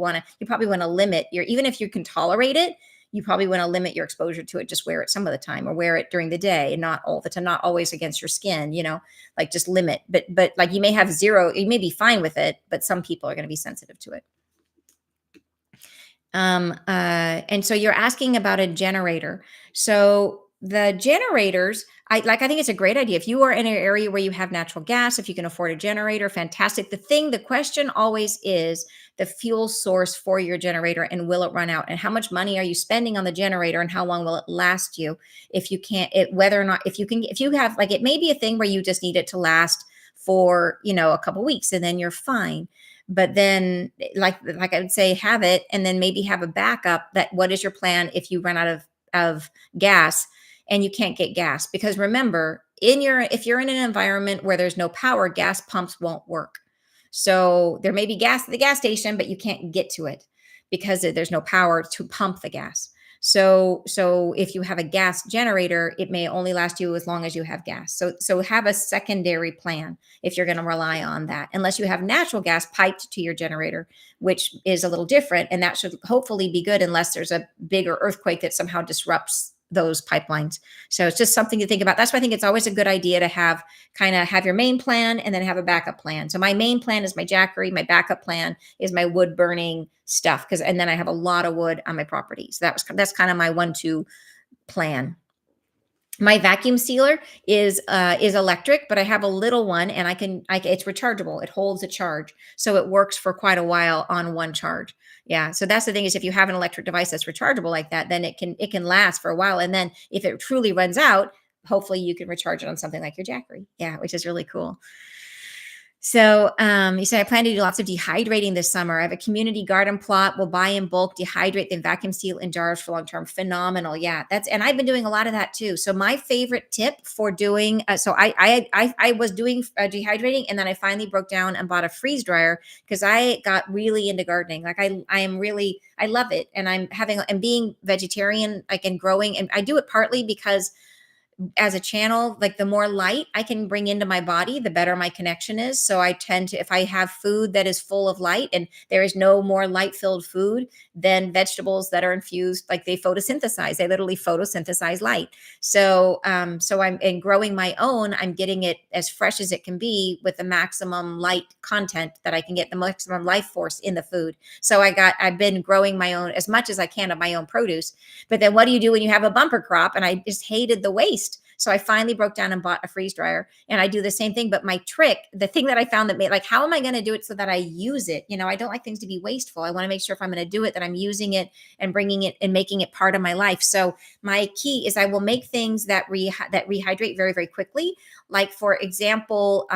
probably want to limit even if you can tolerate it, you probably want to limit your exposure to it. Just wear it some of the time, or wear it during the day, and not all the time, not always against your skin, like just limit. But like you may have zero, you may be fine with it, but some people are going to be sensitive to it. And so you're asking about a generator. So the generators, I think it's a great idea. If you are in an area where you have natural gas, if you can afford a generator, fantastic. The question always is the fuel source for your generator, and will it run out? And how much money are you spending on the generator, and how long will it last you? If you can't, whether or not, if you have, like, it may be a thing where you just need it to last for, a couple weeks, and then you're fine. But then, like I would say, have it, and then maybe have a backup. That what is your plan if you run out of gas and you can't get gas? Because remember, if you're in an environment where there's no power, gas pumps won't work. So there may be gas at the gas station, but you can't get to it because there's no power to pump the gas. So if you have a gas generator, it may only last you as long as you have gas. So have a secondary plan if you're going to rely on that, unless you have natural gas piped to your generator, which is a little different, and that should hopefully be good unless there's a bigger earthquake that somehow disrupts those pipelines. So it's just something to think about. That's why I think it's always a good idea to have your main plan and then have a backup plan. So my main plan is my Jackery. My backup plan is my wood burning stuff, and then I have a lot of wood on my property. So that's kind of my 1-2 plan. My vacuum sealer is electric, but I have a little one, and it's rechargeable. It holds a charge, so it works for quite a while on one charge. Yeah, so that's the thing, is if you have an electric device that's rechargeable like that, then it can last for a while, and then if it truly runs out, hopefully you can recharge it on something like your Jackery. Yeah, which is really cool. So you say, I plan to do lots of dehydrating this summer. I have a community garden plot. We'll buy in bulk, dehydrate, then vacuum seal in jars for long term. Phenomenal. Yeah, and I've been doing a lot of that too. So my favorite tip for doing, so I was doing dehydrating, and then I finally broke down and bought a freeze dryer because I got really into gardening. Like I love it, and I'm being vegetarian, like, and growing, and I do it partly because as a channel, like, the more light I can bring into my body, the better my connection is. So I tend to, if I have food that is full of light, and there is no more light filled food than vegetables that are infused, like, they photosynthesize, they literally photosynthesize light. So I'm in growing my own, I'm getting it as fresh as it can be with the maximum light content that I can get, the maximum life force in the food. So I've been growing my own as much as I can of my own produce. But then what do you do when you have a bumper crop? And I just hated the waste. So I finally broke down and bought a freeze dryer, and I do the same thing. But my trick, the thing that I found that made, like, how am I going to do it so that I use it? I don't like things to be wasteful. I want to make sure if I'm going to do it, that I'm using it and bringing it and making it part of my life. So my key is I will make things that rehydrate very, very quickly. Like, for example,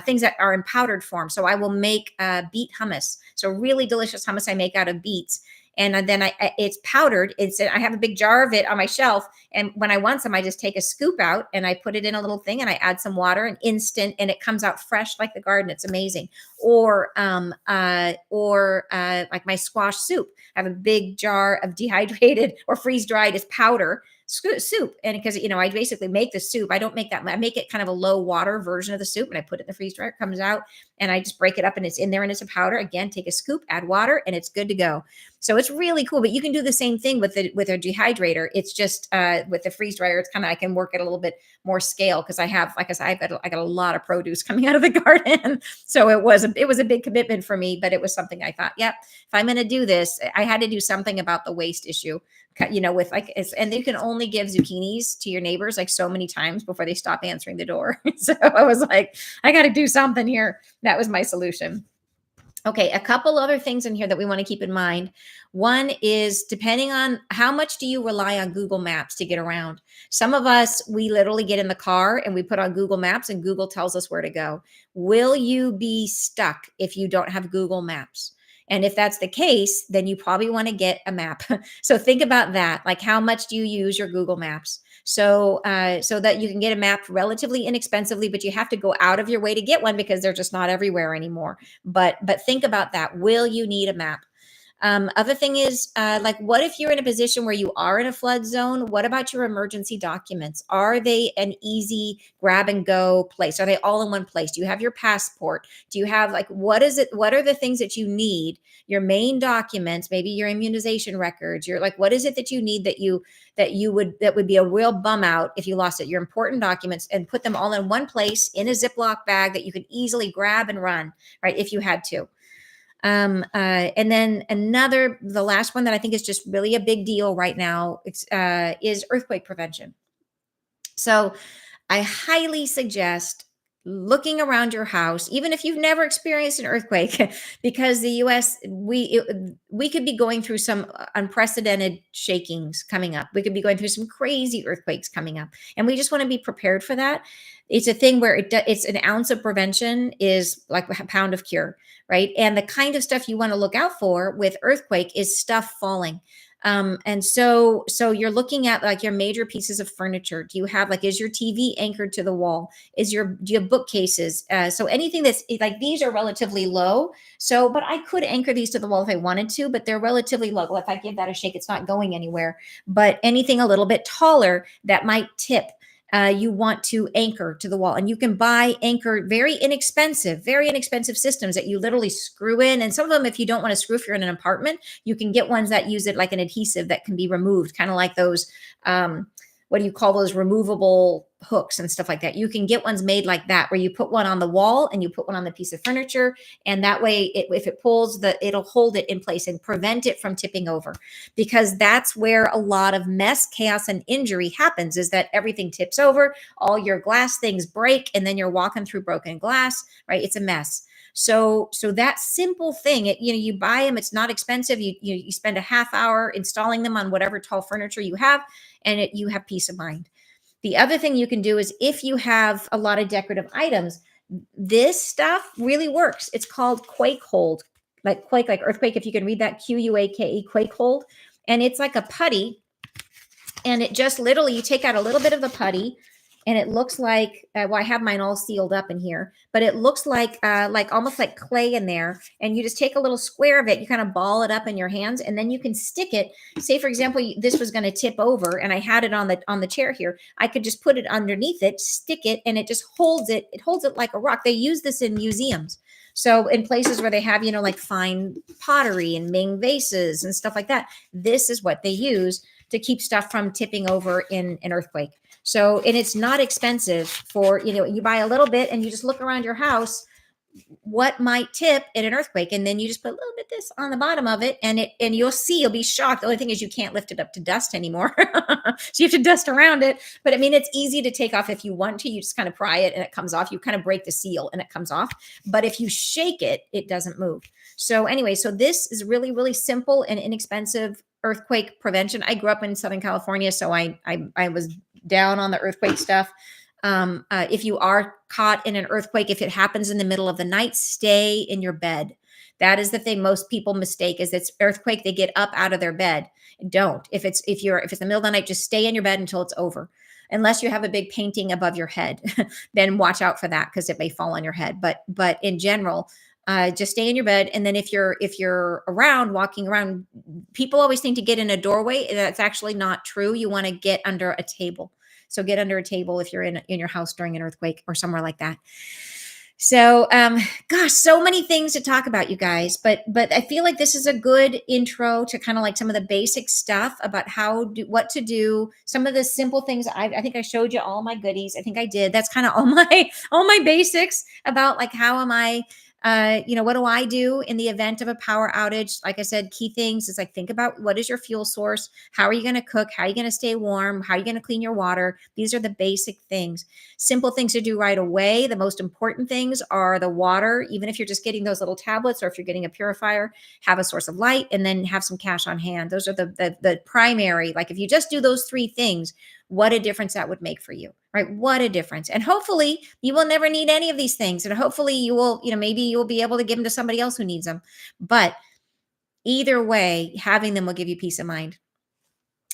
things that are in powdered form. So I will make beet hummus. So really delicious hummus I make out of beets. And then it's powdered. I have a big jar of it on my shelf. And when I want some, I just take a scoop out and I put it in a little thing, and I add some water, and instant, and it comes out fresh like the garden. It's amazing. Or like my squash soup. I have a big jar of dehydrated or freeze dried as powder soup. And because, I basically make the soup. I don't make that. I make it kind of a low water version of the soup, and I put it in the freeze dryer. It comes out, and I just break it up, and it's in there, and it's a powder. Again, take a scoop, add water, and it's good to go. So it's really cool. But you can do the same thing with a dehydrator. It's just with the freeze dryer, it's kind of, I can work at a little bit more scale, because I have, like I said, I got a lot of produce coming out of the garden. So it was a big commitment for me, but it was something I thought, yep, if I'm going to do this, I had to do something about the waste issue. With, like, and you can only give zucchinis to your neighbors like so many times before they stop answering the door. So I was like, I got to do something here. That was my solution. Okay, a couple other things in here that we want to keep in mind. One is, depending on how much do you rely on Google Maps to get around. Some of us, we literally get in the car and we put on Google Maps, and Google tells us where to go. Will you be stuck if you don't have Google Maps? And if that's the case, then you probably want to get a map. So think about that. Like, how much do you use your Google Maps? So that you can get a map relatively inexpensively, but you have to go out of your way to get one because they're just not everywhere anymore. But think about that. Will you need a map? Other thing is, like, what if you're in a position where you are in a flood zone? What about your emergency documents? Are they an easy grab and go place? Are they all in one place? Do you have your passport? Do you have, like, what is it? What are the things that you need? Your main documents, maybe your immunization records. You're like, what is it that you need that would be a real bum out if you lost it? Your important documents, and put them all in one place in a Ziploc bag that you could easily grab and run, right, if you had to. And then the last one that I think is just really a big deal right now, is earthquake prevention. So I highly suggest looking around your house, even if you've never experienced an earthquake, because the U.S. We could be going through some unprecedented shakings coming up. We could be going through some crazy earthquakes coming up, and we just want to be prepared for that. It's a thing where it's an ounce of prevention is like a pound of cure, right? And the kind of stuff you want to look out for with earthquake is stuff falling. And so you're looking at like your major pieces of furniture. Do you have like, is your TV anchored to the wall? Do you have bookcases? So anything that's like, these are relatively low. So, but I could anchor these to the wall if I wanted to, but they're relatively low. Well, if I give that a shake, it's not going anywhere. But anything a little bit taller that might tip, you want to anchor to the wall. And you can buy anchor, very inexpensive systems that you literally screw in. And some of them, if you don't want to screw, if you're in an apartment, you can get ones that use it like an adhesive that can be removed, kind of like those, what do you call those, removable hooks and stuff like that. You can get ones made like that, where you put one on the wall and you put one on the piece of furniture. And that way, if it pulls, it'll hold it in place and prevent it from tipping over. Because that's where a lot of mess, chaos, and injury happens, is that everything tips over, all your glass things break, and then you're walking through broken glass, right? It's a mess. So that simple thing, you buy them, it's not expensive. You spend a half hour installing them on whatever tall furniture you have, and you have peace of mind. The other thing you can do is, if you have a lot of decorative items, this stuff really works. It's called Quake Hold, like quake, like earthquake. If you can read that, Quake, Quake Hold. And it's like a putty. And it just literally, you take out a little bit of the putty, and it looks like, well, I have mine all sealed up in here, but it looks like almost like clay in there. And you just take a little square of it, you kind of ball it up in your hands, and then you can stick it. Say, for example, this was going to tip over, and I had it on the chair here. I could just put it underneath it, stick it, and it just holds it. It holds it like a rock. They use this in museums. So in places where they have, like fine pottery and Ming vases and stuff like that, this is what they use to keep stuff from tipping over in an earthquake. So, and it's not expensive for, you buy a little bit and you just look around your house, what might tip in an earthquake. And then you just put a little bit this on the bottom of it, and you'll see, you'll be shocked. The only thing is you can't lift it up to dust anymore. So you have to dust around it. But I mean, it's easy to take off if you want to. You just kind of pry it and it comes off. You kind of break the seal and it comes off. But if you shake it, it doesn't move. So anyway, so this is really, really simple and inexpensive earthquake prevention. I grew up in Southern California, so I was down on the earthquake stuff. If you are caught in an earthquake, if it happens in the middle of the night, stay in your bed. That is the thing most people mistake, is it's earthquake, they get up out of their bed. Don't. If it's the middle of the night, just stay in your bed until it's over. Unless you have a big painting above your head, then watch out for that, because it may fall on your head. But in general, just stay in your bed. And then if you're walking around, people always think to get in a doorway. That's actually not true. You want to get under a table. So get under a table if you're in your house during an earthquake or somewhere like that. So, gosh, so many things to talk about, you guys. But I feel like this is a good intro to kind of like some of the basic stuff about what to do. Some of the simple things. I think I showed you all my goodies. I think I did. That's kind of all my basics about like, how am I, what do I do in the event of a power outage? Like I said, key things is like, think about, what is your fuel source? How are you going to cook? How are you going to stay warm? How are you going to clean your water? These are the basic things. Simple things to do right away. The most important things are the water. Even if you're just getting those little tablets, or if you're getting a purifier, have a source of light, and then have some cash on hand. Those are the primary. Like, if you just do those three things, what a difference that would make for you, right? What a difference. And hopefully you will never need any of these things. And hopefully you will, maybe you'll be able to give them to somebody else who needs them. But either way, having them will give you peace of mind.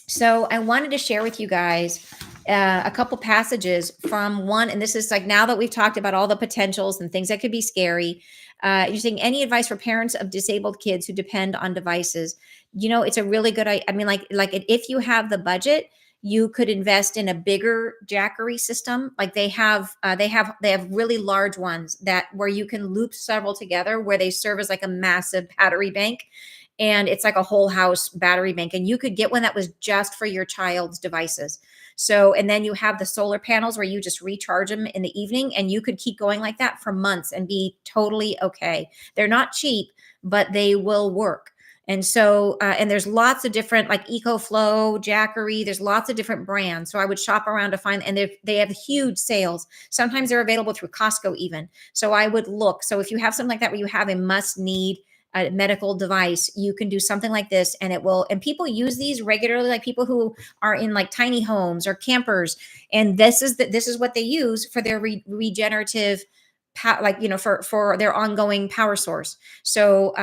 So I wanted to share with you guys a couple passages from one, and this is like, now that we've talked about all the potentials and things that could be scary, you're saying, any advice for parents of disabled kids who depend on devices? It's a really good, I mean, like if you have the budget, you could invest in a bigger Jackery system. Like they have really large ones where you can loop several together, where they serve as like a massive battery bank. And it's like a whole house battery bank. And you could get one that was just for your child's devices. So, and then you have the solar panels where you just recharge them in the evening, and you could keep going like that for months and be totally okay. They're not cheap, but they will work. And so, and there's lots of different like EcoFlow, Jackery. There's lots of different brands. So I would shop around to find, and they have huge sales. Sometimes they're available through Costco even. So I would look. So if you have something like that where you have a must need a medical device, you can do something like this, and it will. And people use these regularly, like people who are in like tiny homes or campers, and this is what they use for their regenerative like for their ongoing power source. So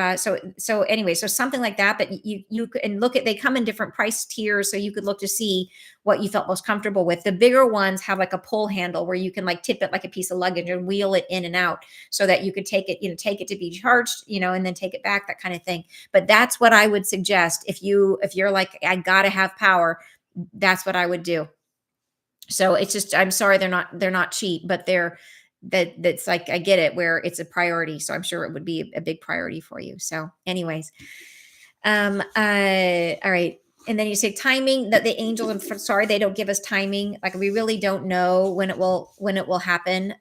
so anyway, so something like that, but you can look at, they come in different price tiers, so you could look to see what you felt most comfortable with. The bigger ones have like a pull handle where you can like tip it like a piece of luggage and wheel it in and out, so that you could take it, take it to be charged, and then take it back, that kind of thing. But that's what I would suggest if you're like, I gotta have power, that's what I would do. So it's just, I'm sorry, they're not cheap, but that's like, I get it where it's a priority. So I'm sure it would be a big priority for you. So anyways, all right. And then you say timing, that the angels, I'm sorry, they don't give us timing. Like we really don't know when it will happen.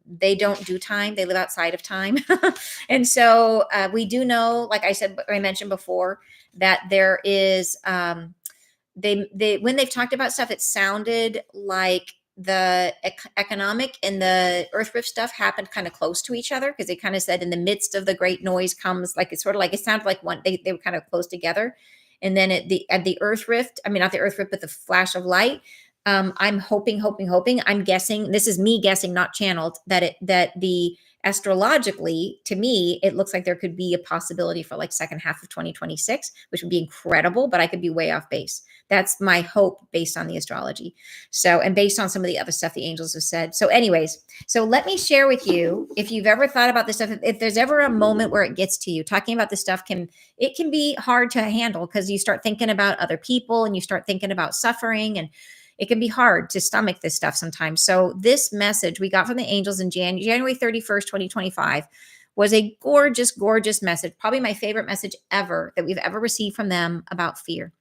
They don't do time. They live outside of time. And so we do know, like I mentioned before, that there is, they when they've talked about stuff, it sounded like the economic and the earth rift stuff happened kind of close to each other, because they kind of said in the midst of the great noise comes, like it's sort of like, it sounded like one, they were kind of close together. And then at the earth rift, I mean not the earth rift, but the flash of light, I'm hoping, I'm guessing, this is me guessing, not channeled, that the astrologically, to me, it looks like there could be a possibility for like second half of 2026, which would be incredible, but I could be way off base. That's my hope based on the astrology. So, and based on some of the other stuff the angels have said. So anyways, so let me share with you, if you've ever thought about this stuff, if there's ever a moment where it gets to you, talking about this stuff can be hard to handle, because you start thinking about other people and you start thinking about suffering, and it can be hard to stomach this stuff sometimes. So this message we got from the angels in January 31st, 2025 was a gorgeous, gorgeous message. Probably my favorite message ever that we've ever received from them about fear.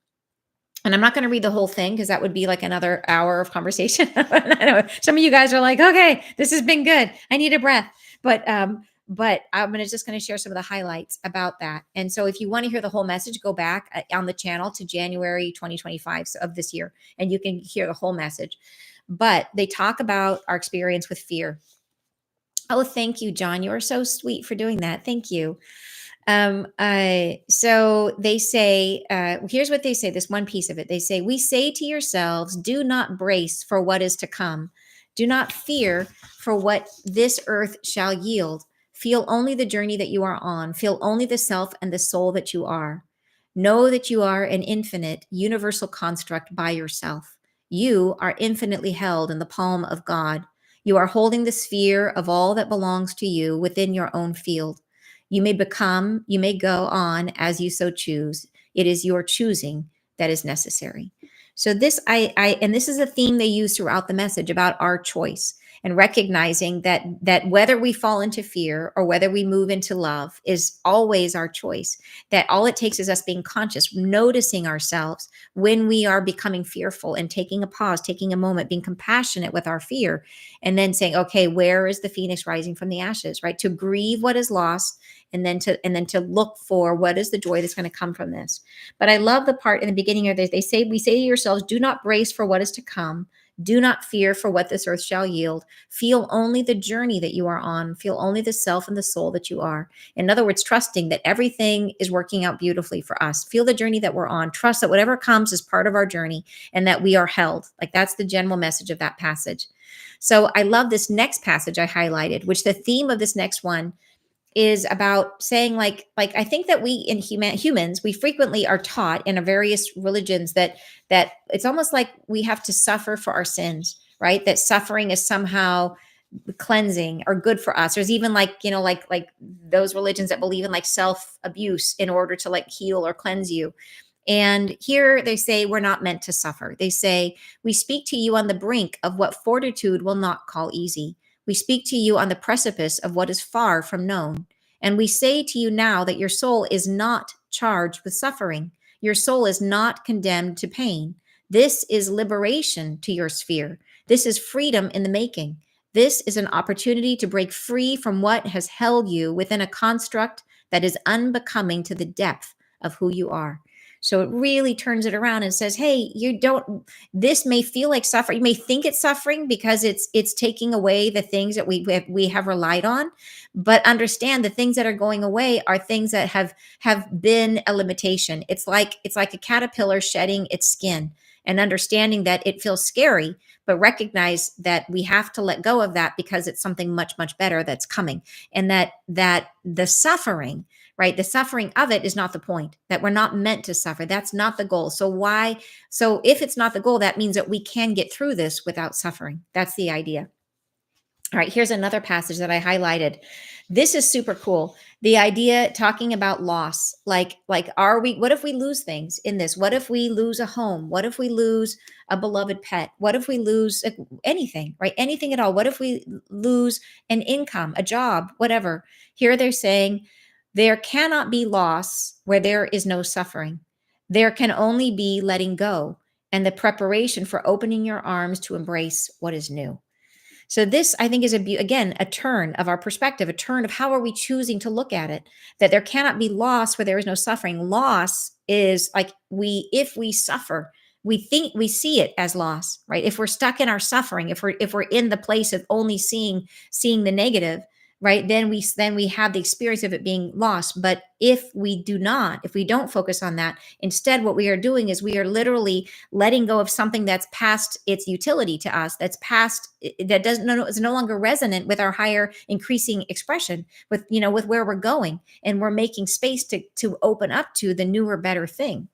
And I'm not going to read the whole thing, because that would be like another hour of conversation. I know some of you guys are like, okay, this has been good, I need a breath. But I'm just going to share some of the highlights about that. And so if you want to hear the whole message, go back on the channel to January 2025 of this year, and you can hear the whole message. But they talk about our experience with fear. Oh, thank you, John. You are so sweet for doing that. Thank you. So they say, here's what they say, this one piece of it. They say, we say to yourselves, do not brace for what is to come. Do not fear for what this earth shall yield. Feel only the journey that you are on. Feel only the self and the soul that you are. Know that you are an infinite, universal construct by yourself. You are infinitely held in the palm of God. You are holding the sphere of all that belongs to you within your own field. You may become, you may go on as you so choose. It is your choosing that is necessary. So this, and this is a theme they use throughout the message about our choice, and recognizing that whether we fall into fear or whether we move into love is always our choice. That all it takes is us being conscious, noticing ourselves when we are becoming fearful, and taking a pause, taking a moment, being compassionate with our fear, and then saying, okay, where is the phoenix rising from the ashes, right? To grieve what is lost, and then to look for what is the joy that's going to come from this. But I love the part in the beginning of this. They say, we say to yourselves, do not brace for what is to come. Do not fear for what this earth shall yield. Feel only the journey that you are on. Feel only the self and the soul that you are. In other words, trusting that everything is working out beautifully for us. Feel the journey that we're on. Trust that whatever comes is part of our journey, and that we are held. Like that's the general message of that passage. So I love this next passage I highlighted, which the theme of this next one is about saying like I think that we in humans, we frequently are taught in various religions that it's almost like we have to suffer for our sins, right? That suffering is somehow cleansing or good for us. There's even like, like those religions that believe in like self-abuse in order to like heal or cleanse you. And here they say we're not meant to suffer. They say, we speak to you on the brink of what fortitude will not call easy. We speak to you on the precipice of what is far from known. And we say to you now that your soul is not charged with suffering. Your soul is not condemned to pain. This is liberation to your sphere. This is freedom in the making. This is an opportunity to break free from what has held you within a construct that is unbecoming to the depth of who you are. So it really turns it around and says, hey, this may feel like suffering. You may think it's suffering because it's taking away the things that we have relied on, but understand the things that are going away are things that have been a limitation. It's like a caterpillar shedding its skin and understanding that it feels scary, but recognize that we have to let go of that because it's something much, much better that's coming. And that the suffering, right? The suffering of it is not the point, that we're not meant to suffer. That's not the goal. So if it's not the goal, that means that we can get through this without suffering. That's the idea. All right, here's another passage that I highlighted. This is super cool. The idea talking about loss, what if we lose things in this? What if we lose a home? What if we lose a beloved pet? What if we lose anything, right? Anything at all? What if we lose an income, a job, whatever? Here they're saying there cannot be loss where there is no suffering. There can only be letting go and the preparation for opening your arms to embrace what is new. So this, I think, is again a turn of our perspective, a turn of how are we choosing to look at it. That there cannot be loss where there is no suffering. Loss is like if we suffer, we see it as loss, right? If we're stuck in our suffering, if we're in the place of only seeing the negative, right? Then we have the experience of it being lost. But if we don't focus on that, instead, what we are doing is we are literally letting go of something that's past its utility to us, that is no longer resonant with our higher increasing expression, with where we're going, and we're making space to open up to the newer, better thing,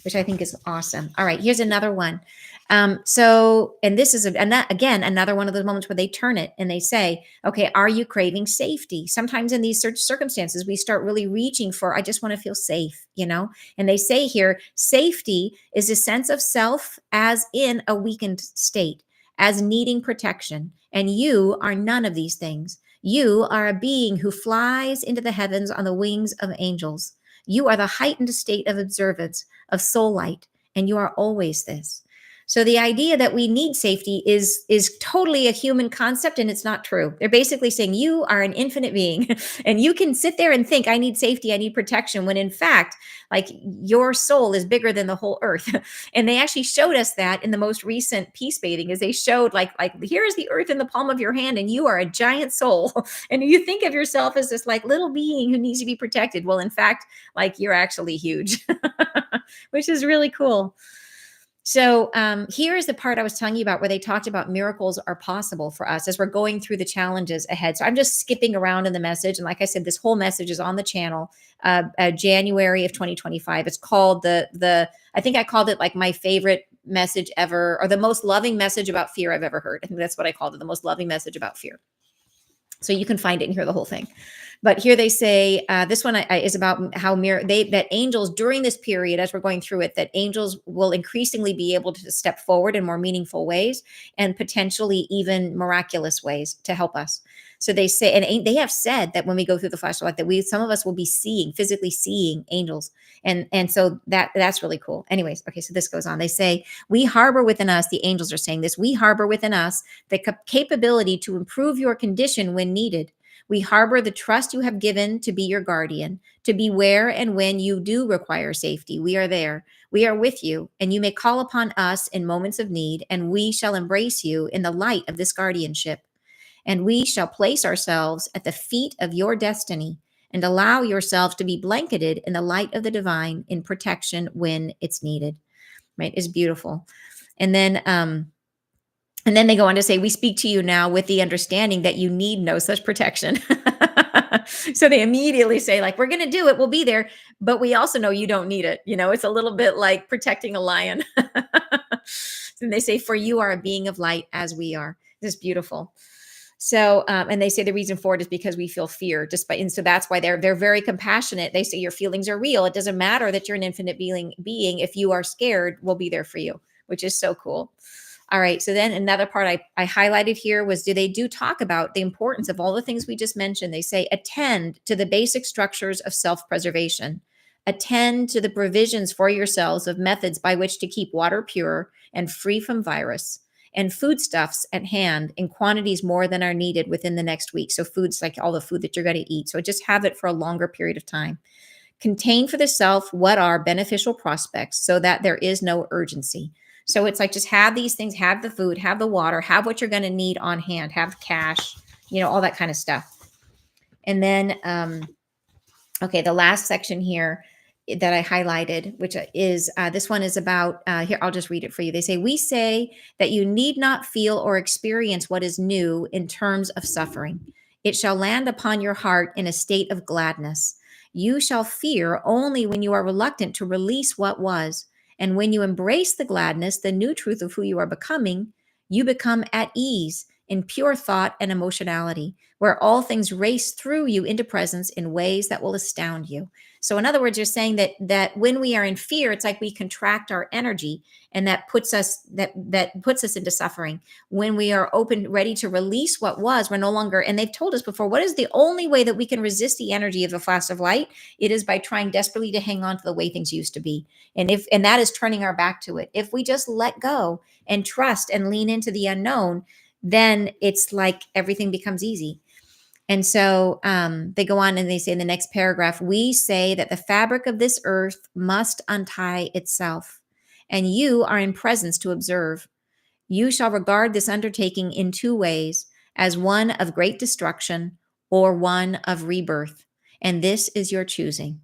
which I think is awesome. All right, here's another one. And this is again another one of those moments where they turn it and they say, okay, are you craving safety? Sometimes in these circumstances, we start really reaching for, I just want to feel safe, And they say here, safety is a sense of self as in a weakened state, as needing protection. And you are none of these things. You are a being who flies into the heavens on the wings of angels. You are the heightened state of observance, of soul light, and you are always this. So the idea that we need safety is totally a human concept, and it's not true. They're basically saying you are an infinite being and you can sit there and think, I need safety, I need protection, when in fact, like, your soul is bigger than the whole earth. And they actually showed us that in the most recent peace bathing, as they showed like here is the earth in the palm of your hand and you are a giant soul. And you think of yourself as this like little being who needs to be protected. Well, in fact, like, you're actually huge, which is really cool. So here is the part I was telling you about where they talked about miracles are possible for us as we're going through the challenges ahead. So I'm just skipping around in the message. And like I said, this whole message is on the channel, January of 2025. It's called I think I called it like my favorite message ever, or the most loving message about fear I've ever heard. I think that's what I called it, the most loving message about fear. So you can find it and hear the whole thing. But here they say, this one is about how that angels during this period, as we're going through it, that angels will increasingly be able to step forward in more meaningful ways and potentially even miraculous ways to help us. So they say, and they have said that when we go through the flashlight, that some of us will be physically seeing angels. And so that's really cool. Anyways, okay, so this goes on. They say, we harbor within us, the angels are saying this, we harbor within us the capability to improve your condition when needed. We harbor the trust you have given to be your guardian, to be where and when you do require safety. We are there. We are with you, and you may call upon us in moments of need, and we shall embrace you in the light of this guardianship. And we shall place ourselves at the feet of your destiny and allow yourselves to be blanketed in the light of the divine in protection when it's needed. Right? It's beautiful. And then they go on to say, we speak to you now with the understanding that you need no such protection. So they immediately say, like, we're going to do it. We'll be there. But we also know you don't need it. It's a little bit like protecting a lion. And they say, for you are a being of light as we are. This is beautiful. So, and they say the reason for it is because we feel fear, and so that's why they're very compassionate. They say your feelings are real. It doesn't matter that you're an infinite being. If you are scared, we'll be there for you, which is so cool. All right. So then another part I highlighted here was, they do talk about the importance of all the things we just mentioned. They say, attend to the basic structures of self-preservation. Attend to the provisions for yourselves of methods by which to keep water pure and free from virus, and foodstuffs at hand in quantities more than are needed within the next week. So foods like all the food that you're going to eat. So just have it for a longer period of time. Contain for the self what are beneficial prospects so that there is no urgency. So it's like just have these things, have the food, have the water, have what you're going to need on hand, have cash, all that kind of stuff. And then, okay, the last section here that I highlighted, which is this one is about, here, I'll just read it for you. They say, we say that you need not feel or experience what is new in terms of suffering. It shall land upon your heart in a state of gladness. You shall fear only when you are reluctant to release what was. And when you embrace the gladness, the new truth of who you are becoming, you become at ease in pure thought and emotionality, where all things race through you into presence in ways that will astound you. So in other words, you're saying that when we are in fear, it's like we contract our energy, and that puts us into suffering. When we are open, ready to release what was, we're no longer, and they've told us before, what is the only way that we can resist the energy of the flash of light? It is by trying desperately to hang on to the way things used to be. And that is turning our back to it. If we just let go and trust and lean into the unknown, then it's like everything becomes easy. And so they go on and they say in the next paragraph, we say that the fabric of this earth must untie itself, and you are in presence to observe. You shall regard this undertaking in two ways, as one of great destruction or one of rebirth. And this is your choosing.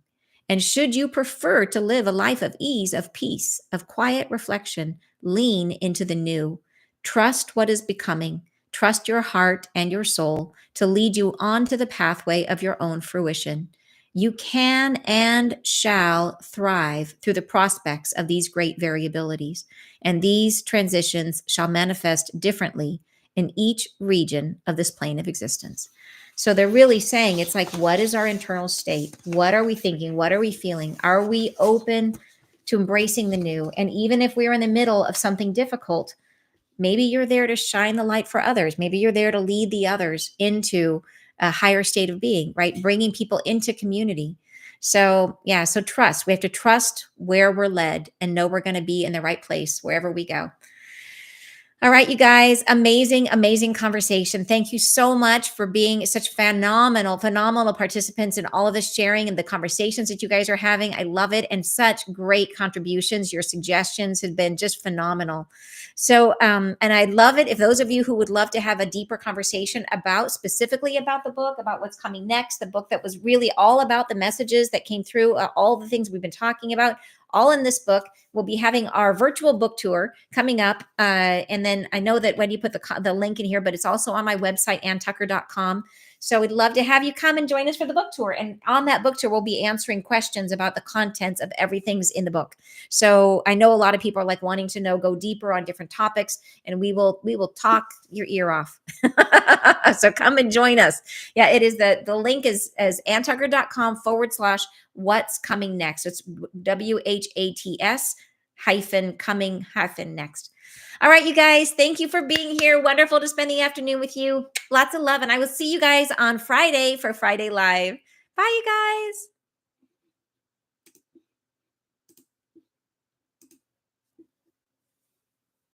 And should you prefer to live a life of ease, of peace, of quiet reflection, lean into the new. Trust what is becoming. Trust your heart and your soul to lead you onto the pathway of your own fruition. You can and shall thrive through the prospects of these great variabilities, and these transitions shall manifest differently in each region of this plane of existence. So they're really saying it's like, what is our internal state? What are we thinking? What are we feeling? Are we open to embracing the new? And even if we're in the middle of something difficult, maybe you're there to shine the light for others. Maybe you're there to lead the others into a higher state of being, right? Bringing people into community. So, yeah, so trust. We have to trust where we're led and know we're going to be in the right place wherever we go. All right, you guys, amazing, amazing conversation. Thank you so much for being such phenomenal participants in all of this sharing and the conversations that you guys are having. I love it, and such great contributions. Your suggestions have been just phenomenal. So, and I love it if those of you who would love to have a deeper conversation specifically about the book, about what's coming next, the book that was really all about the messages that came through, all the things we've been talking about, all in this book. We'll be having our virtual book tour coming up. And then I know that when you put the link in here, but it's also on my website, anntucker.com. So we'd love to have you come and join us for the book tour. And on that book tour, we'll be answering questions about the contents of everything's in the book. So I know a lot of people are like wanting to go deeper on different topics, and we will talk your ear off. So come and join us. Yeah, it is the link is anntucker.com/what's coming next. It's WHATS coming next. All right, you guys, thank you for being here. Wonderful to spend the afternoon with you. Lots of love. And I will see you guys on Friday for Friday Live. Bye, you guys.